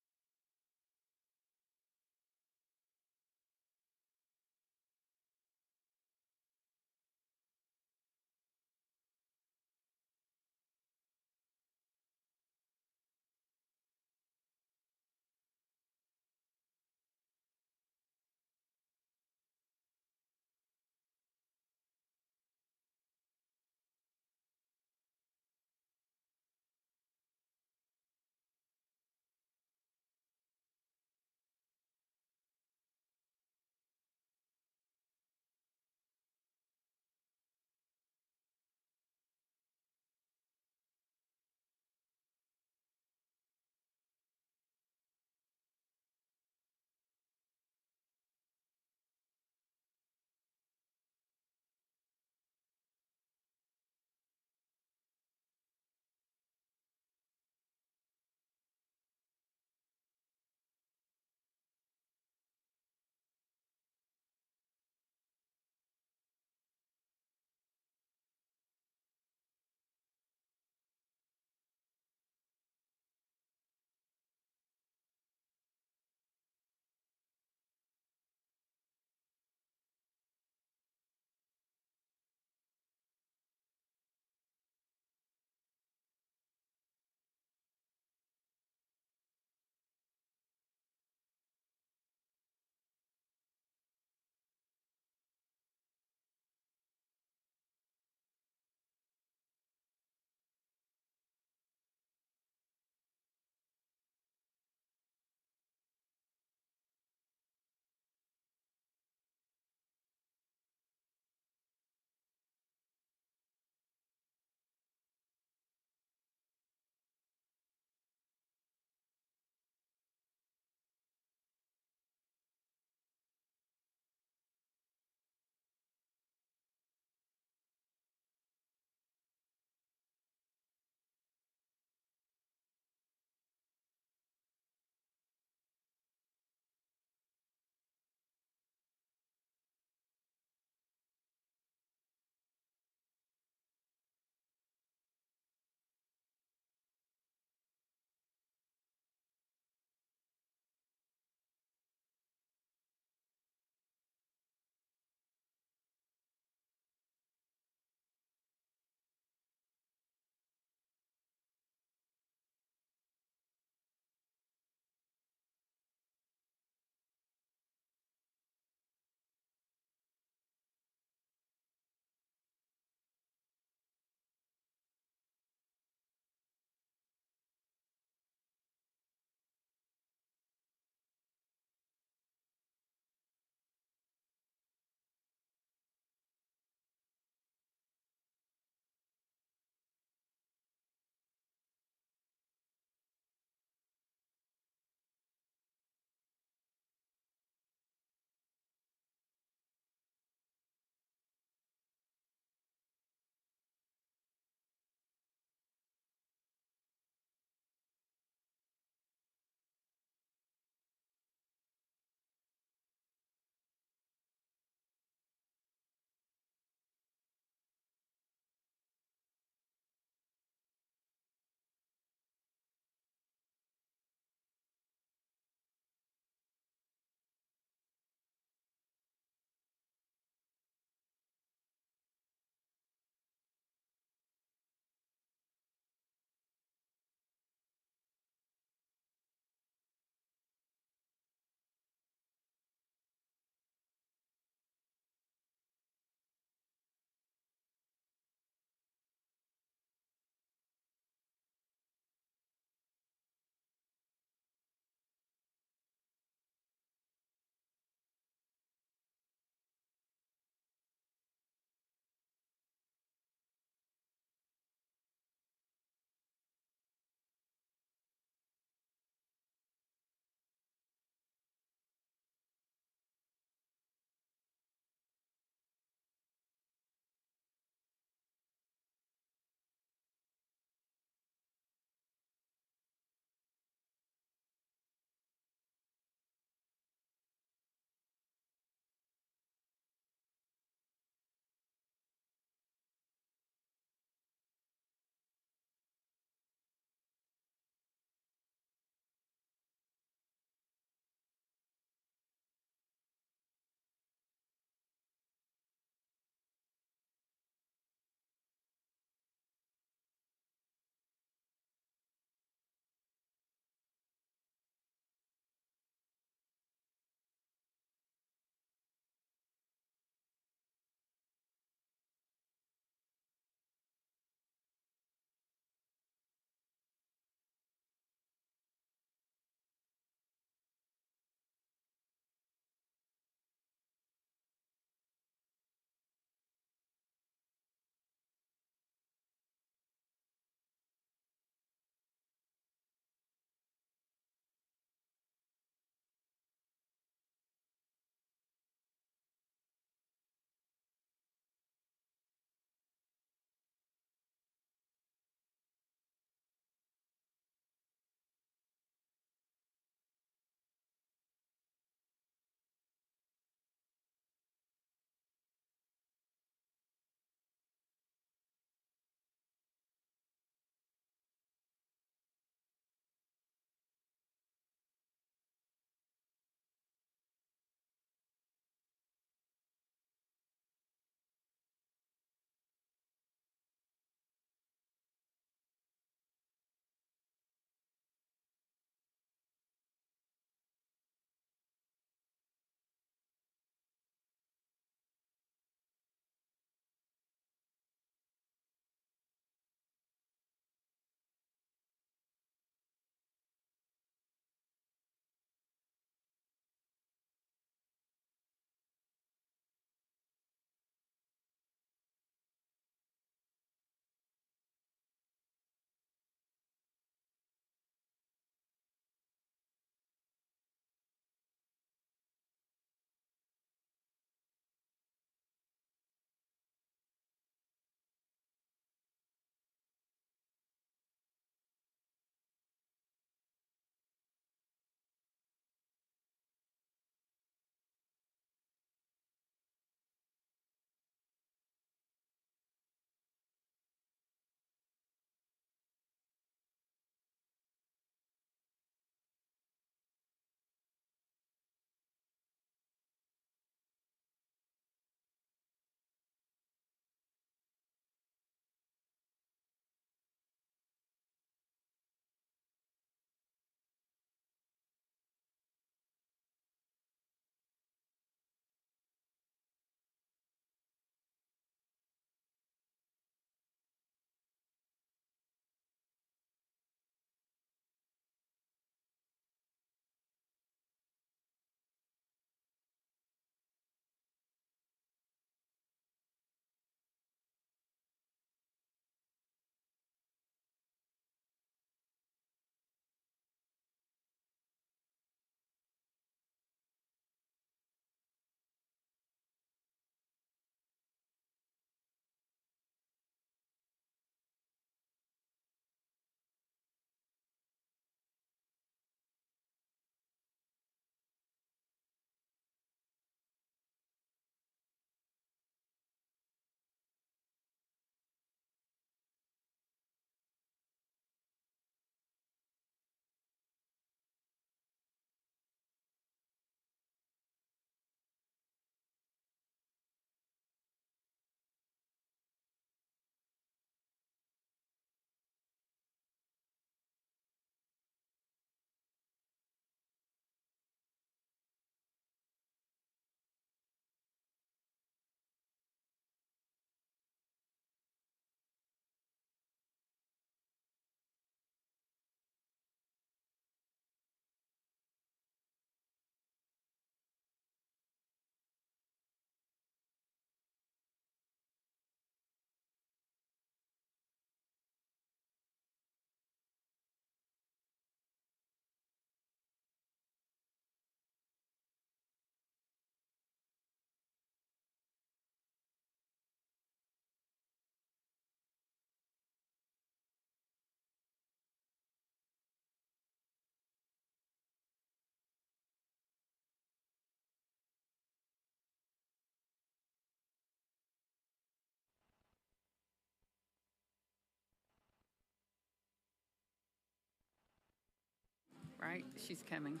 right? She's coming.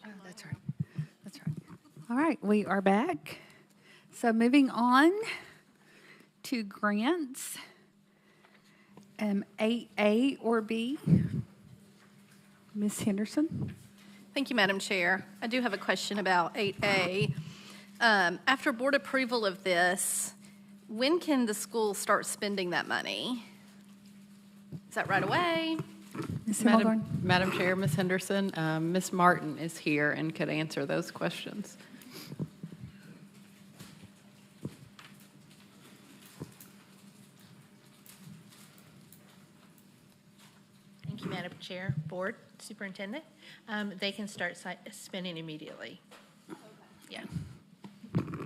Oh, that's right. That's right. All right, we are back. So moving on to grants, 8A or B. Ms. Henderson. Thank you, Madam Chair. I do have a question about 8A. After board approval of this, when can the school start spending that money? Is that right away? Ms. Madam Chair, Ms. Henderson, Ms. Martin is here and could answer those questions. Thank you, Madam Chair, Board, Superintendent. They can start spending immediately. Yeah.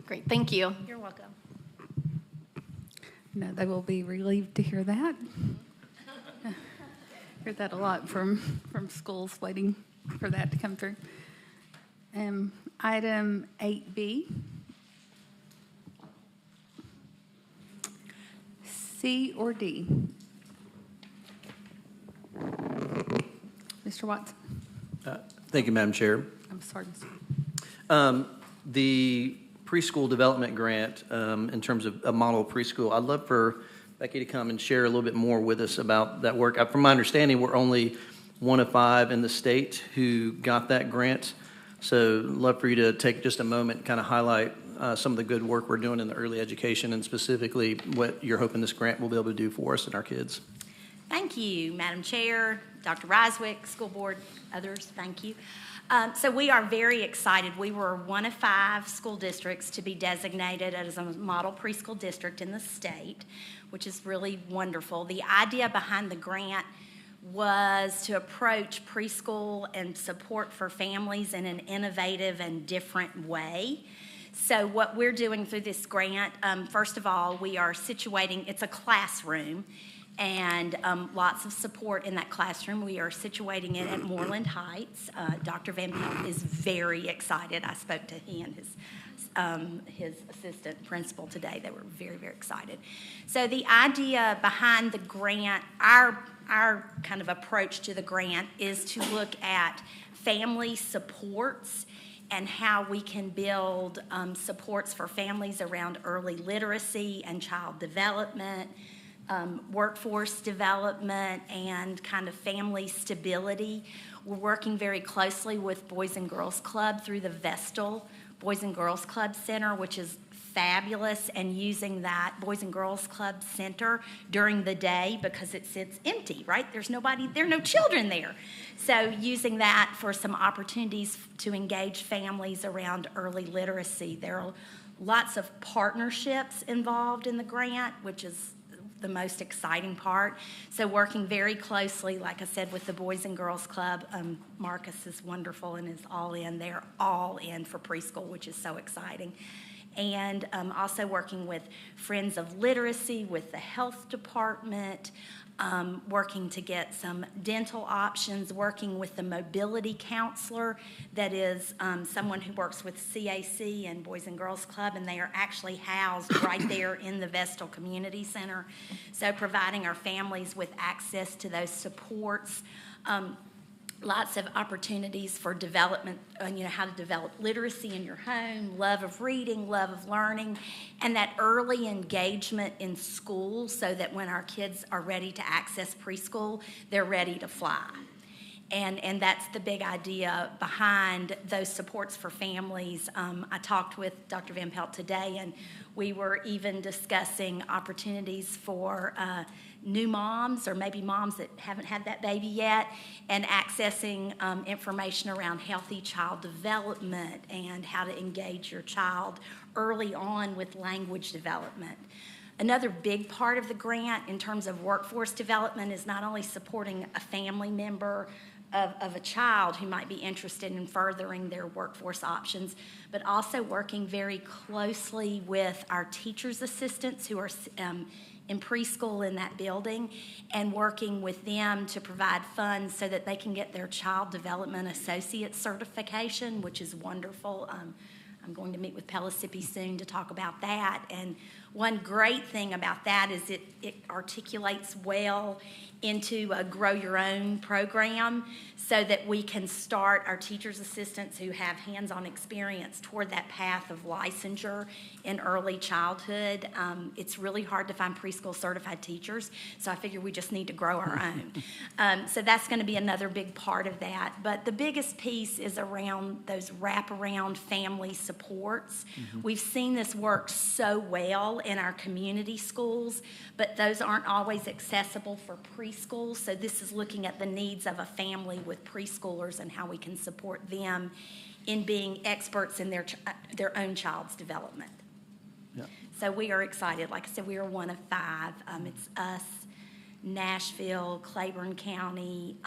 Great, thank you. You're welcome. No, they will be relieved to hear that. Hear that a lot from schools waiting for that to come through. Item 8B. C or D? Mr. Watson. Thank you, Madam Chair. I'm sorry, Mr. The preschool development grant, in terms of a model preschool, I'd love for Becky to come and share a little bit more with us about that work. From my understanding, we're only one of 5 in the state who got that grant. So I'd love for you to take just a moment and kind of highlight some of the good work we're doing in the early education and specifically what you're hoping this grant will be able to do for us and our kids. Thank you, Madam Chair, Dr. Riswick, School Board, others, thank you. So we are very excited. We were one of 5 school districts to be designated as a model preschool district in the state, which is really wonderful. The idea behind the grant was to approach preschool and support for families in an innovative and different way. So what we're doing through this grant, first of all, we are situating, it's a classroom, and lots of support in that classroom. We are situating it at Moreland Heights. Dr. Van Pelt is very excited. I spoke to he and his assistant principal today. They were very, very excited. So the idea behind the grant, our kind of approach to the grant is to look at family supports and how we can build supports for families around early literacy and child development, workforce development, and kind of family stability. We're working very closely with Boys and Girls Club through the Vestal Boys and Girls Club Center, which is fabulous, and using that Boys and Girls Club Center during the day because it sits empty, right? There are no children there. So using that for some opportunities to engage families around early literacy. There are lots of partnerships involved in the grant, which is the most exciting part. So working very closely, like I said, with the Boys and Girls Club. Marcus is wonderful and is all in. They're all in for preschool, which is so exciting. And also working with Friends of Literacy, with the health department, working to get some dental options, working with the mobility counselor that is someone who works with CAC and Boys and Girls Club, and they are actually housed right there in the Vestal Community Center. So providing our families with access to those supports. Lots of opportunities for development, how to develop literacy in your home, love of reading, love of learning, and that early engagement in school so that when our kids are ready to access preschool, they're ready to fly. And that's the big idea behind those supports for families. I talked with Dr. Van Pelt today, and we were even discussing opportunities for new moms or maybe moms that haven't had that baby yet, and accessing information around healthy child development and how to engage your child early on with language development. Another big part of the grant in terms of workforce development is not only supporting a family member of a child who might be interested in furthering their workforce options, but also working very closely with our teachers' assistants who are in preschool in that building and working with them to provide funds so that they can get their Child Development Associate certification, which is wonderful. I'm going to meet with Pellissippi soon to talk about that. And one great thing about that is it articulates well into a Grow Your Own program so that we can start our teachers' assistants who have hands-on experience toward that path of licensure in early childhood. It's really hard to find preschool certified teachers, so I figure we just need to grow our own. So that's going to be another big part of that. But the biggest piece is around those wraparound family supports. We've seen this work so well in our community schools, but those aren't always accessible for preschools. So this is looking at the needs of a family with preschoolers and how we can support them in being experts in their own child's development. Yeah. So we are excited. Like I said, we are one of 5. It's us, Nashville, Claiborne County,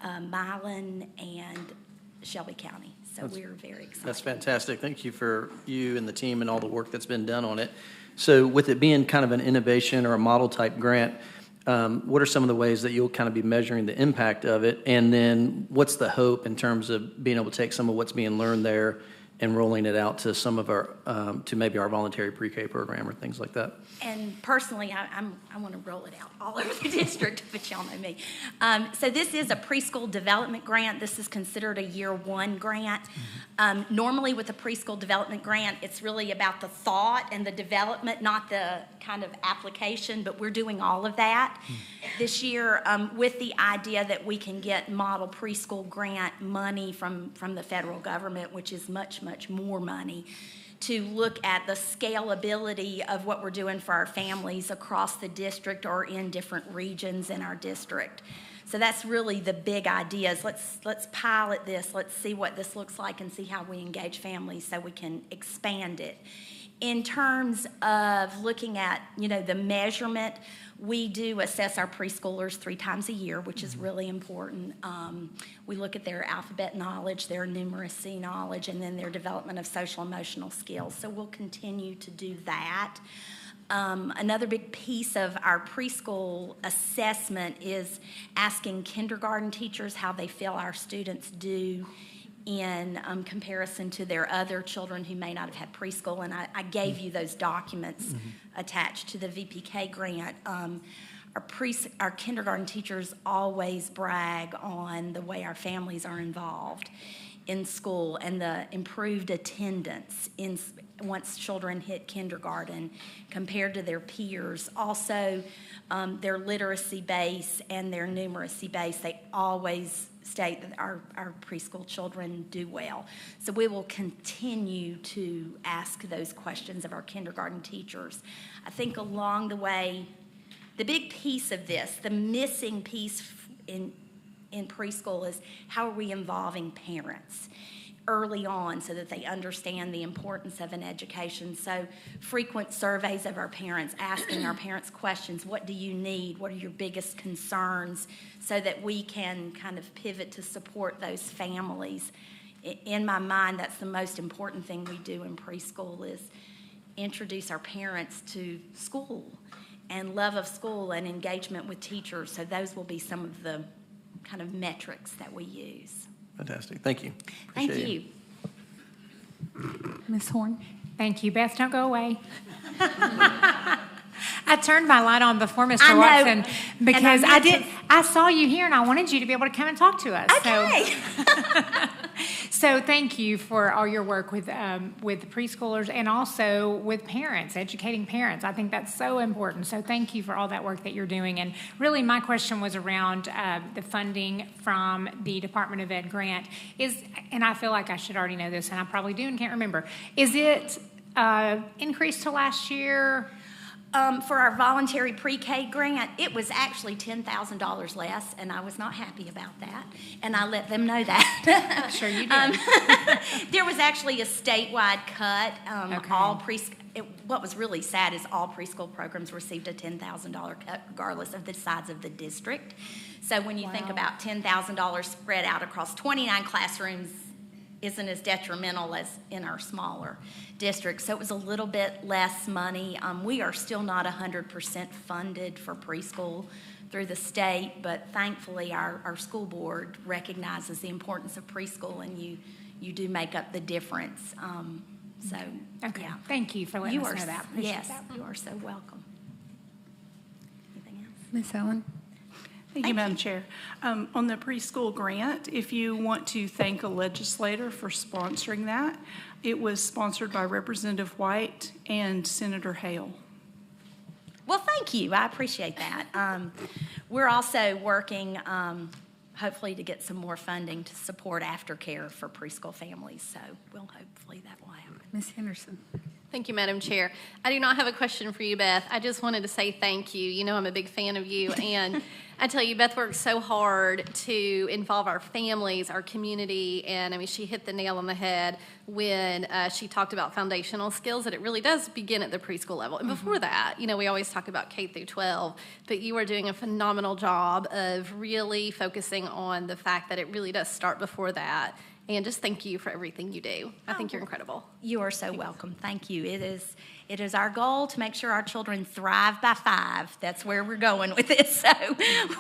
Milan, and Shelby County. So we're very excited. That's fantastic. Thank you for you and the team and all the work that's been done on it. So with it being kind of an innovation or a model type grant, what are some of the ways that you'll kind of be measuring the impact of it? And then what's the hope in terms of being able to take some of what's being learned there and rolling it out to some of our, to maybe our voluntary pre-K program or things like that? And personally, I want to roll it out all over the district, but y'all know me. So this is a preschool development grant. This is considered a year 1 grant. Normally with a preschool development grant, it's really about the thought and the development, not the kind of application, but we're doing all of that this year with the idea that we can get model preschool grant money from the federal government, which is much, much more money, to look at the scalability of what we're doing for our families across the district or in different regions in our district. So that's really the big ideas. Let's pilot this. Let's see what this looks like and see how we engage families so we can expand it. In terms of looking at, the measurement, we do assess our preschoolers 3 times a year, which is really important. We look at their alphabet knowledge, their numeracy knowledge, and then their development of social emotional skills. So we'll continue to do that. Another big piece of our preschool assessment is asking kindergarten teachers how they feel our students do in comparison to their other children who may not have had preschool. And I gave you those documents attached to the VPK grant. Our kindergarten teachers always brag on the way our families are involved in school and the improved attendance once children hit kindergarten compared to their peers. Also, their literacy base and their numeracy base, they always state that our preschool children do well. So we will continue to ask those questions of our kindergarten teachers. I think along the way, the big piece of this, the missing piece in preschool is how are we involving parents early on so that they understand the importance of an education. So frequent surveys of our parents, asking our parents questions, what do you need? What are your biggest concerns? So that we can kind of pivot to support those families. In my mind, that's the most important thing we do in preschool is introduce our parents to school and love of school and engagement with teachers. So those will be some of the kind of metrics that we use. Fantastic. Thank you. Thank Appreciate you. Ms. Horn? Thank you. Beth, don't go away. I turned my light on before Mr. I know. Watson because And I saw you here and I wanted you to be able to come and talk to us. Okay. So thank you for all your work with the preschoolers and also with parents, educating parents. I think that's so important. So thank you for all that work that you're doing. And really my question was around the funding from the Department of Ed grant. And I feel like I should already know this, and I probably do and can't remember. Is it increased to last year? For our voluntary pre-K grant, it was actually $10,000 less, and I was not happy about that, and I let them know that. Sure you did. There was actually a statewide cut. Okay. What was really sad is all preschool programs received a $10,000 cut regardless of the size of the district. So when you think about $10,000 spread out across 29 classrooms, isn't as detrimental as in our smaller districts. So it was a little bit less money. We are still not 100% funded for preschool through the state, but thankfully our school board recognizes the importance of preschool, and you do make up the difference. Okay. Yeah. Thank you for letting us know that. Appreciate Yes, that. you are so welcome. Anything else? Ms. Owen? Thank you, Madam Chair. On the preschool grant, if you want to thank a legislator for sponsoring that, it was sponsored by Representative White and Senator Hale. Well, thank you. I appreciate that. We're also working, hopefully, to get some more funding to support aftercare for preschool families. So hopefully that will happen. Ms. Henderson? Thank you, Madam Chair. I do not have a question for you, Beth. I just wanted to say thank you. You know I'm a big fan of you, and I tell you, Beth works so hard to involve our families, our community, and I mean, she hit the nail on the head when she talked about foundational skills, that it really does begin at the preschool level. And before that, you know, we always talk about K through 12, but you are doing a phenomenal job of really focusing on the fact that it really does start before that. And just thank you for everything you do. I think you're incredible. You are so welcome. Thank you. It is our goal to make sure our children thrive by 5. That's where we're going with this. So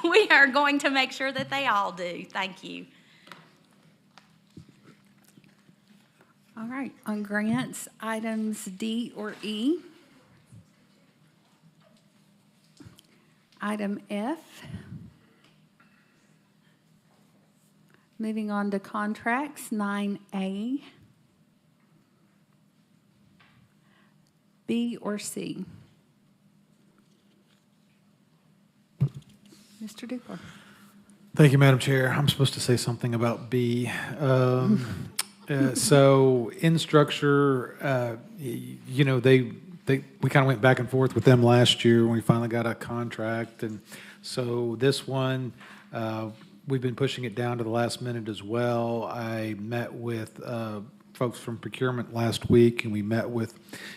we are going to make sure that they all do. Thank you. All right, on grants, items D or E. Item F. Moving on to contracts, 9A. B or C? Mr. Dupler. Thank you, Madam Chair. I'm supposed to say something about B. So in structure, you know, we kind of went back and forth with them last year when we finally got a contract. And so this one, we've been pushing it down to the last minute as well. I met with folks from procurement last week, and we met with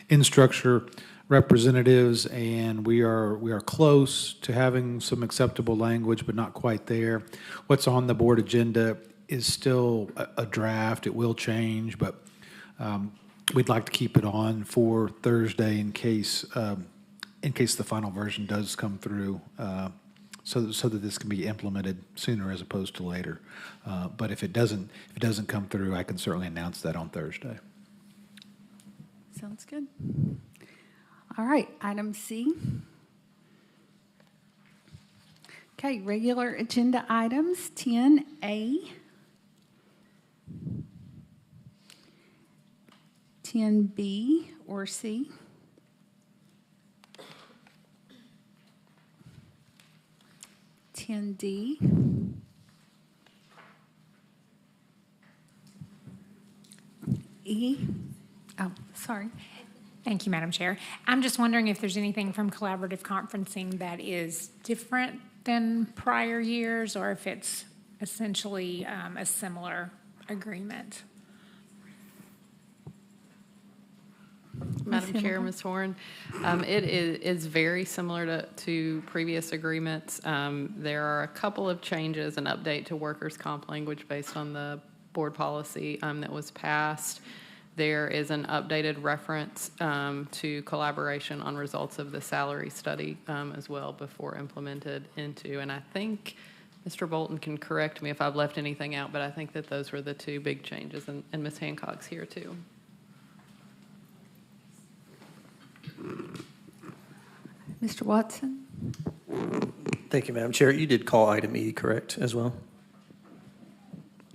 in-structure representatives, and we are close to having some acceptable language, but not quite there. What's on the board agenda is still a draft. It will change, but we'd like to keep it on for Thursday in case the final version does come through. So that this can be implemented sooner as opposed to later. But if it doesn't come through, I can certainly announce that on Thursday. Sounds good. All right, item C. Okay, regular agenda items, 10A, 10B or C. 10D. E. Oh, sorry. Thank you, Madam Chair. I'm just wondering if there's anything from collaborative conferencing that is different than prior years, or if it's essentially a similar agreement. Madam Chair, Ms. Horn, it is very similar to previous agreements. There are a couple of changes, an update to workers' comp language based on the board policy that was passed. There is an updated reference to collaboration on results of the salary study as well before implemented into, and I think Mr. Bolton can correct me if I've left anything out, but I think that those were the two big changes, and Ms. Hancock's here too. Mr. Watson? Thank you, Madam Chair. You did call item E, correct, as well?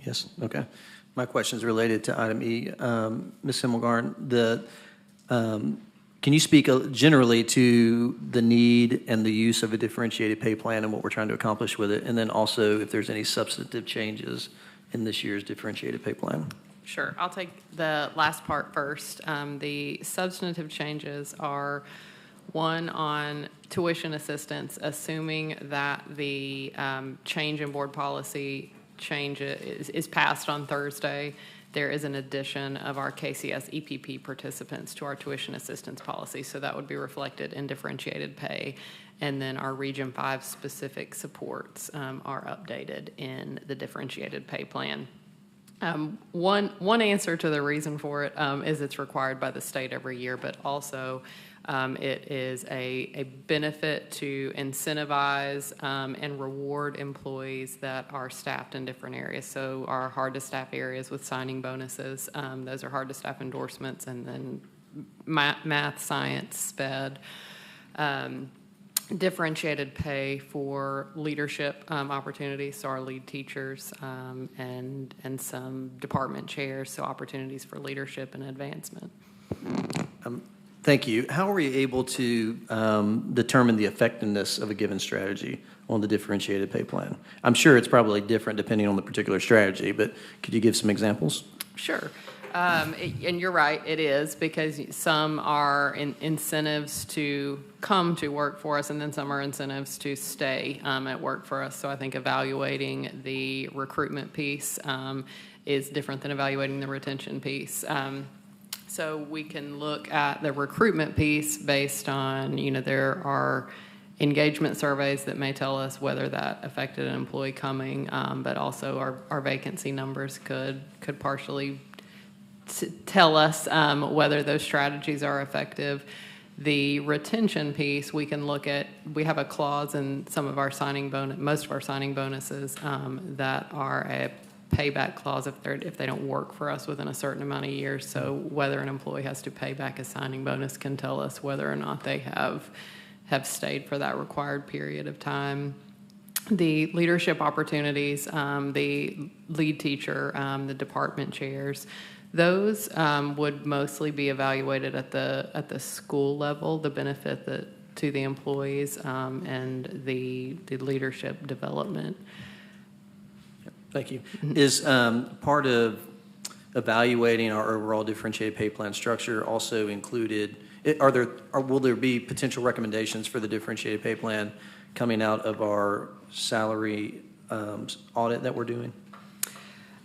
Yes, okay. My question is related to item E. Ms. Himmelgarn, can you speak generally to the need and the use of a differentiated pay plan and what we're trying to accomplish with it? And then also if there's any substantive changes in this year's differentiated pay plan? Sure. I'll take the last part first. The substantive changes are one on tuition assistance, assuming that the change in board policy is passed on Thursday. There is an addition of our KCS EPP participants to our tuition assistance policy, so that would be reflected in differentiated pay. And then our Region 5 specific supports are updated in the differentiated pay plan. One answer to the reason for it is it's required by the state every year, but also it is a benefit to incentivize and reward employees that are staffed in different areas. So our hard-to-staff areas with signing bonuses, those are hard-to-staff endorsements, and then math, science, SPED. Differentiated pay for leadership opportunities, so our lead teachers and some department chairs, so opportunities for leadership and advancement. Thank you. How are we able to determine the effectiveness of a given strategy on the differentiated pay plan? I'm sure it's probably different depending on the particular strategy, but could you give some examples? Sure. And you're right, it is, because some are incentives to come to work for us, and then some are incentives to stay at work for us. So I think evaluating the recruitment piece is different than evaluating the retention piece. So we can look at the recruitment piece based on, there are engagement surveys that may tell us whether that affected an employee coming, but also our vacancy numbers could partially tell us whether those strategies are effective. The retention piece, we can look at, we have a clause in some of our most of our signing bonuses that are a payback clause if they don't work for us within a certain amount of years. So whether an employee has to pay back a signing bonus can tell us whether or not they have stayed for that required period of time. The leadership opportunities, the lead teacher, the department chairs, those would mostly be evaluated at the school level, the benefit to the employees and the leadership development. Thank you. Is part of evaluating our overall differentiated pay plan structure also included, will there be potential recommendations for the differentiated pay plan coming out of our salary audit that we're doing?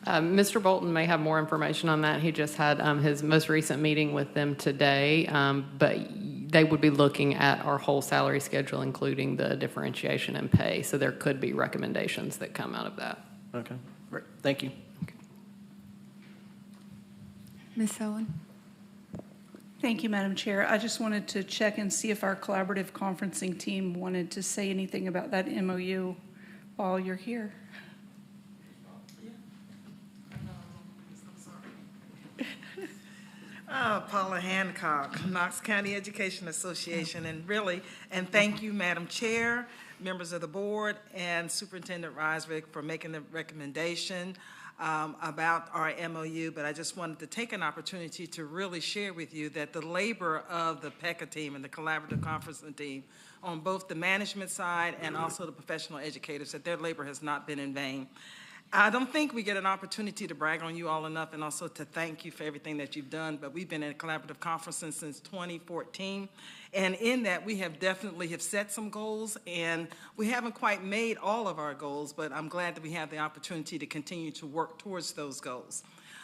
Mr. Bolton may have more information on that. He just had his most recent meeting with them today, but they would be looking at our whole salary schedule, including the differentiation in pay. So there could be recommendations that come out of that. Okay, great. Thank you. Okay. Ms. Owen? Thank you, Madam Chair. I just wanted to check and see if our collaborative conferencing team wanted to say anything about that MOU while you're here. Paula Hancock, Knox County Education Association, and thank you, Madam Chair, members of the board, and Superintendent Reiswick for making the recommendation about our MOU. But I just wanted to take an opportunity to really share with you that the labor of the PECA team and the collaborative conferencing team on both the management side and also the professional educators, that their labor has not been in vain. I don't think we get an opportunity to brag on you all enough, and also to thank you for everything that you've done, but we've been in a collaborative conferencing since 2014, and in that we have definitely set some goals, and we haven't quite made all of our goals, but I'm glad that we have the opportunity to continue to work towards those goals.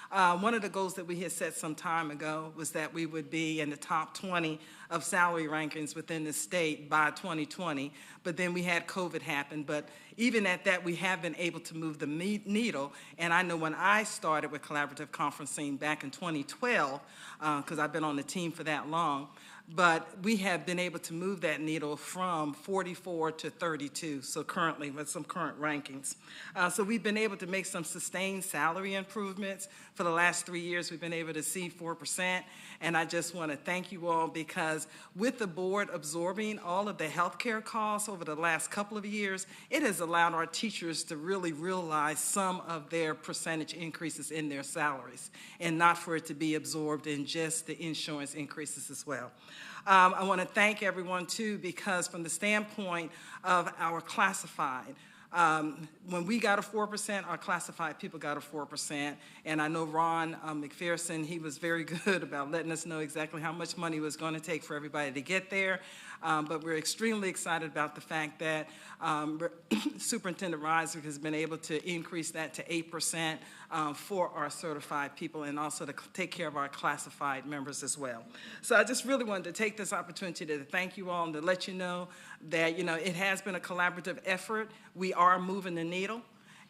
One of the goals that we had set some time ago was that we would be in the top 20 of salary rankings within the state by 2020, but then we had COVID happen. But even at that, we have been able to move the needle. And I know when I started with collaborative conferencing back in 2012, because I've been on the team for that long, but we have been able to move that needle from 44 to 32, so currently with some current rankings. So we've been able to make some sustained salary improvements. For the last 3 years, we've been able to see 4%, and I just want to thank you all, because with the board absorbing all of the healthcare costs over the last couple of years, it has allowed our teachers to really realize some of their percentage increases in their salaries, and not for it to be absorbed in just the insurance increases as well. I want to thank everyone, too, because from the standpoint of our classified, when we got a 4%, our classified people got a 4%. And I know Ron McPherson, he was very good about letting us know exactly how much money it was going to take for everybody to get there. But we're extremely excited about the fact that Superintendent Reiswick has been able to increase that to 8% for our certified people, and also to take care of our classified members as well. So I just really wanted to take this opportunity to thank you all and to let you know that, it has been a collaborative effort. We are moving the needle,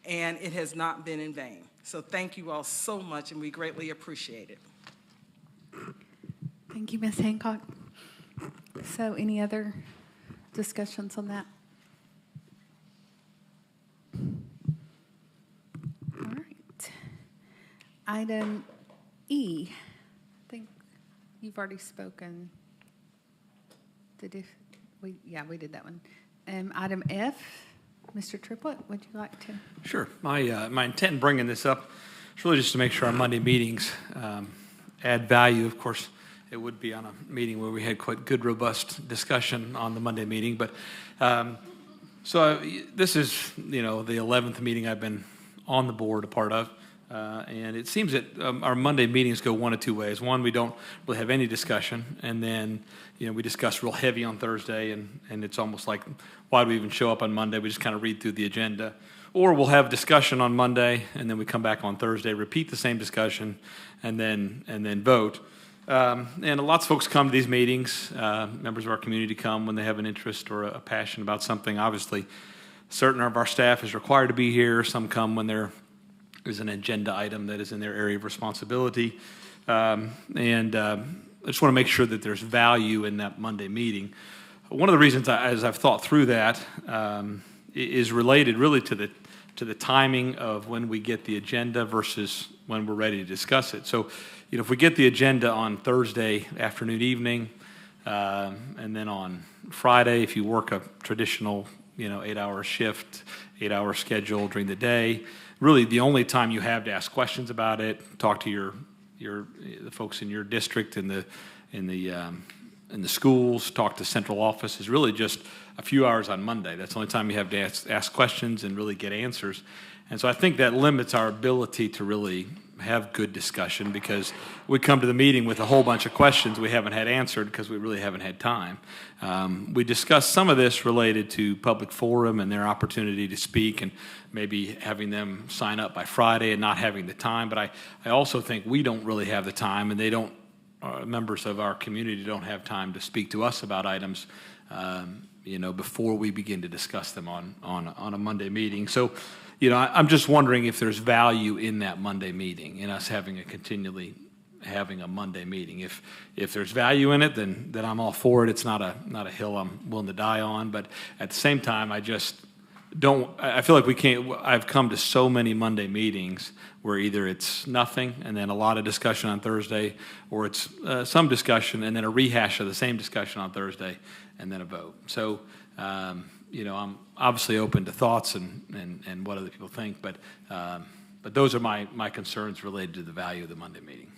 and it has not been in vain. So thank you all so much, and we greatly appreciate it. Thank you, Ms. Hancock. So any other discussions on that? All right. Item E. I think you've already spoken. We did that one. Item F, Mr. Triplett, would you like to? Sure. My intent in bringing this up is really just to make sure our Monday meetings add value. Of course, it would be on a meeting where we had quite good, robust discussion on the Monday meeting. But so this is, the 11th meeting I've been on the board, a part of. And it seems that our Monday meetings go one of two ways. One, we don't really have any discussion, and then we discuss real heavy on Thursday, and it's almost like, why do we even show up on Monday? We just kind of read through the agenda. Or we'll have discussion on Monday, and then we come back on Thursday, repeat the same discussion, and then vote. And lots of folks come to these meetings. Members of our community come when they have an interest or a passion about something. Obviously, certain of our staff is required to be here. Some come when there is an agenda item that is in their area of responsibility. I just want to make sure that there's value in that Monday meeting. One of the reasons, as I've thought through that, is related really to the timing of when we get the agenda versus when we're ready to discuss it. So, if we get the agenda on Thursday afternoon, evening, and then on Friday, if you work a traditional, 8-hour shift, 8-hour schedule during the day, really the only time you have to ask questions about it, talk to the folks in your district in the schools, talk to central office, is really just a few hours on Monday. That's the only time you have to ask questions and really get answers. And so I think that limits our ability to really have good discussion, because we come to the meeting with a whole bunch of questions we haven't had answered because we really haven't had time. We discussed some of this related to public forum and their opportunity to speak, and maybe having them sign up by Friday and not having the time. But I also think we don't really have the time, and they don't. Members of our community don't have time to speak to us about items, before we begin to discuss them on a Monday meeting. So, I'm just wondering if there's value in that Monday meeting, in us having a Monday meeting. If there's value in it, then I'm all for it. It's not a hill I'm willing to die on. But at the same time, I just don't. I feel like we can't. I've come to so many Monday meetings where either it's nothing and then a lot of discussion on Thursday, or it's some discussion and then a rehash of the same discussion on Thursday and then a vote. So, I'm obviously open to thoughts and what other people think, but those are my concerns related to the value of the Monday meeting.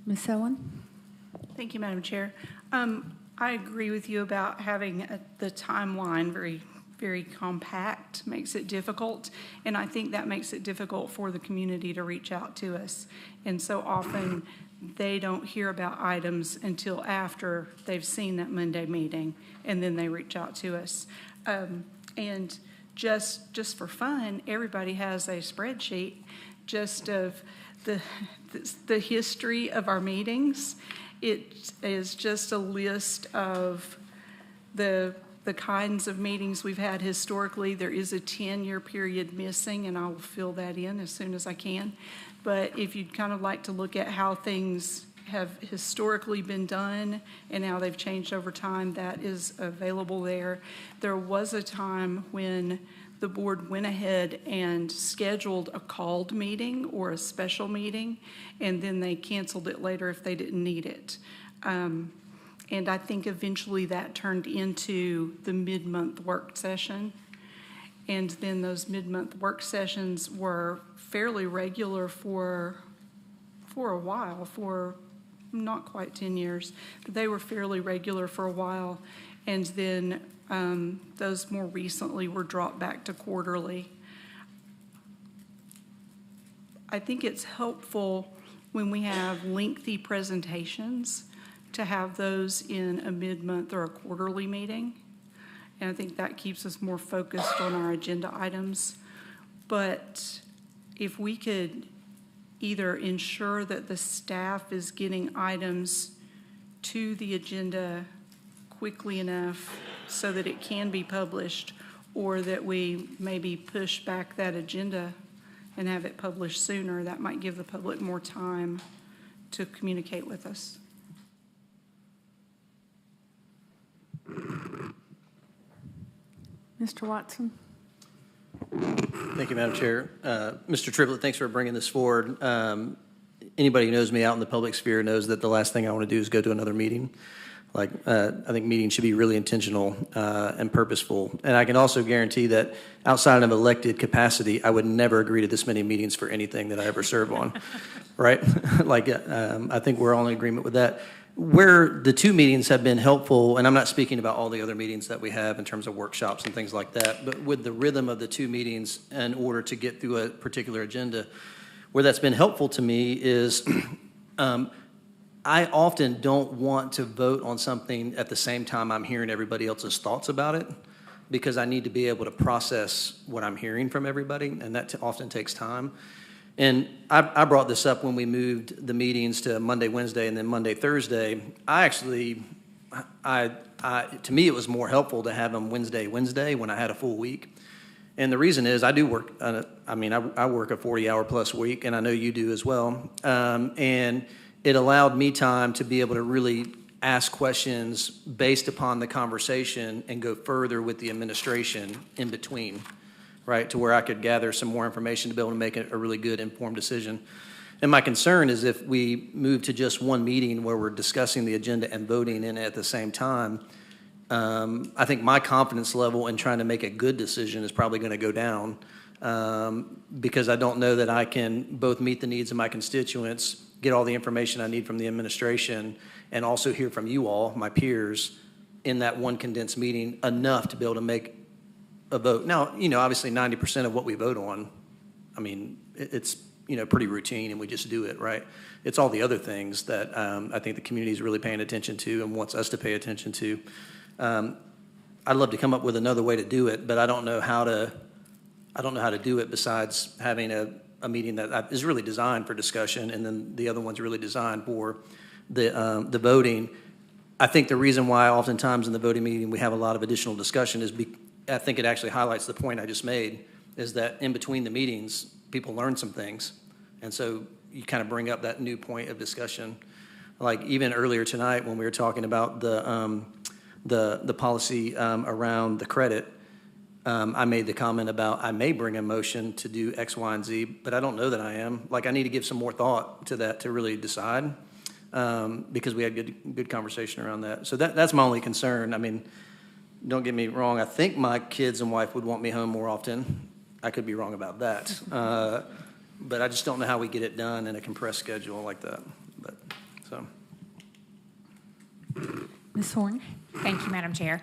Ms. Owen? Thank you, Madam Chair. I agree with you about having the timeline very, very compact, makes it difficult, and I think that makes it difficult for the community to reach out to us. And so often they don't hear about items until after they've seen that Monday meeting, and then they reach out to us. And just for fun, everybody has a spreadsheet just of the history of our meetings. It is just a list of the kinds of meetings we've had historically. There is a 10-year period missing, and I will fill that in as soon as I can. But if you'd kind of like to look at how things have historically been done and how they've changed over time, that is available there. There was a time when the board went ahead and scheduled a called meeting or a special meeting, and then they canceled it later if they didn't need it. And I think eventually that turned into the mid-month work session. And then those mid-month work sessions were fairly regular for a while, for not quite 10 years, but they were fairly regular for a while. And then those more recently were dropped back to quarterly. I think it's helpful when we have lengthy presentations to have those in a mid-month or a quarterly meeting. And I think that keeps us more focused on our agenda items. But if we could either ensure that the staff is getting items to the agenda quickly enough so that it can be published, or that we maybe push back that agenda and have it published sooner. That might give the public more time to communicate with us. Mr. Watson? Thank you, Madam Chair. Mr. Triplett, thanks for bringing this forward. Anybody who knows me out in the public sphere knows that the last thing I want to do is go to another meeting. I think meetings should be really intentional and purposeful. And I can also guarantee that outside of elected capacity, I would never agree to this many meetings for anything that I ever serve on, right? I think we're all in agreement with that. Where the two meetings have been helpful, and I'm not speaking about all the other meetings that we have in terms of workshops and things like that, but with the rhythm of the two meetings in order to get through a particular agenda, where that's been helpful to me is I often don't want to vote on something at the same time I'm hearing everybody else's thoughts about it, because I need to be able to process what I'm hearing from everybody, and that often takes time. And I brought this up when we moved the meetings to Monday, Wednesday, and then Monday, Thursday. To me, it was more helpful to have them Wednesday when I had a full week. And the reason is I do work, I work a 40-hour plus week, and I know you do as well. And it allowed me time to be able to really ask questions based upon the conversation and go further with the administration in between, right, to where I could gather some more information to be able to make a really good informed decision. And my concern is if we move to just one meeting where we're discussing the agenda and voting in it at the same time, I think my confidence level in trying to make a good decision is probably going to go down because I don't know that I can both meet the needs of my constituents, get all the information I need from the administration, and also hear from you all, my peers, in that one condensed meeting enough to be able to make a vote. Now, obviously 90% of what we vote on, it's, pretty routine and we just do it, right? It's all the other things that I think the community is really paying attention to and wants us to pay attention to. I'd love to come up with another way to do it, but I don't know how to do it besides having a meeting that is really designed for discussion, and then the other one's really designed for the voting. I think the reason why oftentimes in the voting meeting we have a lot of additional discussion is I think it actually highlights the point I just made, is that in between the meetings, people learn some things. And so you kind of bring up that new point of discussion. Like even earlier tonight when we were talking about the policy around the credit, I made the comment about I may bring a motion to do X, Y, and Z, but I don't know that I am. I need to give some more thought to that to really decide because we had good conversation around that. So that's my only concern. Don't get me wrong. I think my kids and wife would want me home more often. I could be wrong about that. But I just don't know how we get it done in a compressed schedule like that. Ms. Horn? Thank you, Madam Chair.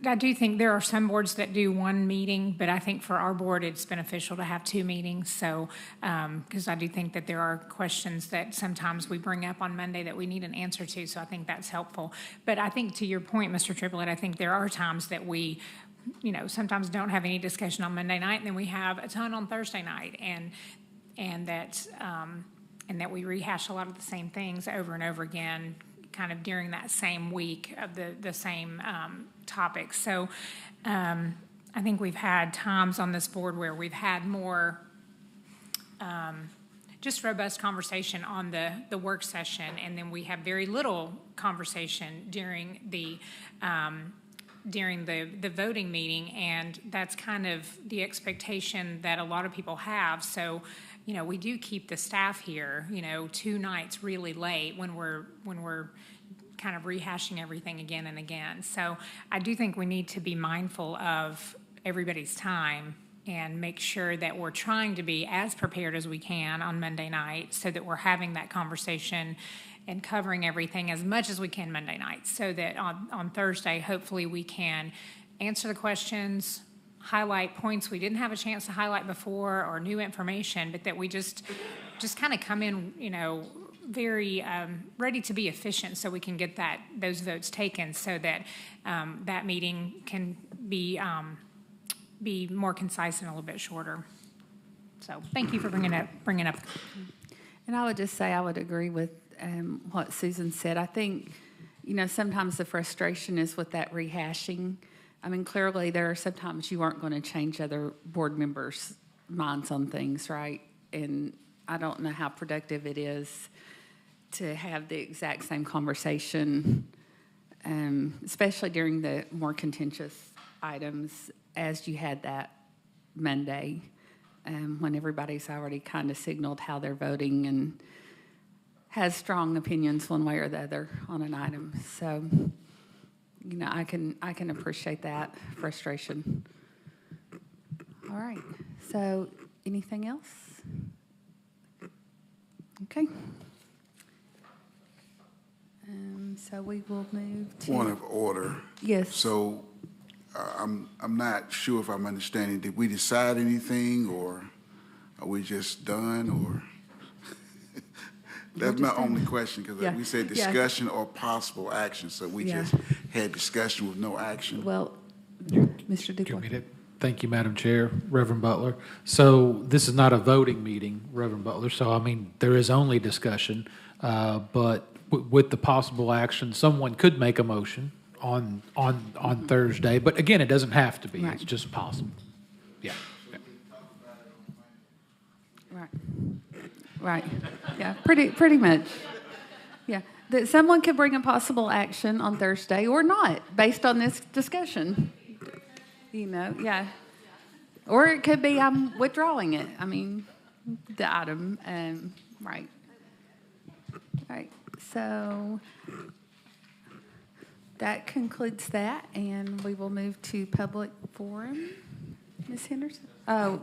I do think there are some boards that do one meeting, but I think for our board, it's beneficial to have two meetings. So, because I do think that there are questions that sometimes we bring up on Monday that we need an answer to. So I think that's helpful. But I think to your point, Mr. Triplett, I think there are times that we, sometimes don't have any discussion on Monday night, and then we have a ton on Thursday night, and that we rehash a lot of the same things over and over again, kind of during that same week of the same topics. So I think we've had times on this board where we've had more just robust conversation on the work session, and then we have very little conversation during the voting meeting, and that's kind of the expectation that a lot of people have. So we do keep the staff here, 2 nights really late when we're kind of rehashing everything again and again. So I do think we need to be mindful of everybody's time and make sure that we're trying to be as prepared as we can on Monday night so that we're having that conversation and covering everything as much as we can Monday night, so that on Thursday, hopefully we can answer the questions, highlight points we didn't have a chance to highlight before or new information, but that we just kind of come in, very ready to be efficient so we can get those votes taken so that that meeting can be more concise and a little bit shorter. So thank you for bringing up. And I would just say I would agree with what Susan said. I think sometimes the frustration is with that rehashing. I mean, clearly there are sometimes you aren't going to change other board members' minds on things, right? And I don't know how productive it is to have the exact same conversation, especially during the more contentious items, as you had that Monday, when everybody's already kind of signaled how they're voting and has strong opinions one way or the other on an item. So, I can appreciate that frustration. All right. So, anything else? Okay. So we will move to Point of order. Yes. So I'm not sure if I'm understanding. Did we decide anything, or are we just done, or? That's my only question, because we said discussion or possible action, so we just had discussion with no action. Well, Mr. Dubois. Thank you, Madam Chair. Reverend Butler. So this is not a voting meeting, Reverend Butler, so I mean, there is only discussion, but with the possible action, someone could make a motion on Thursday, but again, it doesn't have to be. Right. It's just possible. Yeah. Right. Yeah, pretty much. Yeah. That someone could bring a possible action on Thursday or not, based on this discussion. Yeah. Or it could be I'm withdrawing it. I mean, the item. Right. Right. So that concludes that, and we will move to public forum. Ms. Henderson? Oh,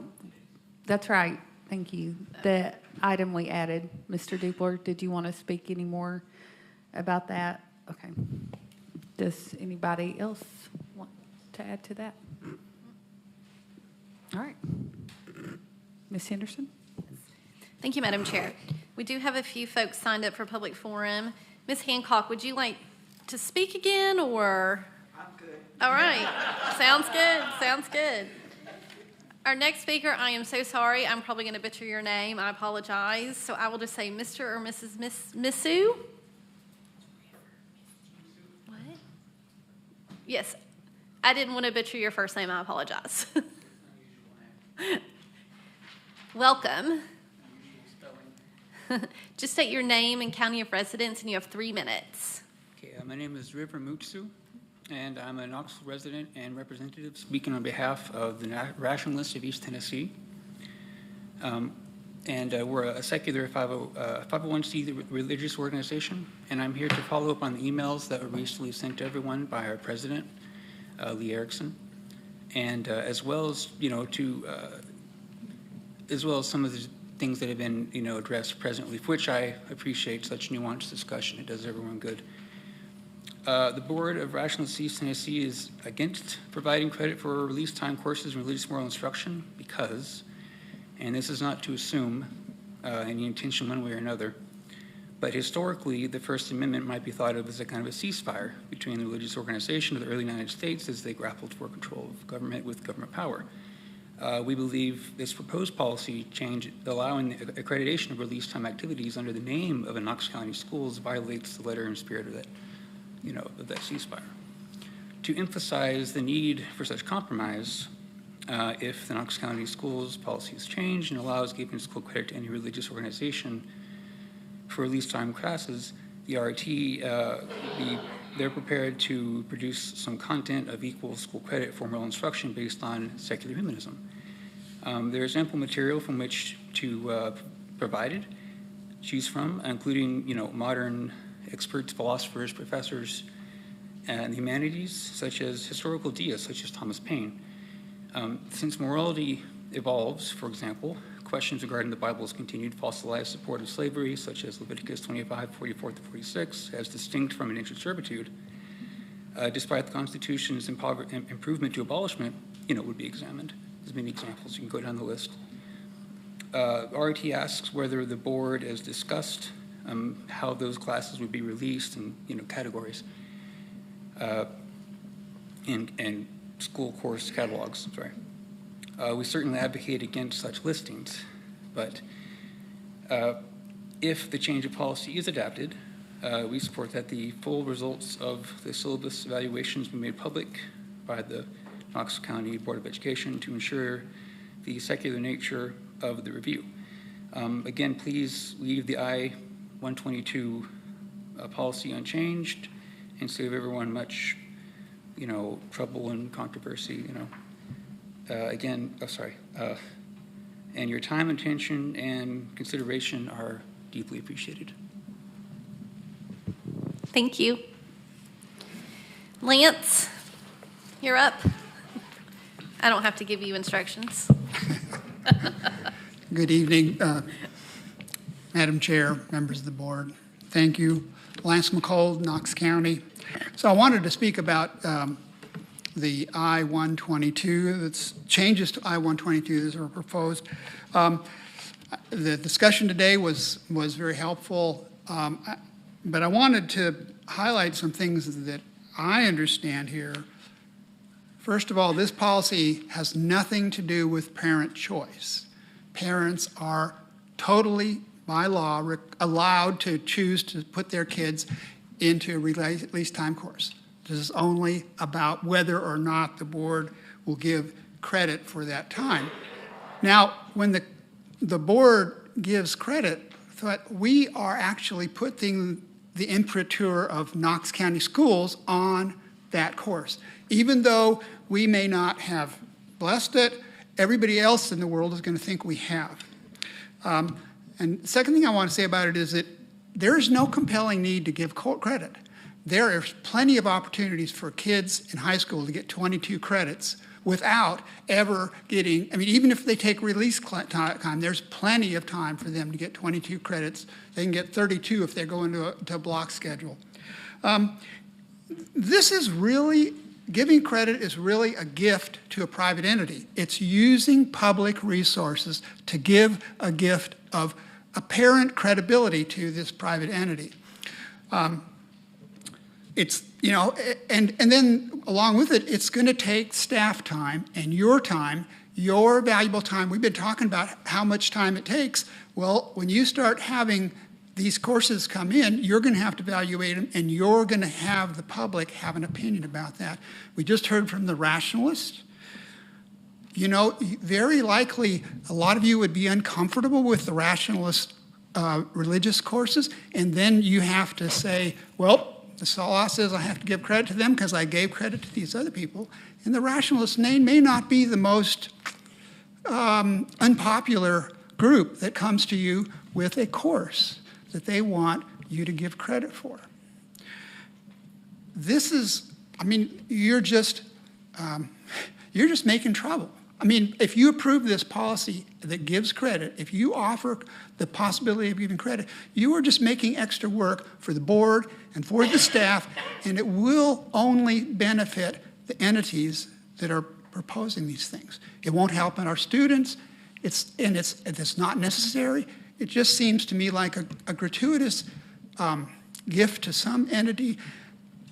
that's right. Thank you. The item we added, Mr. Dupler, did you want to speak any more about that? Okay. Does anybody else want to add to that? All right. Ms. Henderson? Thank you, Madam Chair. We do have a few folks signed up for public forum. Ms. Hancock, would you like to speak again, or? I'm good. All right. Sounds good. Sounds good. Our next speaker, I am so sorry. I'm probably going to butcher your name. I apologize. So I will just say Mr. or Mrs. Missou. What? Yes. I didn't want to butcher your first name. I apologize. Welcome. Just state your name and county of residence, and you have 3 minutes. Okay, my name is River Mutsu, and I'm a Knoxville resident and representative speaking on behalf of the Rationalists of East Tennessee. We're a secular 501c religious organization, and I'm here to follow up on the emails that were recently sent to everyone by our president, Lee Erickson, and as well as some of the things that have been addressed presently, for which I appreciate such nuanced discussion. It does everyone good. The Board of Rationalists East Tennessee is against providing credit for release time courses in religious moral instruction because, and this is not to assume any intention one way or another, but historically the First Amendment might be thought of as a kind of a ceasefire between the religious organization of the early United States as they grappled for control of government with government power. We believe this proposed policy change allowing the accreditation of release time activities under the name of a Knox County schools violates the letter and spirit of that, of that ceasefire. To emphasize the need for such compromise, if the Knox County schools policy is changed and allows giving school credit to any religious organization for release time classes, the RT, they're prepared to produce some content of equal school credit for moral instruction based on secular humanism. There's ample material from which to choose from, including modern experts, philosophers, professors, and the humanities, such as historical deists, such as Thomas Paine. Since morality evolves, for example, questions regarding the Bible's continued fossilized support of slavery, such as Leviticus 25, 44 to 46, as distinct from indentured servitude, despite the Constitution's improvement to abolishment, would be examined. There's many examples. You can go down the list. RT asks whether the board has discussed how those classes would be released in categories and school course catalogs. We certainly advocate against such listings, but if the change of policy is adapted, We support that the full results of the syllabus evaluations be made public by the Knox County Board of Education to ensure the secular nature of the review. Again, please leave the I-122 policy unchanged and save everyone much, trouble and controversy, and your time, attention, and consideration are deeply appreciated. Thank you. Lance, you're up. I don't have to give you instructions. Good evening, Madam Chair, members of the board. Thank you. Lance McCold, Knox County. So I wanted to speak about the I-122, that's changes to I-122 that are proposed. The discussion today was very helpful, but I wanted to highlight some things that I understand here. First of all, this policy has nothing to do with parent choice. Parents are totally, by law, allowed to choose to put their kids into a release time course. This is only about whether or not the board will give credit for that time. Now, when the board gives credit, we are actually putting the imprimatur of Knox County Schools on that course. Even though we may not have blessed it, everybody else in the world is going to think we have. And the second thing I want to say about it is that there is no compelling need to give credit. There are plenty of opportunities for kids in high school to get 22 credits without ever getting, even if they take release time, there's plenty of time for them to get 22 credits. They can get 32 if they're going to a block schedule. This is really, giving credit is really a gift to a private entity. It's using public resources to give a gift of apparent credibility to this private entity. It's, and then along with it, it's going to take staff time and your valuable time. We've been talking about how much time it takes. Well, when you start having these courses come in, you're going to have to evaluate them, and you're going to have the public have an opinion about that. We just heard from the rationalist. Very likely a lot of you would be uncomfortable with the rationalist religious courses, and then you have to say, well, the law says I have to give credit to them because I gave credit to these other people. And the rationalist name may not be the most unpopular group that comes to you with a course that they want you to give credit for. This is, you're just making trouble. If you approve this policy that gives credit, if you offer the possibility of giving credit, you are just making extra work for the board and for the staff, and it will only benefit the entities that are proposing these things. It won't help our students, it's not necessary. It just seems to me like a gratuitous gift to some entity.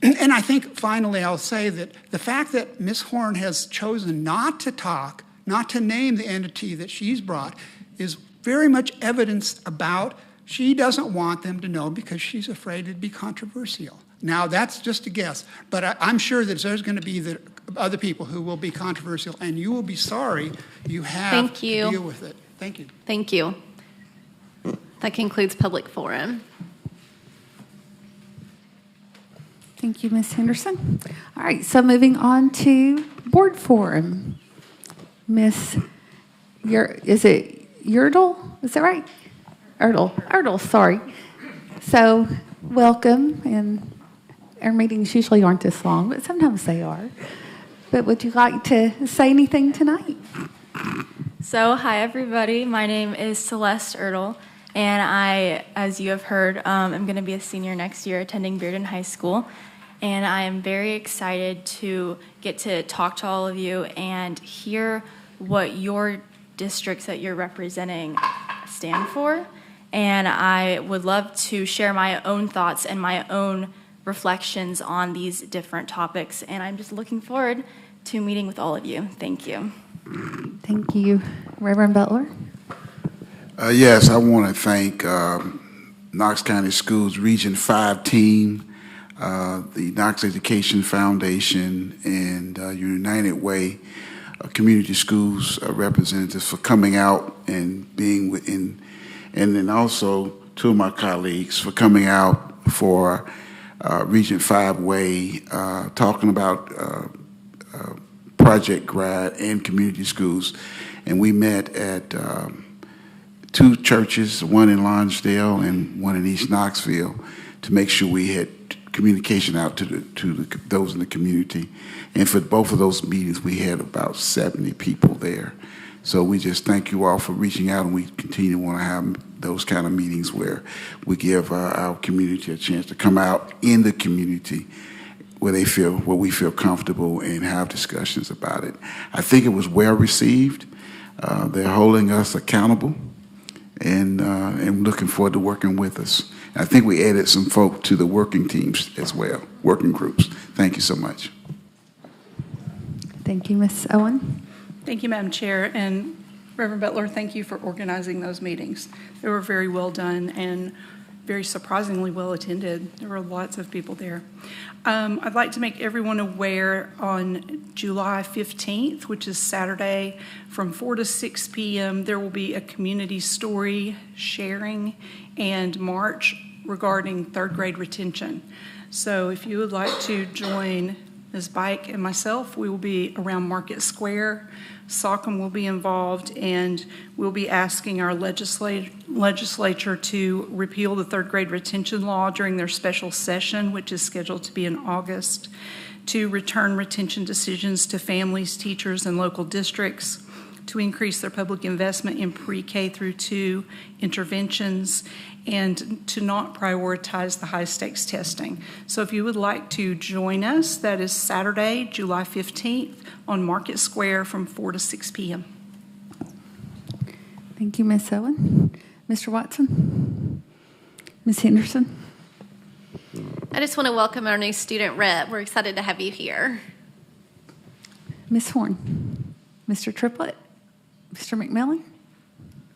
And I think finally I'll say that the fact that Ms. Horn has chosen not to name the entity that she's brought is very much evidence about she doesn't want them to know because she's afraid it'd be controversial. Now, that's just a guess, but I'm sure that there's going to be other people who will be controversial, and you will be sorry you have to deal with it. Thank you. Thank you. That concludes public forum. Thank you, Ms. Henderson. All right, so moving on to board forum. Is it Yerdle? Is that right? Erdl, sorry. So welcome, and our meetings usually aren't this long, but sometimes they are. But would you like to say anything tonight? So, hi everybody, my name is Celeste Erdl, and I, as you have heard, am going to be a senior next year attending Bearden High School. And I am very excited to get to talk to all of you and hear what your districts that you're representing stand for. And I would love to share my own thoughts and my own reflections on these different topics. And I'm just looking forward to meeting with all of you. Thank you. Thank you. Reverend Butler? Yes, I want to thank Knox County Schools Region 5 team, the Knox Education Foundation, and United Way Community Schools representatives for coming out and being within, and then also two of my colleagues for coming out for Region 5 Way, talking about Project Grad and community schools. And we met at two churches, one in Lonsdale and one in East Knoxville, to make sure we had communication out to those in the community. And for both of those meetings, we had about 70 people there. So we just thank you all for reaching out, and we continue to want to have those kind of meetings where we give our community a chance to come out in the community where we feel comfortable and have discussions about it. I think it was well received. They're holding us accountable, and looking forward to working with us. I think we added some folk to the working teams as well, working groups. Thank you so much. Thank you, Ms. Owen. Thank you, Madam Chair. And Reverend Butler, thank you for organizing those meetings. They were very well done and very surprisingly well attended. There were lots of people there. I'd like to make everyone aware on July 15th, which is Saturday, from 4 to 6 p.m., there will be a community story sharing and march regarding third grade retention. So if you would like to join Ms. Bike and myself, we will be around Market Square. SOCM will be involved, and we'll be asking our legislature to repeal the third grade retention law during their special session, which is scheduled to be in August, to return retention decisions to families, teachers, and local districts, to increase their public investment in pre-K through 2 interventions, and to not prioritize the high-stakes testing. So if you would like to join us, that is Saturday, July 15th, on Market Square from 4 to 6 p.m. Thank you, Ms. Owen. Mr. Watson? Ms. Henderson? I just want to welcome our new student rep. We're excited to have you here. Ms. Horn? Mr. Triplett? Mr. McMillan?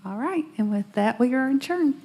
All right, and with that, we are adjourned.